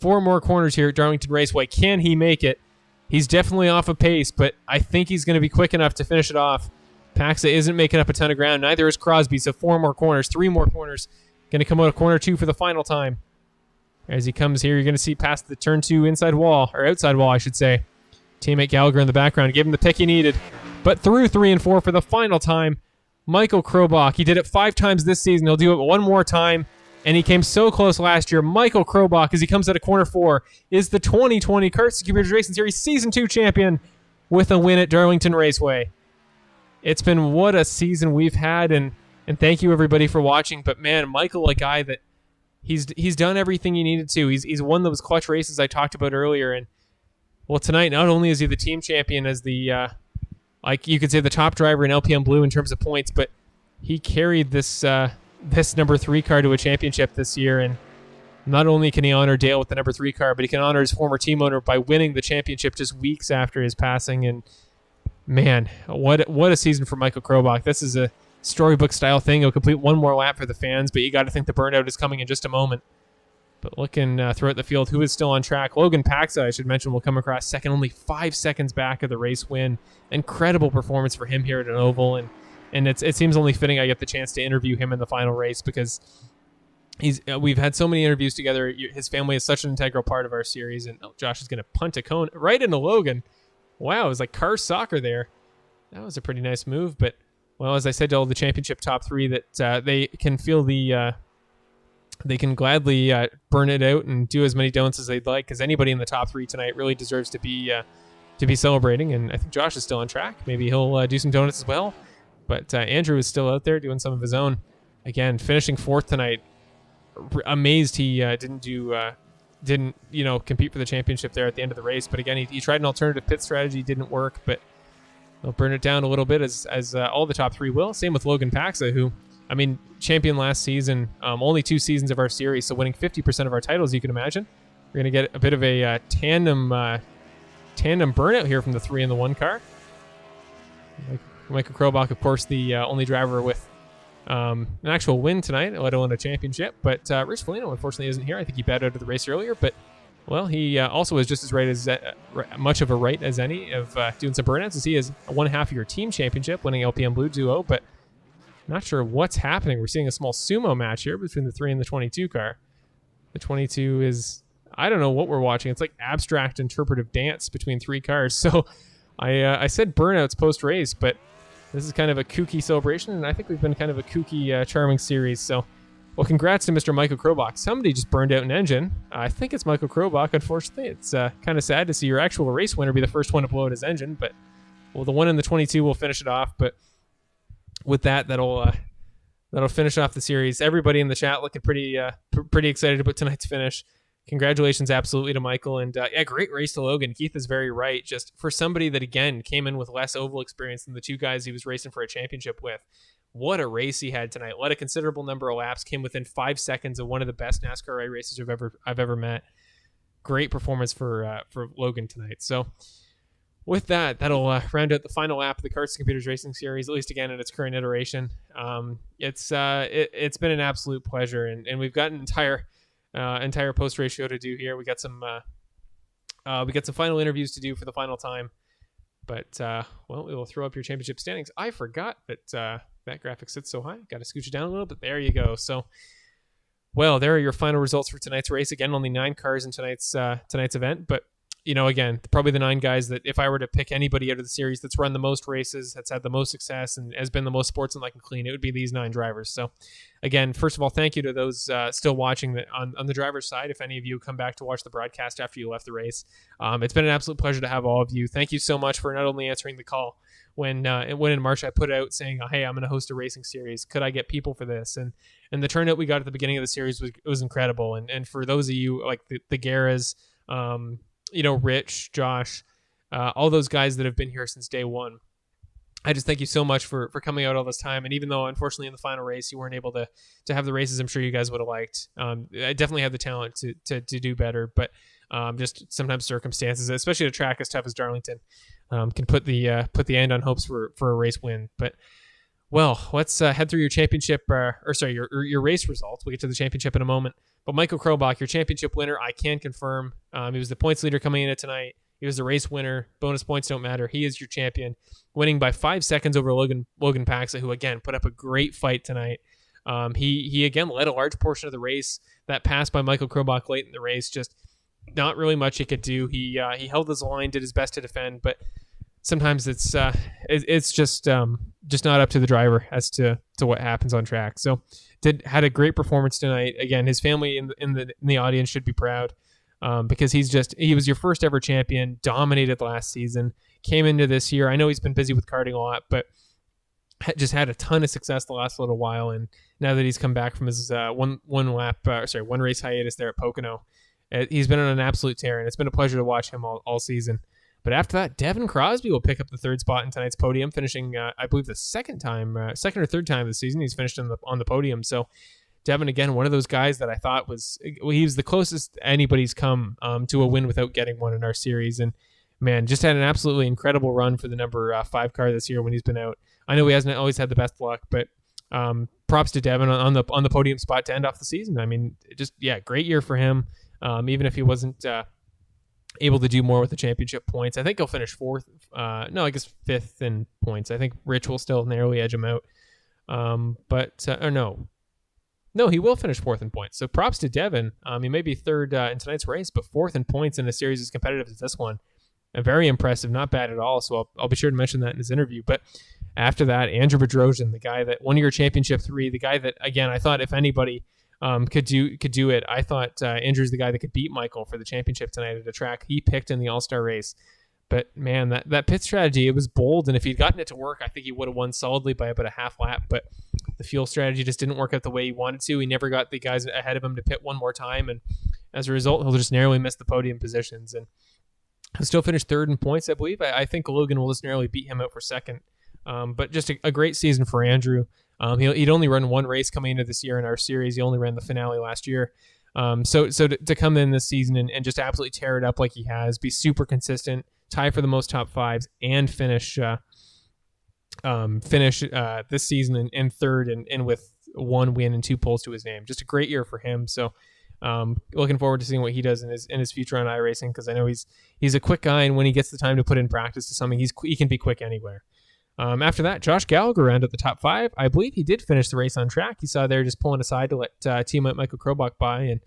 4 more corners here at Darlington Raceway. Can he make it? He's definitely off of pace, but I think he's going to be quick enough to finish it off. Paxa isn't making up a ton of ground. Neither is Crosby, so 4 more corners, 3 more corners. Going to come out of corner 2 for the final time. As he comes here, you're going to see past the turn 2 inside wall, or outside wall, I should say. Teammate Gallagher in the background gave him the pick he needed. But through 3 and 4 for the final time, Michael Krobach. He did it 5 times this season. He'll do it 1 more time. And he came so close last year. Michael Krobach, as he comes out of corner 4, is the 2020 Karts Computers Racing Series Season 2 champion with a win at Darlington Raceway. It's been what a season we've had, and thank you everybody for watching. But man, Michael, a guy that he's done everything he needed to. He's won those clutch races I talked about earlier. And well, tonight, not only is he the team champion as the like you could say the top driver in LPM Blue in terms of points, but he carried this number 3 car to a championship this year. And not only can he honor Dale with the number 3 car, but he can honor his former team owner by winning the championship just weeks after his passing. And man, what a season for Michael Krobach. This is a storybook style thing. He'll complete 1 more lap for the fans, but you got to think the burnout is coming in just a moment. But looking throughout the field, who is still on track? Logan Paxa, I should mention, will come across second, only 5 seconds back of the race win. Incredible performance for him here at an oval, and it seems only fitting I get the chance to interview him in the final race because we've had so many interviews together. His family is such an integral part of our series, and Josh is going to punt a cone right into Logan. Wow, it was like car soccer there. That was a pretty nice move, but well, as I said to all the championship top 3, that they can feel they can gladly burn it out and do as many donuts as they'd like, because anybody in the top 3 tonight really deserves to be celebrating. And I think Josh is still on track. Maybe he'll do some donuts as well. But Andrew is still out there doing some of his own. Again, finishing 4th tonight. Amazed he didn't compete for the championship there at the end of the race. But again, he tried an alternative pit strategy, didn't work. But they'll burn it down a little bit as all the top 3 will. Same with Logan Paxa, who, I mean, champion last season, only 2 seasons of our series, so winning 50% of our titles, you can imagine. We're going to get a bit of a tandem burnout here from the 3 and the 1 car. Michael Krobach, of course, the only driver with an actual win tonight, let alone a championship. But Rich Foligno, unfortunately, isn't here. I think he bowed out of the race earlier. But, well, he also has just as right as much of a right as any of doing some burnouts, as he has won half of your team championship, winning LPM Blue Duo. But not sure what's happening. We're seeing a small sumo match here between the 3 and the 22 car. The 22 is, I don't know what we're watching. It's like abstract interpretive dance between 3 cars. So I said burnouts post-race, but this is kind of a kooky celebration, and I think we've been kind of a kooky, charming series. So, well, congrats to Mr. Michael Krobach. Somebody just burned out an engine. I think it's Michael Krobach, unfortunately. It's kind of sad to see your actual race winner be the first one to blow out his engine, but, well, the one in the 22 will finish it off. But with that'll finish off the series. Everybody in the chat looking pretty excited about tonight's finish. Congratulations absolutely to Michael, and great race to Logan. Keith is very right. Just for somebody that, again, came in with less oval experience than the 2 guys he was racing for a championship with, what a race he had tonight. Led a considerable number of laps, came within 5 seconds of one of the best NASCAR races I've ever met. Great performance for Logan tonight. So with that'll round out the final lap of the Karts Computers Racing Series, at least again in its current iteration. It's been an absolute pleasure, and we've got an entire post-race show to do here. We got some final interviews to do for the final time. But well, we will throw up your championship standings. I forgot that that graphic sits so high. Got to scooch it down a little bit. There you go. So, well, there are your final results for tonight's race. Again, only 9 cars in tonight's event, but again, probably the 9 guys that if I were to pick anybody out of the series that's run the most races, that's had the most success, and has been the most sportsmanlike and clean, it would be these 9 drivers. So again, first of all, thank you to those still watching on the driver's side. If any of you come back to watch the broadcast after you left the race, it's been an absolute pleasure to have all of you. Thank you so much for not only answering the call when in March I put out saying, hey, I'm going to host a racing series. Could I get people for this? And the turnout we got at the beginning of the series was incredible. And for those of you like the Guerras, Rich, Josh, all those guys that have been here since day one, I just thank you so much for coming out all this time. And even though, unfortunately, in the final race, you weren't able to have the races I'm sure you guys would have liked, I definitely have the talent to do better. But just sometimes circumstances, especially a track as tough as Darlington, can put the end on hopes for a race win. But, well, let's head through your championship, your race results. We'll get to the championship in a moment. But Michael Krobach, your championship winner, I can confirm. He was the points leader coming in tonight. He was the race winner. Bonus points don't matter. He is your champion, winning by 5 seconds over Logan Paxa, who, again, put up a great fight tonight. He again, led a large portion of the race. That pass by Michael Krobach late in the race, just not really much he could do. He held his line, did his best to defend, but sometimes it's just not up to the driver as to what happens on track. So had a great performance tonight. Again, his family in the audience should be proud. Because he was your first ever champion, dominated last season, came into this year. I know he's been busy with karting a lot, but just had a ton of success the last little while. And now that he's come back from his one race hiatus there at Pocono, he's been on an absolute tear, and it's been a pleasure to watch him all season. But after that, Devin Crosby will pick up the 3rd spot in tonight's podium, finishing, I believe, the second or 3rd time of the season he's finished on the podium. So Devin, again, one of those guys that I thought he was the closest anybody's come to a win without getting one in our series. And, man, just had an absolutely incredible run for the number 5 car this year when he's been out. I know he hasn't always had the best luck, but props to Devin on the podium spot to end off the season. I mean, great year for him. Even if he wasn't able to do more with the championship points, I think he'll finish 4th. I guess 5th in points. I think Rich will still narrowly edge him out. No, he will finish 4th in points. So props to Devin. He may be 3rd in tonight's race, but 4th in points in a series as competitive as this one. Very impressive, not bad at all. So I'll be sure to mention that in his interview. But after that, Andrew Bedrosian, the guy that won your championship 3, the guy that, again, I thought if anybody could do it, I thought Andrew's the guy that could beat Michael for the championship tonight at a track he picked in the All-Star race. But, man, that pit strategy, it was bold, and if he'd gotten it to work, I think he would have won solidly by about a half lap. But the fuel strategy just didn't work out the way he wanted to. He never got the guys ahead of him to pit one more time, and as a result, he'll just narrowly miss the podium positions. And he'll still finish 3rd in points, I believe. I think Logan will just narrowly beat him out for 2nd. But just a great season for Andrew. He'd only run one race coming into this year in our series. He only ran the finale last year. So to come in this season and just absolutely tear it up like he has, be super consistent, tie for the most top 5s, and finish this season in 3rd and with 1 win and 2 poles to his name. Just a great year for him. So looking forward to seeing what he does in his future on iRacing, because I know he's a quick guy, and when he gets the time to put in practice to something, he can be quick anywhere. After that, Josh Gallagher rounded at the top 5. I believe he did finish the race on track. He saw there just pulling aside to let teammate Michael Krobach by, and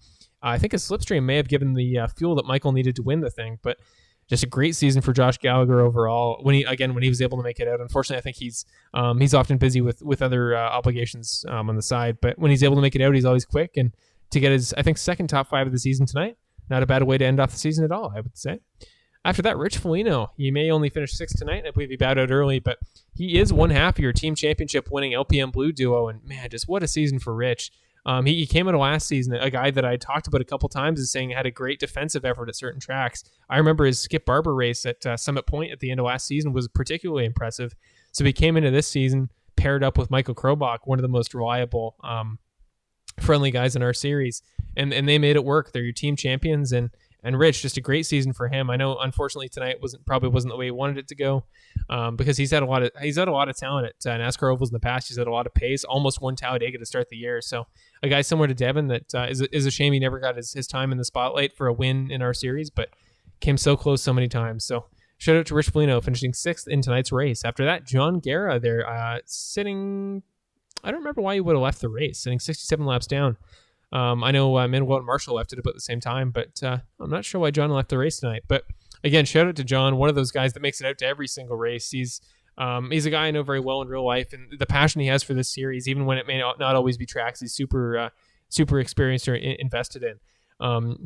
I think his slipstream may have given the fuel that Michael needed to win the thing. But just a great season for Josh Gallagher overall. When he was able to make it out, unfortunately, I think he's often busy with other obligations on the side. But when he's able to make it out, he's always quick. And to get his, I think, 2nd top 5 of the season tonight, not a bad way to end off the season at all, I would say. After that, Rich Foligno, he may only finish 6th tonight. I believe he bowed out early, but he is one half of your team championship winning LPM Blue duo. And man, just what a season for Rich. He came out of last season, a guy that I talked about a couple times as saying had a great defensive effort at certain tracks. I remember his Skip Barber race at Summit Point at the end of last season was particularly impressive. So he came into this season paired up with Michael Krobach, one of the most reliable, friendly guys in our series, and they made it work. They're your team champions, and Rich, just a great season for him. I know, unfortunately, tonight probably wasn't the way he wanted it to go, because he's had a lot of talent at NASCAR ovals in the past. He's had a lot of pace, almost won Talladega to start the year. So a guy similar to Devin that is a shame he never got his time in the spotlight for a win in our series, but came so close so many times. So shout out to Rich Foligno, finishing 6th in tonight's race. After that, John Guerra there, sitting, I don't remember why he would have left the race, sitting 67 laps down. I know Manuel and Marshall left at about the same time, but I'm not sure why John left the race tonight. But again, shout out to John, one of those guys that makes it out to every single race. He's a guy I know very well in real life, and the passion he has for this series, even when it may not always be tracks, he's super experienced or invested in.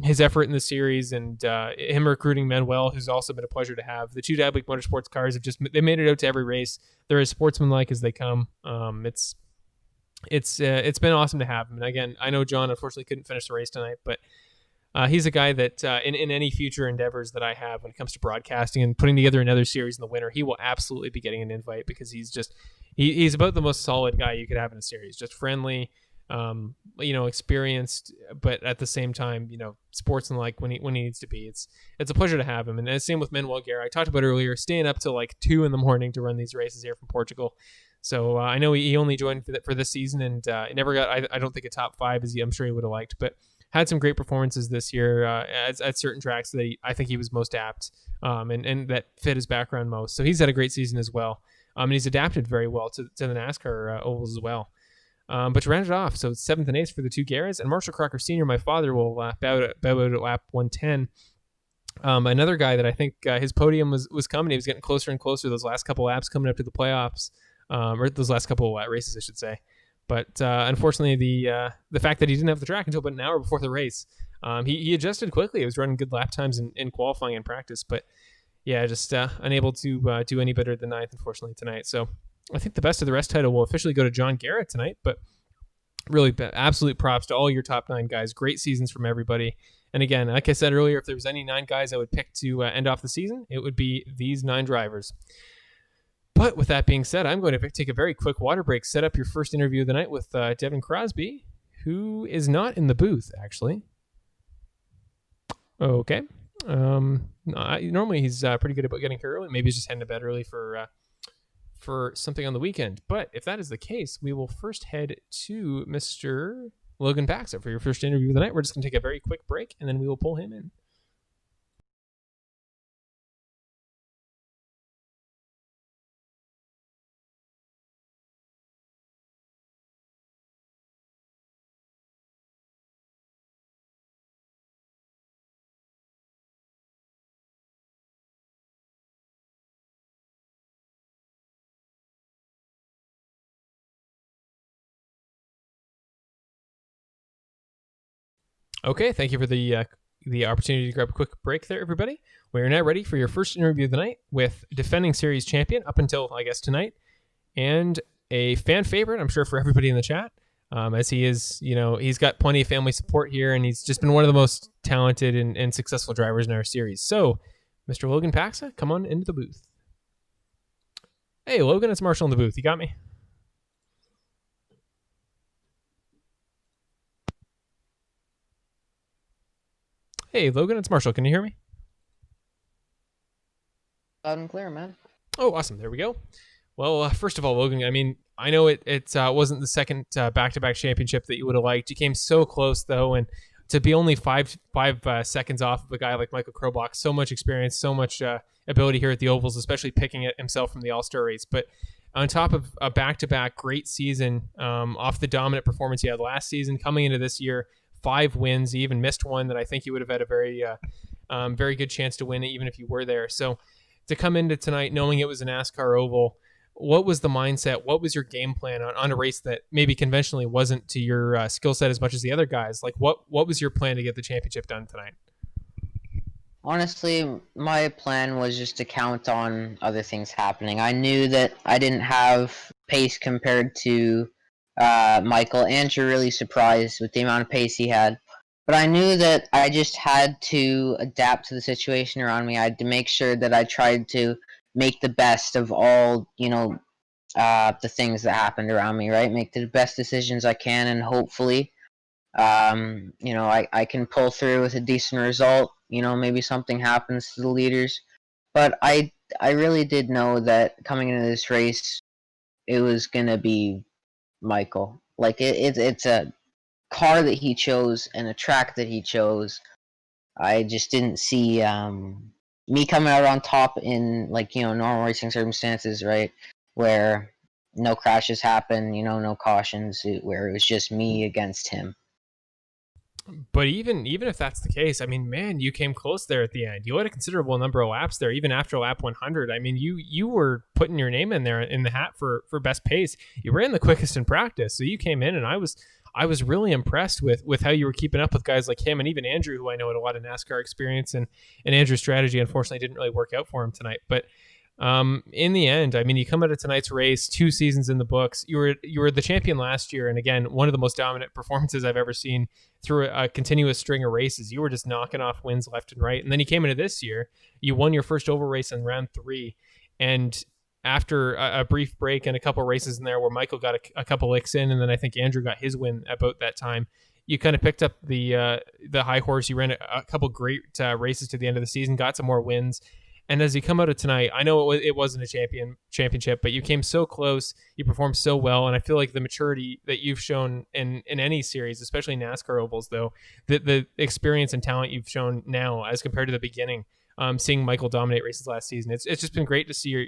His effort in the series and him recruiting Manuel, who's also been a pleasure to have. The two Dablik Motorsports cars they made it out to every race. They're as sportsmanlike as they come. It's been awesome to have him. And again, I know John unfortunately couldn't finish the race tonight, but he's a guy that in any future endeavors that I have when it comes to broadcasting and putting together another series in the winter, he will absolutely be getting an invite, because he's about the most solid guy you could have in a series. Just friendly, experienced, but at the same time, sportsmanlike when he needs to be. It's a pleasure to have him. And same with Manuel Guerra. I talked about earlier, staying up till like 2 a.m. to run these races here from Portugal. So I know he only joined for this season, and he never got, I don't think, a top 5 as I'm sure he would have liked, but had some great performances this year at certain tracks that I think he was most apt, and that fit his background most. So he's had a great season as well. And he's adapted very well to the NASCAR ovals as well. But to round it off, so it's 7th and 8th for the two Guerras, and Marshall Crocker Sr., my father, will bow out at lap 110. Another guy that I think his podium was coming. He was getting closer and closer those last couple laps coming up to the playoffs, or those last couple races, I should say. But unfortunately, the fact that he didn't have the track until about an hour before the race, he adjusted quickly. He was running good lap times in qualifying and practice, but yeah, just unable to do any better than 9th, unfortunately, tonight. So I think the best of the rest title will officially go to John Garrett tonight, but really absolute props to all your top 9 guys. Great seasons from everybody. And again, like I said earlier, if there was any 9 guys I would pick to end off the season, it would be these 9 drivers. But with that being said, I'm going to take a very quick water break, set up your first interview of the night with Devin Crosby, who is not in the booth, actually. Okay. Normally he's pretty good about getting here early. Maybe he's just heading to bed early for something on the weekend. But if that is the case, we will first head to Mr. Logan Paxa for your first interview of the night. We're just going to take a very quick break, and then we will pull him in. Okay, thank you for the opportunity to grab a quick break there, everybody. We are now ready for your first interview of the night with defending series champion up until, I guess, tonight, and a fan favorite, I'm sure, for everybody in the chat, as he is, he's got plenty of family support here, and he's just been one of the most talented and successful drivers in our series. So, Mr. Logan Paxa, come on into the booth. Hey, Logan, it's Marshall in the booth. You got me? Hey, Logan, it's Marshall. Can you hear me? Loud and clear, man. Oh, awesome. There we go. Well, first of all, Logan, I mean, I know it wasn't the second back-to-back championship that you would have liked. You came so close, though, and to be only five seconds off of a guy like Michael Krobach, so much experience, so much ability here at the Ovals, especially picking it himself from the All-Star race. But on top of a back-to-back great season, off the dominant performance he had last season, coming into this year, 5 wins. He even missed one that I think he would have had a very good chance to win it, even if you were there. So to come into tonight knowing it was a NASCAR Oval, what was the mindset? What was your game plan on a race that maybe conventionally wasn't to your skill set as much as the other guys? Like, what was your plan to get the championship done tonight? Honestly, my plan was just to count on other things happening. I knew that I didn't have pace compared to Michael. Andrew really surprised with the amount of pace he had. But I knew that I just had to adapt to the situation around me. I had to make sure that I tried to make the best of all, the things that happened around me, right? Make the best decisions I can, and hopefully, I can pull through with a decent result. Maybe something happens to the leaders. But I really did know that coming into this race, it was going to be Michael. Like, it's a car that he chose and a track that he chose. I just didn't see me coming out on top in normal racing circumstances, right? Where no crashes happen, no cautions, where it was just me against him. But even if that's the case, I mean, man, you came close there at the end. You had a considerable number of laps there, even after lap 100. I mean, you were putting your name in there in the hat for best pace. You ran the quickest in practice, so you came in, and I was really impressed with how you were keeping up with guys like him and even Andrew, who I know had a lot of NASCAR experience, and Andrew's strategy unfortunately didn't really work out for him tonight. But in the end, I mean, you come out of tonight's race, 2 seasons in the books. You were the champion last year, and again, one of the most dominant performances I've ever seen through a continuous string of races. You were just knocking off wins left and right. And then you came into this year, you won your first oval race in round 3, and after a brief break and a couple races in there where Michael got a couple licks in, and then I think Andrew got his win about that time, you kind of picked up the high horse. You ran a couple great races to the end of the season, got some more wins. And as you come out of tonight, I know it wasn't a championship, but you came so close. You performed so well, and I feel like the maturity that you've shown in any series, especially NASCAR ovals, though, the experience and talent you've shown now as compared to the beginning, seeing Michael dominate races last season, it's just been great to see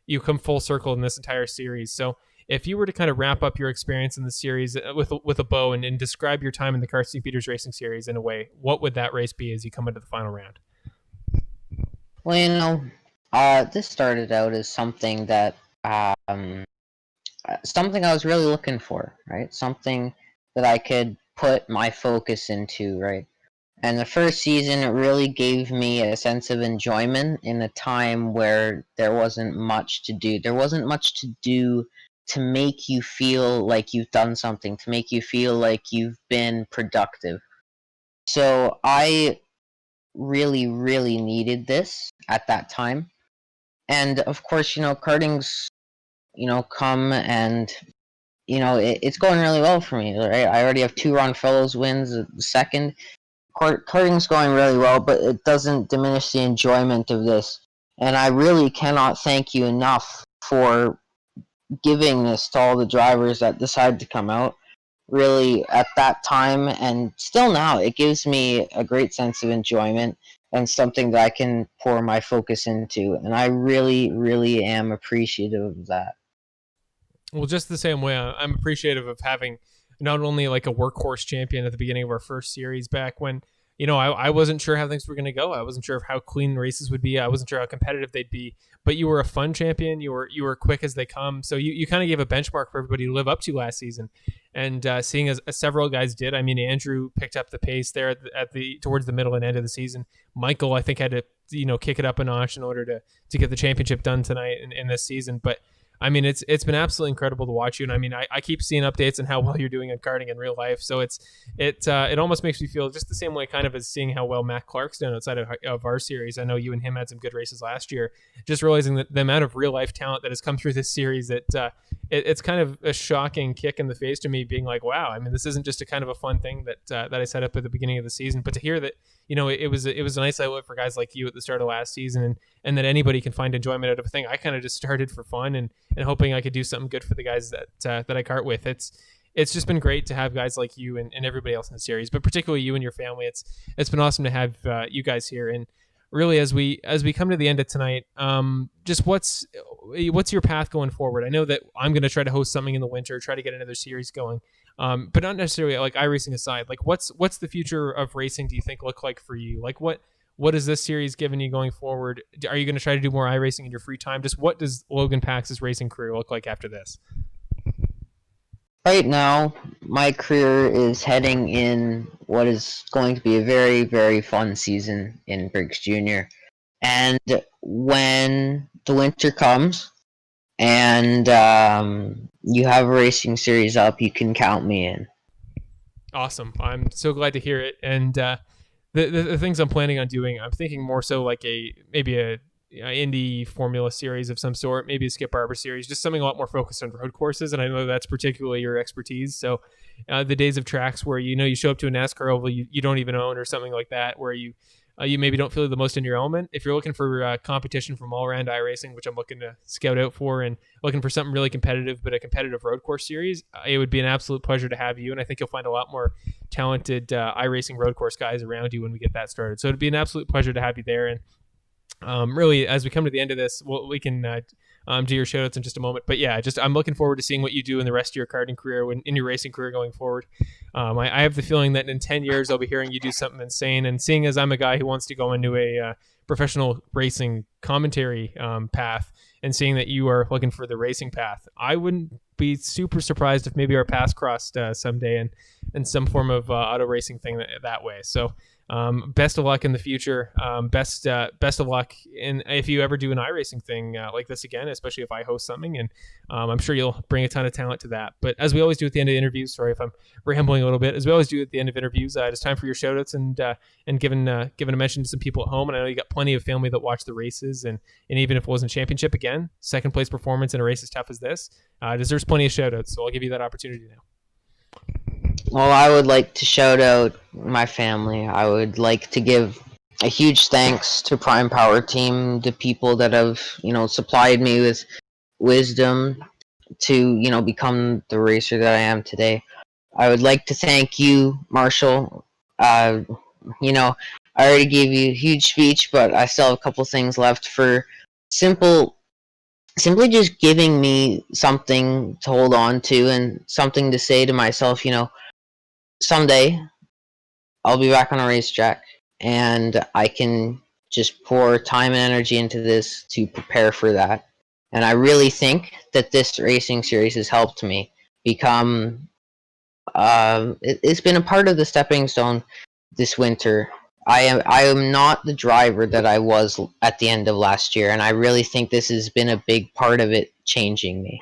you come full circle in this entire series. So if you were to kind of wrap up your experience in the series with a bow and describe your time in the Karts St. Peters Racing Series in a way, what would that race be as you come into the final round? Well, this started out as something that something I was really looking for, right? Something that I could put my focus into, right? And the first season, it really gave me a sense of enjoyment in a time where there wasn't much to do. There wasn't much to do to make you feel like you've done something, to make you feel like you've been productive. So I really, really needed this at that time. And of course, karting's, come and, it's going really well for me, right? I already have 2 Ron Fellows wins, the second. Karting's going really well, but it doesn't diminish the enjoyment of this. And I really cannot thank you enough for giving this to all the drivers that decided to come out. Really, at that time and still now, it gives me a great sense of enjoyment and something that I can pour my focus into. And I really, really am appreciative of that. Well, just the same way, I'm appreciative of having not only like a workhorse champion at the beginning of our first series back when, I wasn't sure how things were going to go. I wasn't sure of how clean races would be. I wasn't sure how competitive they'd be. But you were a fun champion. You were quick as they come. So you kind of gave a benchmark for everybody to live up to last season. And seeing as several guys did, I mean, Andrew picked up the pace there towards the middle and end of the season. Michael, I think, had to kick it up a notch in order to get the championship done tonight in this season. But I mean, it's been absolutely incredible to watch you. And I mean, I keep seeing updates on how well you're doing on karting in real life. So it almost makes me feel just the same way kind of as seeing how well Matt Clark's done outside of our series. I know you and him had some good races last year. Just realizing that the amount of real life talent that has come through this series, it's kind of a shocking kick in the face to me, being like, wow, I mean, this isn't just a kind of a fun thing that I set up at the beginning of the season, but to hear that, it was a nice outlet for guys like you at the start of last season, and that anybody can find enjoyment out of a thing. I kind of just started for fun and hoping I could do something good for the guys that I kart with. It's just been great to have guys like you and everybody else in the series, but particularly you and your family. It's been awesome to have you guys here. And really, as we come to the end of tonight, just what's your path going forward? I know that I'm going to try to host something in the winter, try to get another series going, but not necessarily like iRacing aside. Like what's the future of racing? Do you think look like for you? Like what is this series giving you going forward? Are you going to try to do more iRacing in your free time? Just what does Logan Pax's racing career look like after this? Right now, my career is heading in what is going to be a very, very fun season in Briggs Jr. And when the winter comes and you have a racing series up, you can count me in. Awesome. I'm so glad to hear it. And the things I'm planning on doing, I'm thinking more so like maybe a Indy Formula series of some sort, maybe a Skip Barber series, just something a lot more focused on road courses. And I know that's particularly your expertise. So the days of tracks where you show up to a NASCAR oval you don't even own, or something like that, where you maybe don't feel the most in your element. If you're looking for competition from all around iRacing, which I'm looking to scout out for, and looking for something really competitive, but a competitive road course series, it would be an absolute pleasure to have you. And I think you'll find a lot more talented iRacing road course guys around you when we get that started. So it'd be an absolute pleasure to have you there. And really, as we come to the end of this, we can do your shout outs in just a moment. But yeah, I'm looking forward to seeing what you do in the rest of your karting career, in your racing career going forward. I have the feeling that in 10 years I'll be hearing you do something insane. And seeing as I'm a guy who wants to go into a professional racing commentary path, and seeing that you are looking for the racing path, I wouldn't be super surprised if maybe our paths crossed someday in some form of auto racing thing that way. So best of luck in the future. Best of luck if you ever do an iRacing thing like this again, especially if I host something. And I'm sure you'll bring a ton of talent to that. But as we always do at the end of interviews, sorry if I'm rambling a little bit, as we always do at the end of interviews, it's time for your shout outs and giving a mention to some people at home. And I know you got plenty of family that watch the races, and even if it wasn't championship, again, second place performance in a race as tough as this deserves plenty of shout outs. So I'll give you that opportunity now. Well, I would like to shout out my family. I would like to give a huge thanks to Prime Power Team, the people that have, supplied me with wisdom to, become the racer that I am today. I would like to thank you, Marshall. I already gave you a huge speech, but I still have a couple things left for simply just giving me something to hold on to and something to say to myself, someday I'll be back on a racetrack and I can just pour time and energy into this to prepare for that. And I really think that this racing series has helped me become it's been a part of the stepping stone this winter. I am not the driver that I was at the end of last year, and I really think this has been a big part of it changing me.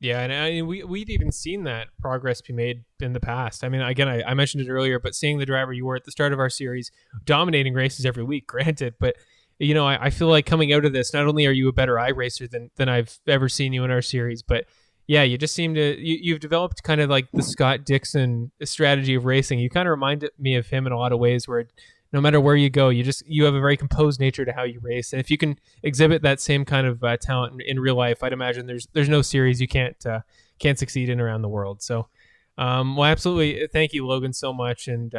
Yeah, and we've even seen that progress be made in the past. I mean, again, I mentioned it earlier, but seeing the driver you were at the start of our series, dominating races every week, granted, but I feel like coming out of this, not only are you a better iRacer than I've ever seen you in our series, but yeah, you just seem to you've developed kind of like the Scott Dixon strategy of racing. You kind of reminded me of him in a lot of ways, where no matter where you go, you have a very composed nature to how you race. And if you can exhibit that same kind of talent in real life, I'd imagine there's no series you can't succeed in around the world. So, well, absolutely, thank you, Logan, so much. And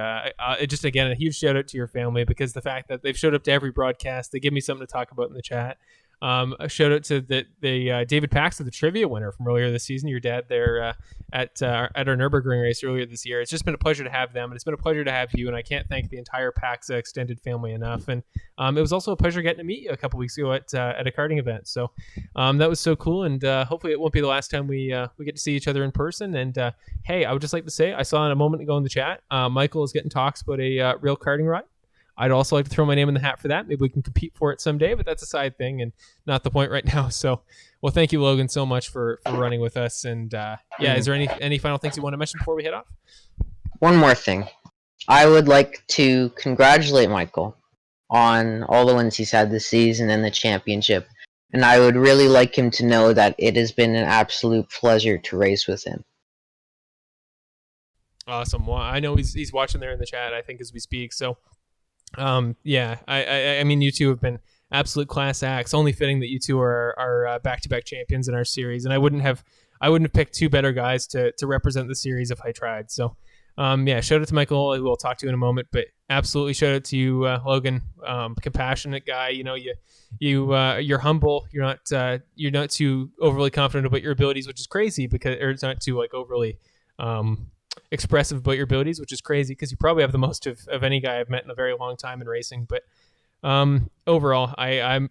just again, a huge shout out to your family, because the fact that they've showed up to every broadcast, they give me something to talk about in the chat. A shout out to the David Paxton, the trivia winner from earlier this season. Your dad there at our Nürburgring race earlier this year. It's just been a pleasure to have them, and it's been a pleasure to have you. And I can't thank the entire Paxa extended family enough. And it was also a pleasure getting to meet you a couple weeks ago at a karting event. So that was so cool. And hopefully it won't be the last time we get to see each other in person. And hey, I would just like to say, I saw in a moment ago in the chat, Michael is getting talks about a real karting ride. I'd also like to throw my name in the hat for that. Maybe we can compete for it someday, but that's a side thing and not the point right now. So, well, thank you, Logan, so much for running with us. And is there any final things you want to mention before we head off? One more thing. I would like to congratulate Michael on all the wins he's had this season and the championship. And I would really like him to know that it has been an absolute pleasure to race with him. Awesome. Well, I know he's watching there in the chat, I think, as we speak. So, I mean, you two have been absolute class acts. Only fitting that you two are back-to-back champions in our series, and I wouldn't have picked two better guys to represent the series if I tried. So, shout out to Michael, who we'll talk to in a moment, but absolutely shout out to you, Logan. Compassionate guy. You're humble. You're not too overly confident about your abilities, which is crazy or it's not too overly expressive about your abilities, which is crazy because you probably have the most of any guy I've met in a very long time in racing. But overall,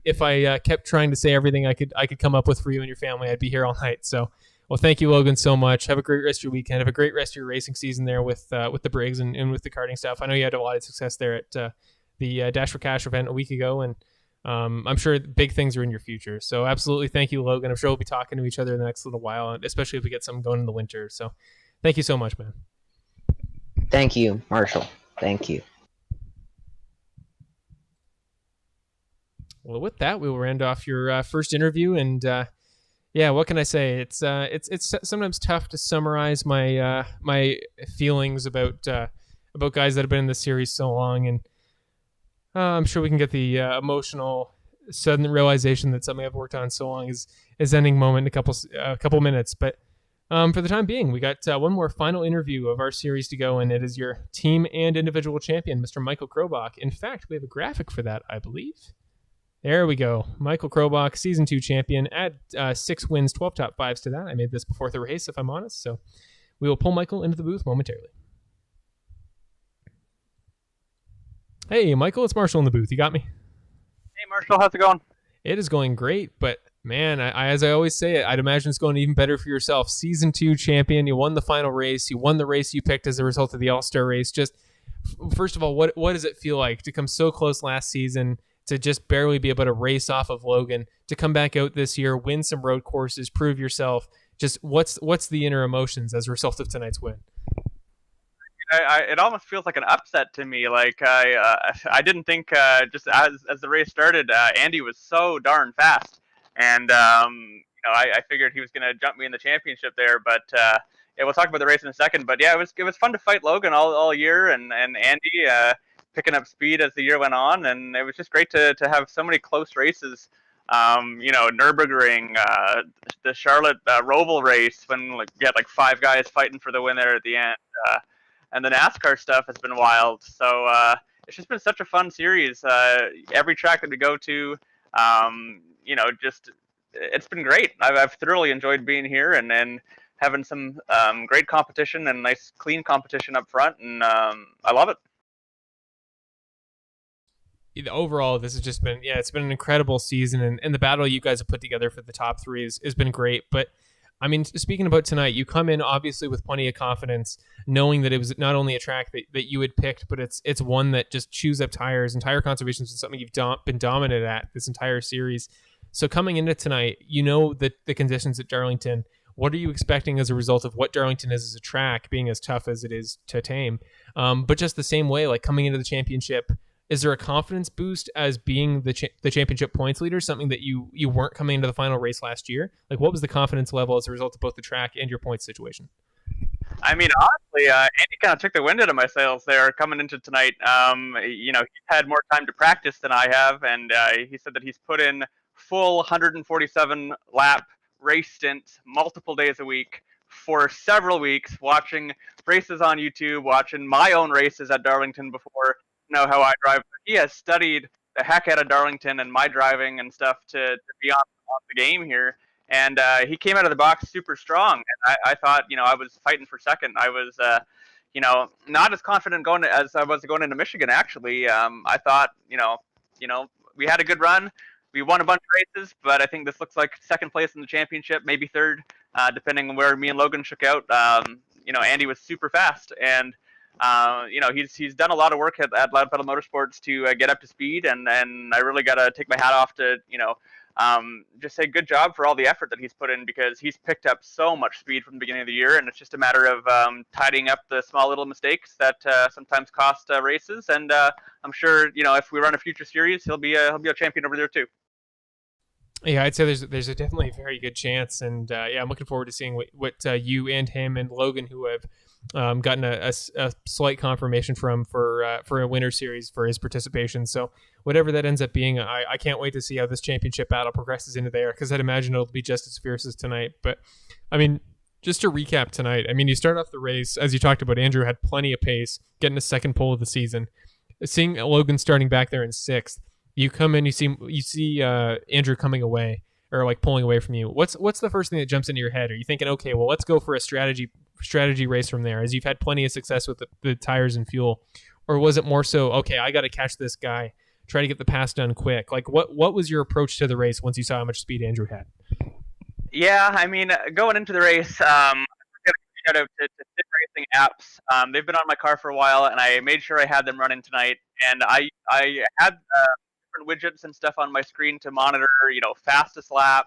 if I kept trying to say everything I could come up with for you and your family, I'd be here all night. So, well, thank you, Logan, so much. Have a great rest of your weekend. Have a great rest of your racing season there with the Briggs and with the karting stuff. I know you had a lot of success there at the Dash for Cash event a week ago, and I'm sure big things are in your future. So absolutely, thank you, Logan. I'm sure we'll be talking to each other in the next little while, especially if we get something going in the winter. So thank you so much, man. Thank you, Marshall. Thank you. Well, with that, we will end off your first interview, and what can I say? It's sometimes tough to summarize my my feelings about guys that have been in this series so long, and I'm sure we can get the emotional sudden realization that something I've worked on so long is ending moment in a couple minutes, but. For the time being, we got one more final interview of our series to go, and it is your team and individual champion, Mr. Michael Krobach. In fact, we have a graphic for that, I believe. There we go. Michael Krobach, Season 2 champion. Add 6 wins, 12 top 5s to that. I made this before the race, if I'm honest. So we will pull Michael into the booth momentarily. Hey, Michael, it's Marshall in the booth. You got me? Hey, Marshall, how's it going? It is going great, but man, as I always say, I'd imagine it's going even better for yourself. Season 2 champion. You won the final race. You won the race you picked as a result of the All-Star race. Just, first of all, what does it feel like to come so close last season, to just barely be able to race off of Logan, to come back out this year, win some road courses, prove yourself? Just what's the inner emotions as a result of tonight's win? It almost feels like an upset to me. Like I didn't think just as the race started, Andy was so darn fast, and I figured he was going to jump me in the championship there. But yeah, we'll talk about the race in a second. But yeah, it was fun to fight Logan all year, and Andy picking up speed as the year went on, and it was just great to have so many close races. Nürburgring, the Charlotte Roval race, when you had like 5 guys fighting for the win there at the end. And the NASCAR stuff has been wild. So it's just been such a fun series. Every track that we go to, it's been great. I've thoroughly enjoyed being here and having some great competition and nice, clean competition up front. And I love it. Overall, this has just been, it's been an incredible season. And the battle you guys have put together for the top 3 has been great. But I mean, speaking about tonight, you come in obviously with plenty of confidence, knowing that it was not only a track that you had picked, but it's one that just chews up tires, and tire conservation has been something you've been dominant at this entire series. So coming into tonight, you know that the conditions at Darlington. What are you expecting as a result of what Darlington is as a track, being as tough as it is to tame? But just the same way, like coming into the championship, is there a confidence boost as being the championship points leader, something that you weren't coming into the final race last year? Like, what was the confidence level as a result of both the track and your points situation? I mean, honestly, Andy kind of took the wind out of my sails there coming into tonight. He's had more time to practice than I have, and he said that he's put in full 147 lap race stints multiple days a week for several weeks, watching races on YouTube, watching my own races at Darlington before. Know how I drive. He has studied the heck out of Darlington and my driving and stuff to be on the game here. And he came out of the box super strong. And I thought, I was fighting for second. I was, not as confident as I was going into Michigan, actually. I thought, we had a good run. We won a bunch of races, but I think this looks like second place in the championship, maybe third, depending on where me and Logan shook out. Andy was super fast. And he's done a lot of work at Loud Pedal Motorsports to get up to speed, and I really got to take my hat off to just say good job for all the effort that he's put in, because he's picked up so much speed from the beginning of the year, and it's just a matter of tidying up the small little mistakes that sometimes cost races. And I'm sure if we run a future series, he'll be a champion over there too. Yeah, I'd say there's a definitely a very good chance, and I'm looking forward to seeing what you and him and Logan, who have gotten a slight confirmation for a winter series for his participation. So whatever that ends up being, I can't wait to see how this championship battle progresses into there, because I'd imagine it'll be just as fierce as tonight. But I mean, just to recap tonight, I mean, you start off the race, as you talked about, Andrew had plenty of pace, getting a second pole of the season. Seeing Logan starting back there in 6th, you come in, you see Andrew coming away, or like pulling away from you. What's the first thing that jumps into your head? Are you thinking, okay, well, let's go for a strategy race from there, as you've had plenty of success with the tires and fuel? Or was it more so, okay, I got to catch this guy, try to get the pass done quick? Like, what was your approach to the race once you saw how much speed Andrew had? Yeah, I mean, going into the race, I'm going to shout out to Sim Racing apps. They've been on my car for a while, and I made sure I had them running tonight. And I had different widgets and stuff on my screen to monitor, fastest lap,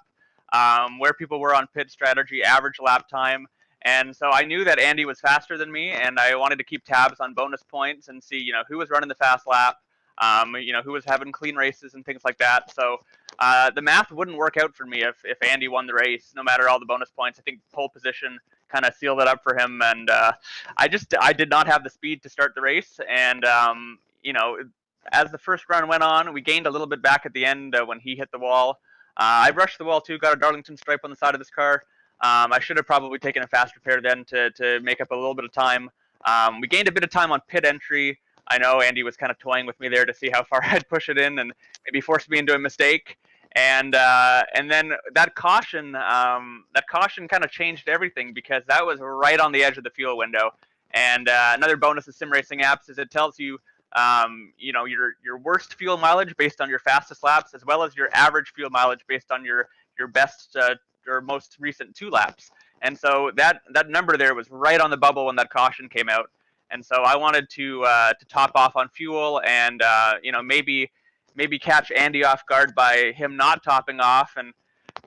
where people were on pit strategy, average lap time. And so I knew that Andy was faster than me, and I wanted to keep tabs on bonus points and see, who was running the fast lap, who was having clean races and things like that. So the math wouldn't work out for me if Andy won the race, no matter all the bonus points. I think pole position kind of sealed it up for him. And I did not have the speed to start the race. And, as the first run went on, we gained a little bit back at the end when he hit the wall. I brushed the wall too, got a Darlington stripe on the side of this car. I should have probably taken a fast repair then to make up a little bit of time. We gained a bit of time on pit entry. I know Andy was kind of toying with me there to see how far I'd push it in and maybe force me into a mistake. And then that caution kind of changed everything, because that was right on the edge of the fuel window. And another bonus of sim racing apps is it tells you, your worst fuel mileage based on your fastest laps, as well as your average fuel mileage based on your best or most recent 2 laps. And so that number there was right on the bubble when that caution came out. And so I wanted to top off on fuel, and maybe catch Andy off guard by him not topping off. And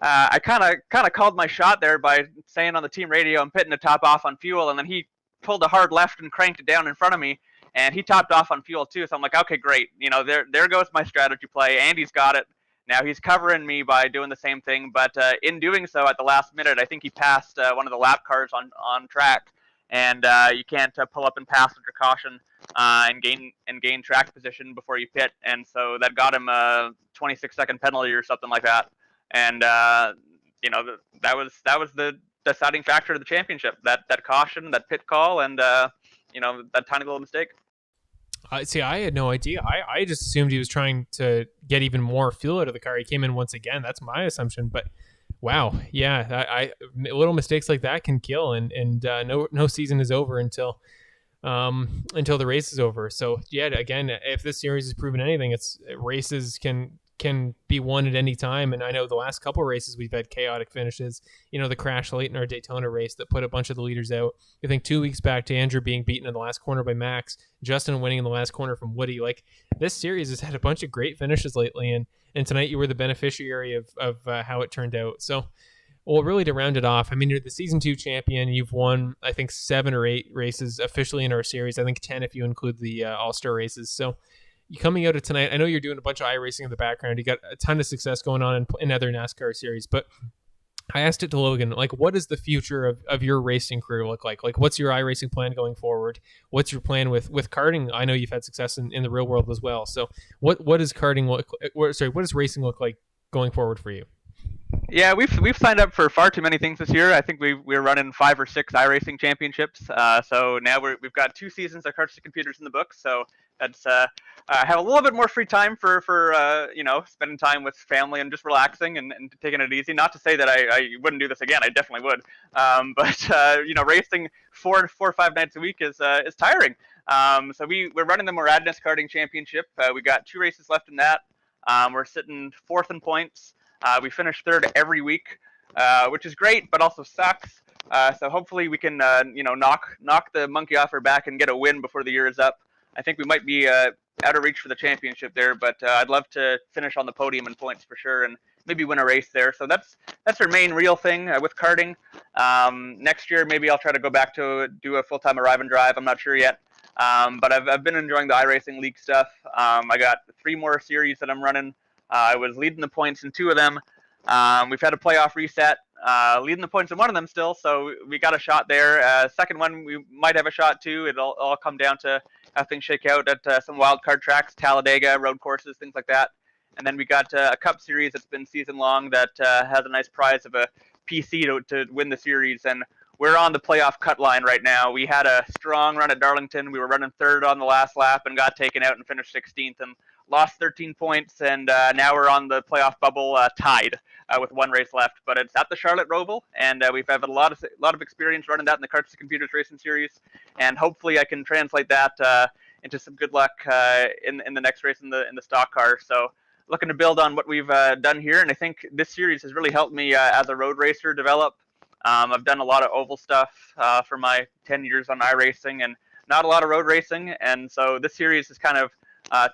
I kind of called my shot there by saying on the team radio, I'm pitting to top off on fuel, and then he pulled a hard left and cranked it down in front of me, and he topped off on fuel too. So I'm like, okay, great. There goes my strategy play. Andy's got it. Now he's covering me by doing the same thing, but in doing so, at the last minute, I think he passed one of the lap cars on track, and you can't pull up and pass under caution and gain track position before you pit, and so that got him a 26-second penalty or something like that, and that was the deciding factor of the championship. That caution, that pit call, and that tiny little mistake. See, I had no idea. I just assumed he was trying to get even more fuel out of the car. He came in once again. That's my assumption. But wow, yeah, little mistakes like that can kill, and no season is over until the race is over. So yeah, again, if this series has proven anything, it's races can be won at any time. And I know the last couple of races we've had chaotic finishes. The crash late in our Daytona race that put a bunch of the leaders out. I think 2 weeks back, to Andrew being beaten in the last corner by Max, Justin winning in the last corner from Woody. Like, this series has had a bunch of great finishes lately, and tonight you were the beneficiary of how it turned out. So, well, really to round it off, I mean, you're the season 2 champion. You've won, I think, 7 or 8 races officially in our series. I think 10 if you include the All-Star races. So you coming out of tonight, I know you're doing a bunch of iRacing in the background. You got a ton of success going on in other NASCAR series, but I asked it to Logan, like, what does the future of your racing career look like? Like, what's your iRacing plan going forward? What's your plan with karting? I know you've had success in the real world as well. So what does karting what does racing look like going forward for you? Yeah, we've signed up for far too many things this year. I think we're running 5 or 6 iRacing championships. So now we've got 2 seasons of Karts to Computers in the books. So that's I have a little bit more free time for spending time with family and just relaxing and taking it easy. Not to say that I wouldn't do this again. I definitely would. But racing 4 or 5 nights a week is tiring. So we're running the Moradness Karting Championship. We got 2 races left in that. We're sitting 4th in points. We finish 3rd every week, which is great, but also sucks. So hopefully we can, knock the monkey off our back and get a win before the year is up. I think we might be out of reach for the championship there, but I'd love to finish on the podium in points for sure, and maybe win a race there. So that's our main real thing with karting. Next year, maybe I'll try to go back to do a full-time arrive and drive. I'm not sure yet. But I've been enjoying the iRacing League stuff. I got 3 more series that I'm running. I was leading the points in 2 of them. We've had a playoff reset, leading the points in 1 of them still, so we got a shot there. Second one, we might have a shot too. It'll all come down to how things shake out at some wild card tracks, Talladega, road courses, things like that. And then we got a Cup Series that's been season long that has a nice prize of a PC to win the series. And we're on the playoff cut line right now. We had a strong run at Darlington. We were running 3rd on the last lap and got taken out and finished 16th and lost 13 points. And now we're on the playoff bubble tied with 1 race left. But it's at the Charlotte Roval, and we've had a lot of experience running that in the Karts to Computers Racing Series. And hopefully I can translate that into some good luck in the next race in the stock car. So looking to build on what we've done here. And I think this series has really helped me as a road racer develop. I've done a lot of oval stuff for my 10 years on iRacing and not a lot of road racing. And so this series has kind of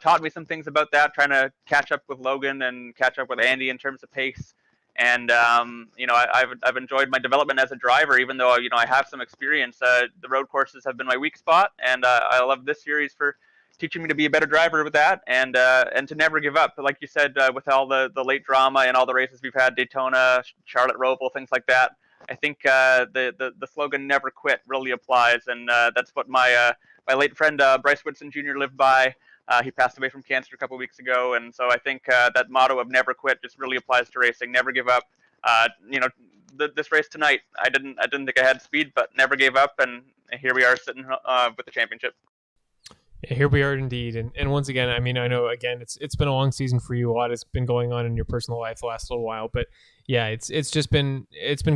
taught me some things about that, trying to catch up with Logan and catch up with Andy in terms of pace. And, I've enjoyed my development as a driver, even though, I have some experience. The road courses have been my weak spot. And I love this series for teaching me to be a better driver with that and to never give up. But like you said, with all the late drama and all the races we've had, Daytona, Charlotte Roval, things like that, I think the slogan "Never Quit" really applies, and that's what my late friend Bryce Whitson Jr. lived by. He passed away from cancer a couple weeks ago, and so I think that motto of "Never Quit" just really applies to racing. Never give up. This race tonight, I didn't think I had speed, but never gave up, and here we are sitting with the championship. Yeah, here we are indeed. And once again, I mean, I know again it's been a long season for you. A lot has been going on in your personal life the last little while, but yeah, it's been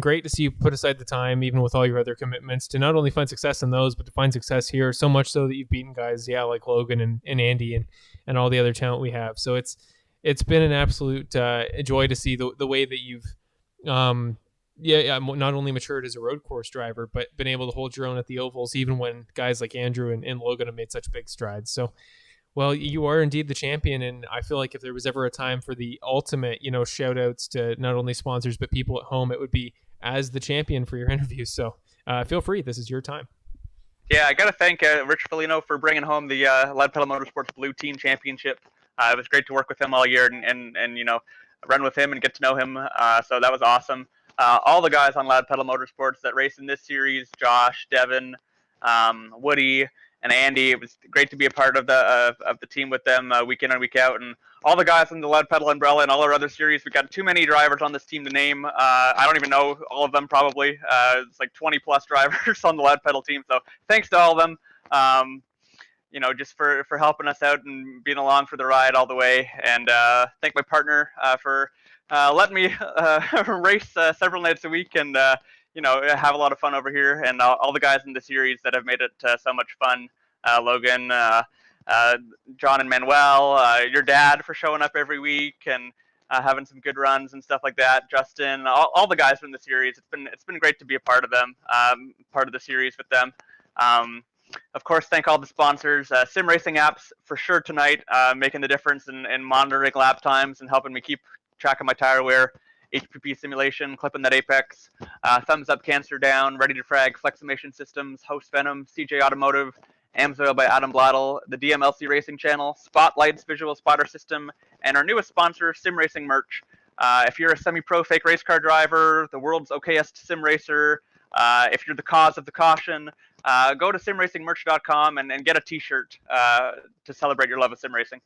great to see you put aside the time, even with all your other commitments, to not only find success in those, but to find success here. So much so that you've beaten guys, yeah, like Logan and Andy and all the other talent we have. So it's been an absolute joy to see the way that you've um not only matured as a road course driver, but been able to hold your own at the ovals, even when guys like Andrew and Logan have made such big strides. So, well, you are indeed the champion. And I feel like if there was ever a time for the ultimate, shout outs to not only sponsors, but people at home, it would be as the champion for your interview. So feel free. This is your time. Yeah, I got to thank Rich Felino for bringing home the Lead Pedal Motorsports Blue Team Championship. It was great to work with him all year and run with him and get to know him. So that was awesome. All the guys on Loud Pedal Motorsports that race in this series, Josh, Devin, Woody, and Andy. It was great to be a part of the team with them week in and week out. And all the guys in the Loud Pedal umbrella and all our other series. We've got too many drivers on this team to name. I don't even know all of them probably. It's like 20 plus drivers on the Loud Pedal team. So thanks to all of them. Just for helping us out and being along for the ride all the way. And thank my partner for letting me race several nights a week and, have a lot of fun over here. And all the guys in the series that have made it so much fun. Logan, John and Manuel, your dad for showing up every week and having some good runs and stuff like that. Justin, all the guys from the series. It's been great to be a part of them, part of the series with them. Of course, thank all the sponsors. Sim racing apps for sure tonight, making the difference in monitoring lap times and helping me keep track of my tire wear. HPP simulation, clipping that apex. Thumbs up, cancer down, ready to frag, Fleximation Systems, Host Venom, CJ Automotive, Amsoil by Adam Blattle, the DMLC Racing Channel, Spotlights Visual Spotter System, and our newest sponsor, Sim Racing Merch. If you're a semi-pro fake race car driver, the world's okayest sim racer, if you're the cause of the caution, go to simracingmerch.com and get a t-shirt to celebrate your love of sim racing.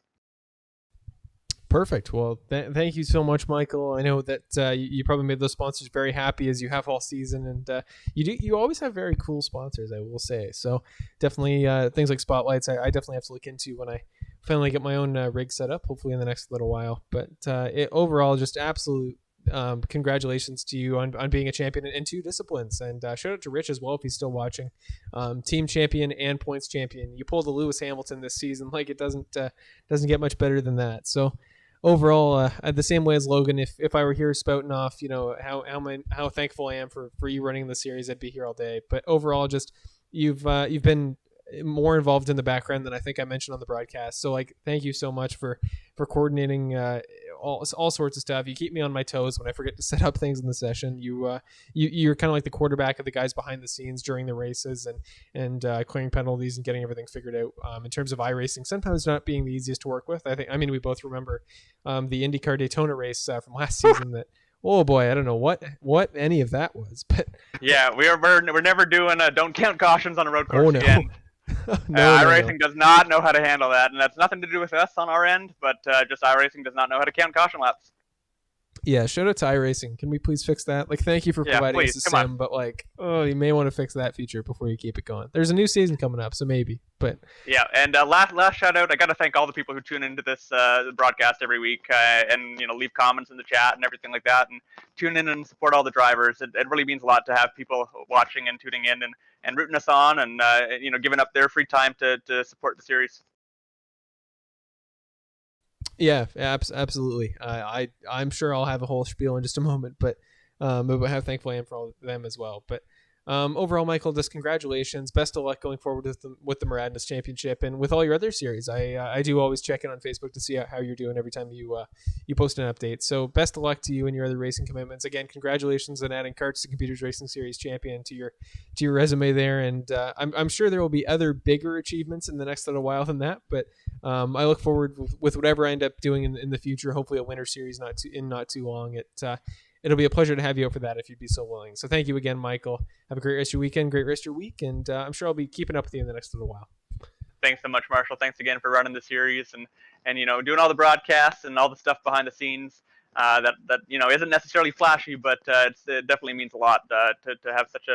Perfect. Well, thank you so much, Michael. I know that you probably made those sponsors very happy, as you have all season, and you always have very cool sponsors, I will say. So definitely things like Spotlights, I definitely have to look into when I finally get my own rig set up, hopefully in the next little while. But overall, just absolute congratulations to you on being a champion in two disciplines, and shout out to Rich as well if he's still watching. Team champion and points champion. You pulled the Lewis Hamilton this season. Like, it doesn't get much better than that. So overall, the same way as Logan, if I were here spouting off, how thankful I am for you running the series, I'd be here all day. But overall, just you've been more involved in the background than I think I mentioned on the broadcast. So thank you so much for coordinating all sorts of stuff. You keep me on my toes when I forget to set up things in the session. You're kind of like the quarterback of the guys behind the scenes during the races and clearing penalties and getting everything figured out. In terms of iRacing, sometimes not being the easiest to work with. We both remember the IndyCar Daytona race from last season that. Oh boy, I don't know what any of that was, but yeah, we're never doing don't count cautions on a road course again. iRacing does not know how to handle that, and that's nothing to do with us on our end, but just iRacing does not know how to count caution laps. Yeah, shout out to iRacing. Can we please fix that? Thank you for providing us a sim, but you may want to fix that feature before you keep it going. There's a new season coming up, so maybe. But yeah, and last shout out, I got to thank all the people who tune into this broadcast every week and leave comments in the chat and everything like that, and tune in and support all the drivers. It really means a lot to have people watching and tuning in and rooting us on and giving up their free time to support the series. Yeah, absolutely. I'm sure I'll have a whole spiel in just a moment, but how thankful I am for all of them as well. But overall, Michael, just congratulations. Best of luck going forward with the Madness Championship and with all your other series. I do always check in on Facebook to see how you're doing every time you post an update. So best of luck to you and your other racing commitments. Again, congratulations on adding Karts to Computers Racing Series champion to your resume there. And I'm sure there will be other bigger achievements in the next little while than that. But I look forward with whatever I end up doing in the future. Hopefully, a winter series not too long. It'll be a pleasure to have you out for that if you'd be so willing. So thank you again, Michael. Have a great rest of your weekend, great rest of your week, and I'm sure I'll be keeping up with you in the next little while. Thanks so much, Marshall. Thanks again for running the series and doing all the broadcasts and all the stuff behind the scenes that isn't necessarily flashy, but it definitely means a lot to have such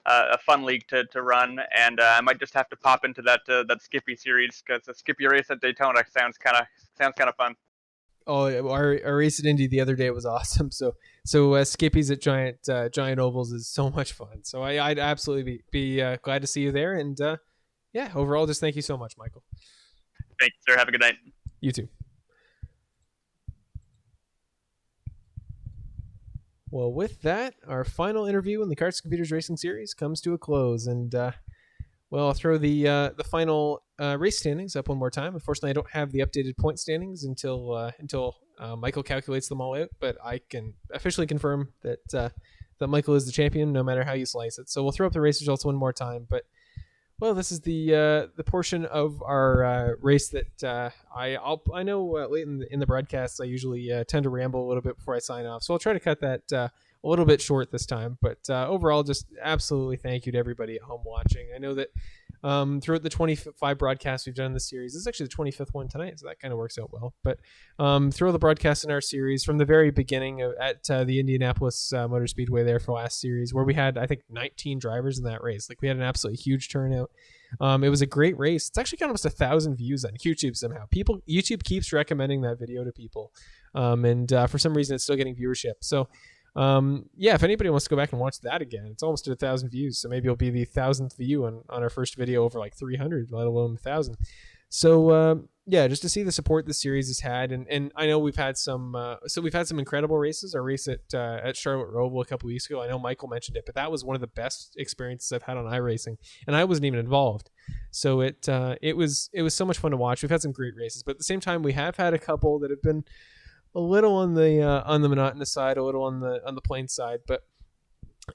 a fun league to run, and I might just have to pop into that Skippy series because the Skippy race at Daytona sounds kind of fun. Oh, our race at Indy the other day was awesome. So Skippy's at Giant Ovals is so much fun. So I'd absolutely be glad to see you there. And yeah, overall, just thank you so much, Michael. Thanks, sir. Have a good night. You too. Well, with that, our final interview in the Karts Computers Racing Series comes to a close, and well, I'll throw the final race standings up one more time. Unfortunately, I don't have the updated point standings until Michael calculates them all out, but I can officially confirm that Michael is the champion, no matter how you slice it. So we'll throw up the race results one more time, but. Well, this is the portion of our race that I know late in the broadcast I usually tend to ramble a little bit before I sign off, so I'll try to cut that a little bit short this time. But overall, just absolutely thank you to everybody at home watching. I know that throughout the 25 broadcasts we've done in the series, this is actually the 25th one tonight, so that kind of works out well. But throughout the broadcasts in our series, from the very beginning at the Indianapolis Motor Speedway there for last series, where we had, I think, 19 drivers in that race. Like, we had an absolutely huge turnout. It was a great race. It's actually got almost 1,000 views on YouTube somehow. YouTube keeps recommending that video to people, and for some reason it's still getting viewership. So yeah, if anybody wants to go back and watch that again, it's almost at 1,000 views. So maybe it'll be the 1,000th view on our first video over like 300, let alone 1,000. So yeah, just to see the support this series has had, and I know we've had some incredible races. Our race at Charlotte Roval a couple weeks ago, I know Michael mentioned it, but that was one of the best experiences I've had on iRacing, and I wasn't even involved. So it was so much fun to watch. We've had some great races, but at the same time, we have had a couple that have been a little on the monotonous side, a little on the plain side, but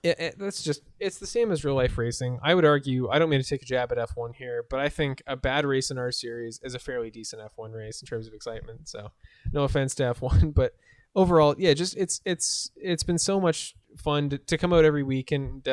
it's the same as real life racing. I would argue, I don't mean to take a jab at F1 here, but I think a bad race in our series is a fairly decent F1 race in terms of excitement. So no offense to F1, but overall, yeah, just it's been so much fun to come out every week. And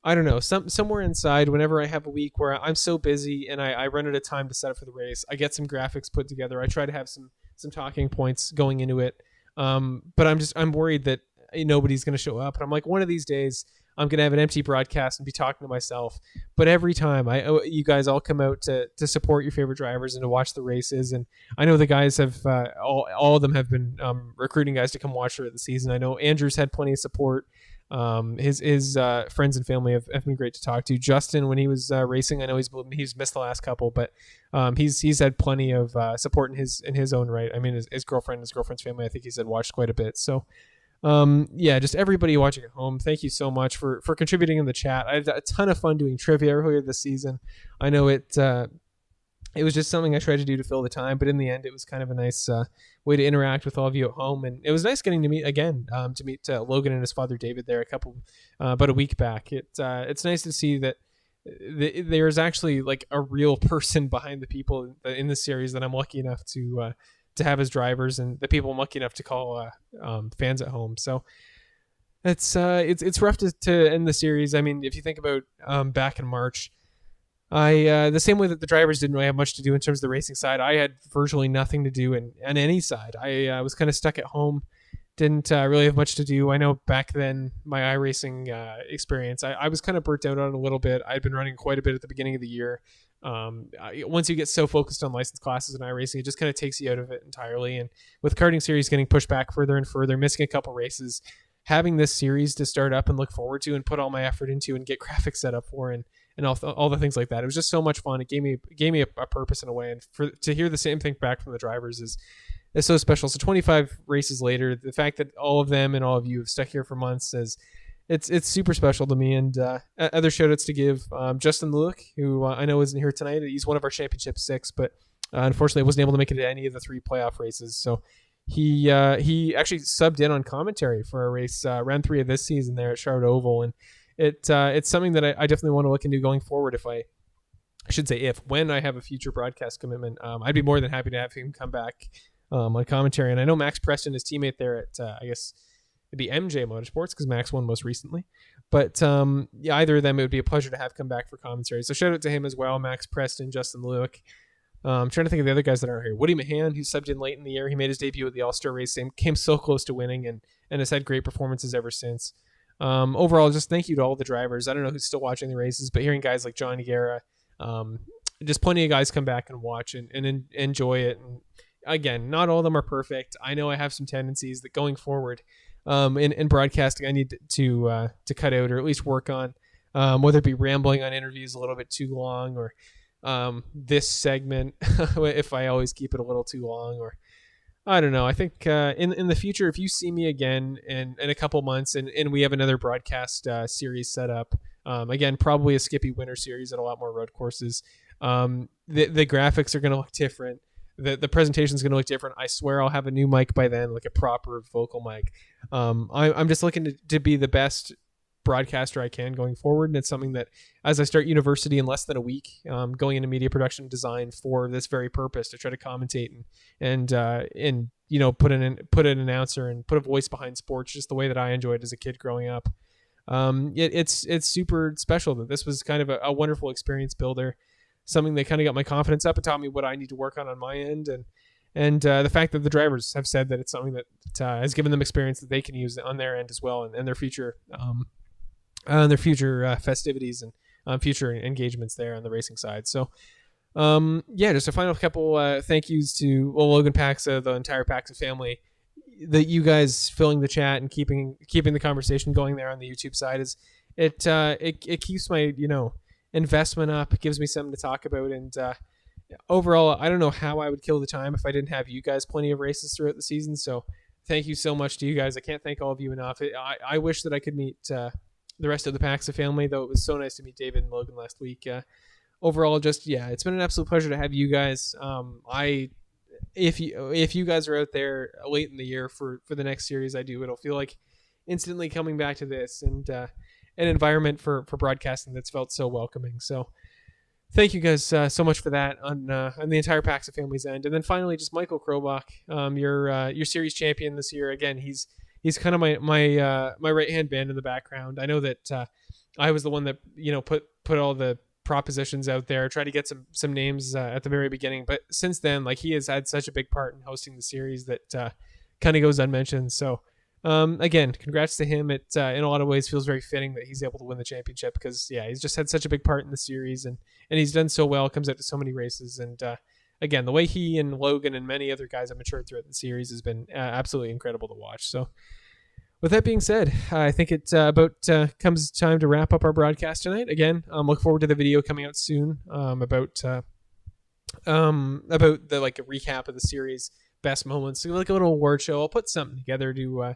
I don't know, somewhere inside, whenever I have a week where I'm so busy and I run out of time to set up for the race, I get some graphics put together. I try to have some talking points going into it. But I'm worried that nobody's going to show up. And I'm like, one of these days I'm going to have an empty broadcast and be talking to myself. But every time you guys all come out to support your favorite drivers and to watch the races. And I know the guys have, all of them have been recruiting guys to come watch throughout the season. I know Andrew's had plenty of support. His friends and family have been great to talk to. Justin, when he was racing, I know he's missed the last couple, but he's had plenty of support in his own right. I mean, his girlfriend's family, I think he said, watched quite a bit. So yeah, just everybody watching at home, thank you so much for contributing in the chat. I had a ton of fun doing trivia earlier this season. I know it was just something I tried to do to fill the time, but in the end, it was kind of a nice way to interact with all of you at home. And it was nice getting to meet again, to meet Logan and his father David there about a week back. It's nice to see that there's actually like a real person behind the people in the series that I'm lucky enough to have as drivers, and the people I'm lucky enough to call fans at home. So it's rough to end the series. I mean, if you think about back in March, the same way that the drivers didn't really have much to do in terms of the racing side, I had virtually nothing to do on any side. I was kind of stuck at home, didn't really have much to do. I know back then my iRacing experience, I was kind of burnt out on it a little bit. I'd been running quite a bit at the beginning of the year. Once you get so focused on license classes and iRacing, it just kind of takes you out of it entirely. And with karting series getting pushed back further and further, missing a couple races, having this series to start up and look forward to and put all my effort into and get graphics set up for and all the things like that, it was just so much fun. It gave me a purpose in a way, and to hear the same thing back from the drivers is so special. So 25 races later, the fact that all of them and all of you have stuck here for months it's super special to me. And other shout outs to give, Justin Luke, who I know isn't here tonight. He's one of our championship 6, but unfortunately wasn't able to make it to any of the 3 playoff races. So he actually subbed in on commentary for a race, round 3 of this season there at Charlotte Oval. And it's something that I definitely want to look into going forward. When I have a future broadcast commitment, I'd be more than happy to have him come back on commentary. And I know Max Preston, his teammate there at, I guess, it'd be MJ Motorsports, because Max won most recently. But yeah, either of them, it would be a pleasure to have come back for commentary. So shout out to him as well, Max Preston, Justin Luke. I'm trying to think of the other guys that aren't here. Woody Mahan, who subbed in late in the year. He made his debut at the All-Star race, came so close to winning and has had great performances ever since. Overall, just thank you to all the drivers. I don't know who's still watching the races, but hearing guys like Johnny Guerra, just plenty of guys come back and watch and enjoy it. And again, not all of them are perfect. I know I have some tendencies that going forward in broadcasting I need to cut out or at least work on, whether it be rambling on interviews a little bit too long, or this segment if I always keep it a little too long, or I don't know. I think in the future, if you see me again in a couple months and we have another broadcast series set up, again, probably a Skippy Winter Series at a lot more road courses, the graphics are going to look different. The presentation is going to look different. I swear I'll have a new mic by then, like a proper vocal mic. I'm just looking to be the best broadcaster I can going forward, and it's something that as I start university in less than a week, going into media production design for this very purpose, to try to commentate and put an announcer and put a voice behind sports just the way that I enjoyed as a kid growing up. It's super special that this was kind of a wonderful experience builder, something that kind of got my confidence up and taught me what I need to work on my end, and the fact that the drivers have said that it's something that has given them experience that they can use on their end as well, and their future festivities and future engagements there on the racing side. So just a final couple thank yous to Logan Paxa, the entire Paxa family. That you guys filling the chat and keeping the conversation going there on the YouTube side is it keeps my investment up. It gives me something to talk about, and overall, I don't know how I would kill the time if I didn't have you guys plenty of races throughout the season. So thank you so much to you guys. I can't thank all of you enough. I wish that I could meet the rest of the Paxa family, though it was so nice to meet David and Logan last week. Overall, it's been an absolute pleasure to have you guys. If you guys are out there late in the year for the next series I do, it'll feel like instantly coming back to this and an environment for broadcasting that's felt so welcoming. So thank you guys so much for that on the entire Paxa family's end. And then finally, just Michael Krobach, your series champion this year. Again, he's kind of my right hand man in the background. I know that I was the one that put all the propositions out there, try to get some names at the very beginning, but since then, like, he has had such a big part in hosting the series that kind of goes unmentioned. So again, congrats to him. It in a lot of ways feels very fitting that he's able to win the championship, because he's just had such a big part in the series, and he's done so well, comes out to so many races, and again, the way he and Logan and many other guys have matured throughout the series has been absolutely incredible to watch. So with that being said, I think it comes time to wrap up our broadcast tonight. Again, look forward to the video coming out soon about the like a recap of the series, best moments, so like a little award show. I'll put something together to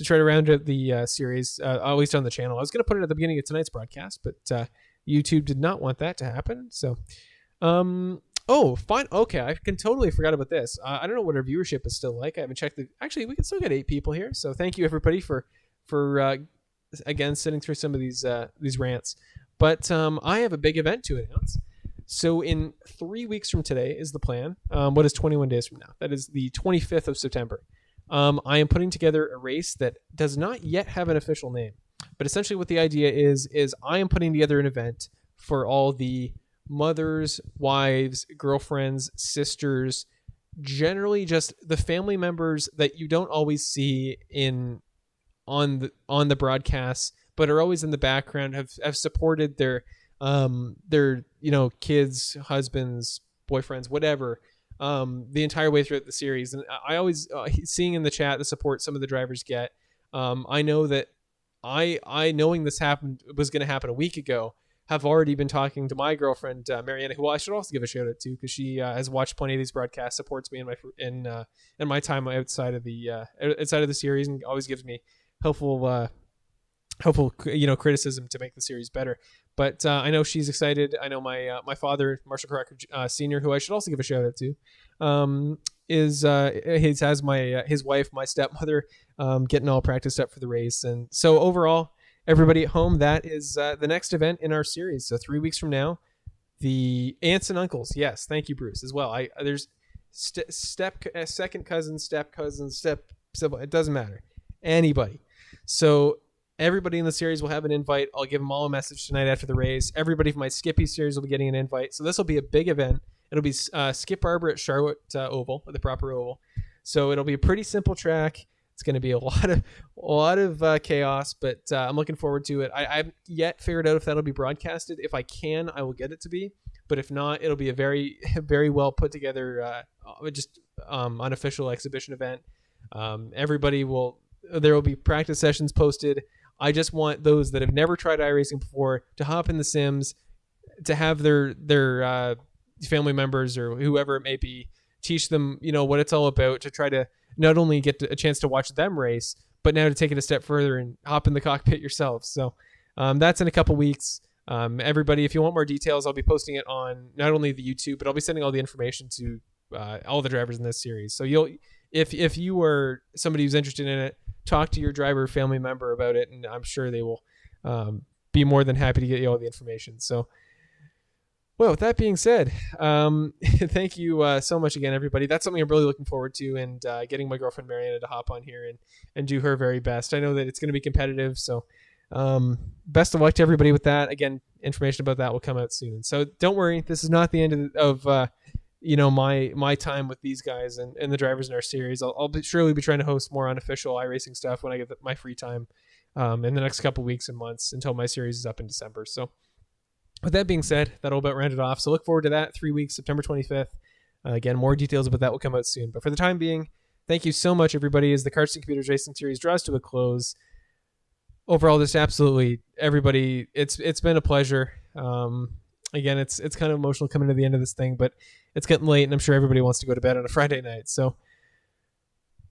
try to round out the series, at least on the channel. I was going to put it at the beginning of tonight's broadcast, but YouTube did not want that to happen. So, oh, fine. Okay, I can totally forgot about this. I don't know what our viewership is still like. I haven't checked. Actually, we can still get 8 people here. So thank you everybody for again sitting through some of these rants. But I have a big event to announce. So in 3 weeks from today is the plan. What is 21 days from now? That is the 25th of September. I am putting together a race that does not yet have an official name. But essentially what the idea is I am putting together an event for all the mothers, wives, girlfriends, sisters, generally just the family members that you don't always see on the broadcasts, but are always in the background, have supported their kids, husbands, boyfriends, whatever, the entire way throughout the series. And I always seeing in the chat the support some of the drivers get. I know that I knowing this was going to happen a week ago, have already been talking to my girlfriend, Mariana, who I should also give a shout out to, because she has watched plenty of these broadcasts, supports me in my time outside of the series, and always gives me helpful criticism to make the series better. But I know she's excited. I know my father, Marshall Crocker Sr., who I should also give a shout out to, his wife, my stepmother, getting all practiced up for the race. And so overall, everybody at home, that is the next event in our series. So 3 weeks from now, the aunts and uncles. Yes, thank you, Bruce, as well. There's second cousins, step cousins, step sibling. It doesn't matter. Anybody. So everybody in the series will have an invite. I'll give them all a message tonight after the race. Everybody from my Skippy series will be getting an invite. So this will be a big event. It'll be Skip Arbor at Charlotte Oval, the proper oval. So it'll be a pretty simple track. It's going to be a lot of chaos, but I'm looking forward to it. I haven't yet figured out if that'll be broadcasted. If I can, I will get it to be. But if not, it'll be a very, very well put together, unofficial exhibition event. There will be practice sessions posted. I just want those that have never tried iRacing before to hop in the sims, to have their family members or whoever it may be teach them, what it's all about, to try to not only get a chance to watch them race, but now to take it a step further and hop in the cockpit yourselves. So that's in a couple weeks. Everybody, if you want more details, I'll be posting it on not only the YouTube, but I'll be sending all the information to all the drivers in this series. So if you are somebody who's interested in it, talk to your driver or family member about it, and I'm sure they will be more than happy to get you all the information. So, well, with that being said, thank you so much again, everybody. That's something I'm really looking forward to, and getting my girlfriend Mariana to hop on here and do her very best. I know that it's going to be competitive, so best of luck to everybody with that. Again, information about that will come out soon. So don't worry, this is not the end of my time with these guys and the drivers in our series. I'll surely be trying to host more unofficial iRacing stuff when I get my free time in the next couple weeks and months until my series is up in December. So with that being said, that'll about round it off. So look forward to that. 3 weeks, September 25th. Again, more details about that will come out soon. But for the time being, thank you so much, everybody, as the Karts and Computers Racing Series draws to a close. Overall, just absolutely everybody, it's been a pleasure. Again, it's kind of emotional coming to the end of this thing, but it's getting late, and I'm sure everybody wants to go to bed on a Friday night. So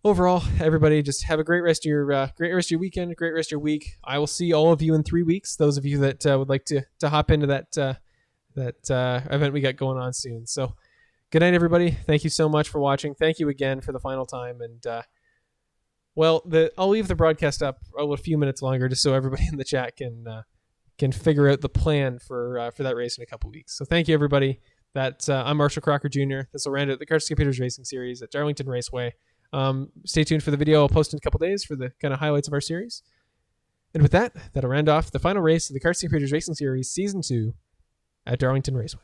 overall, everybody, just have a great rest of your weekend, a great rest of your week. I will see all of you in 3 weeks. Those of you that would like to hop into that event we got going on soon. So good night, everybody. Thank you so much for watching. Thank you again for the final time, and I'll leave the broadcast up a few minutes longer just so everybody in the chat can figure out the plan for that race in a couple weeks. So thank you, everybody. I'm Marshall Crocker Jr. This will round out the Karts and Computers Racing Series at Darlington Raceway. Stay tuned for the video I'll post in a couple days for the kind of highlights of our series. And with that, that'll round off the final race of the Karts and Computers Racing Series Season 2 at Darlington Raceway.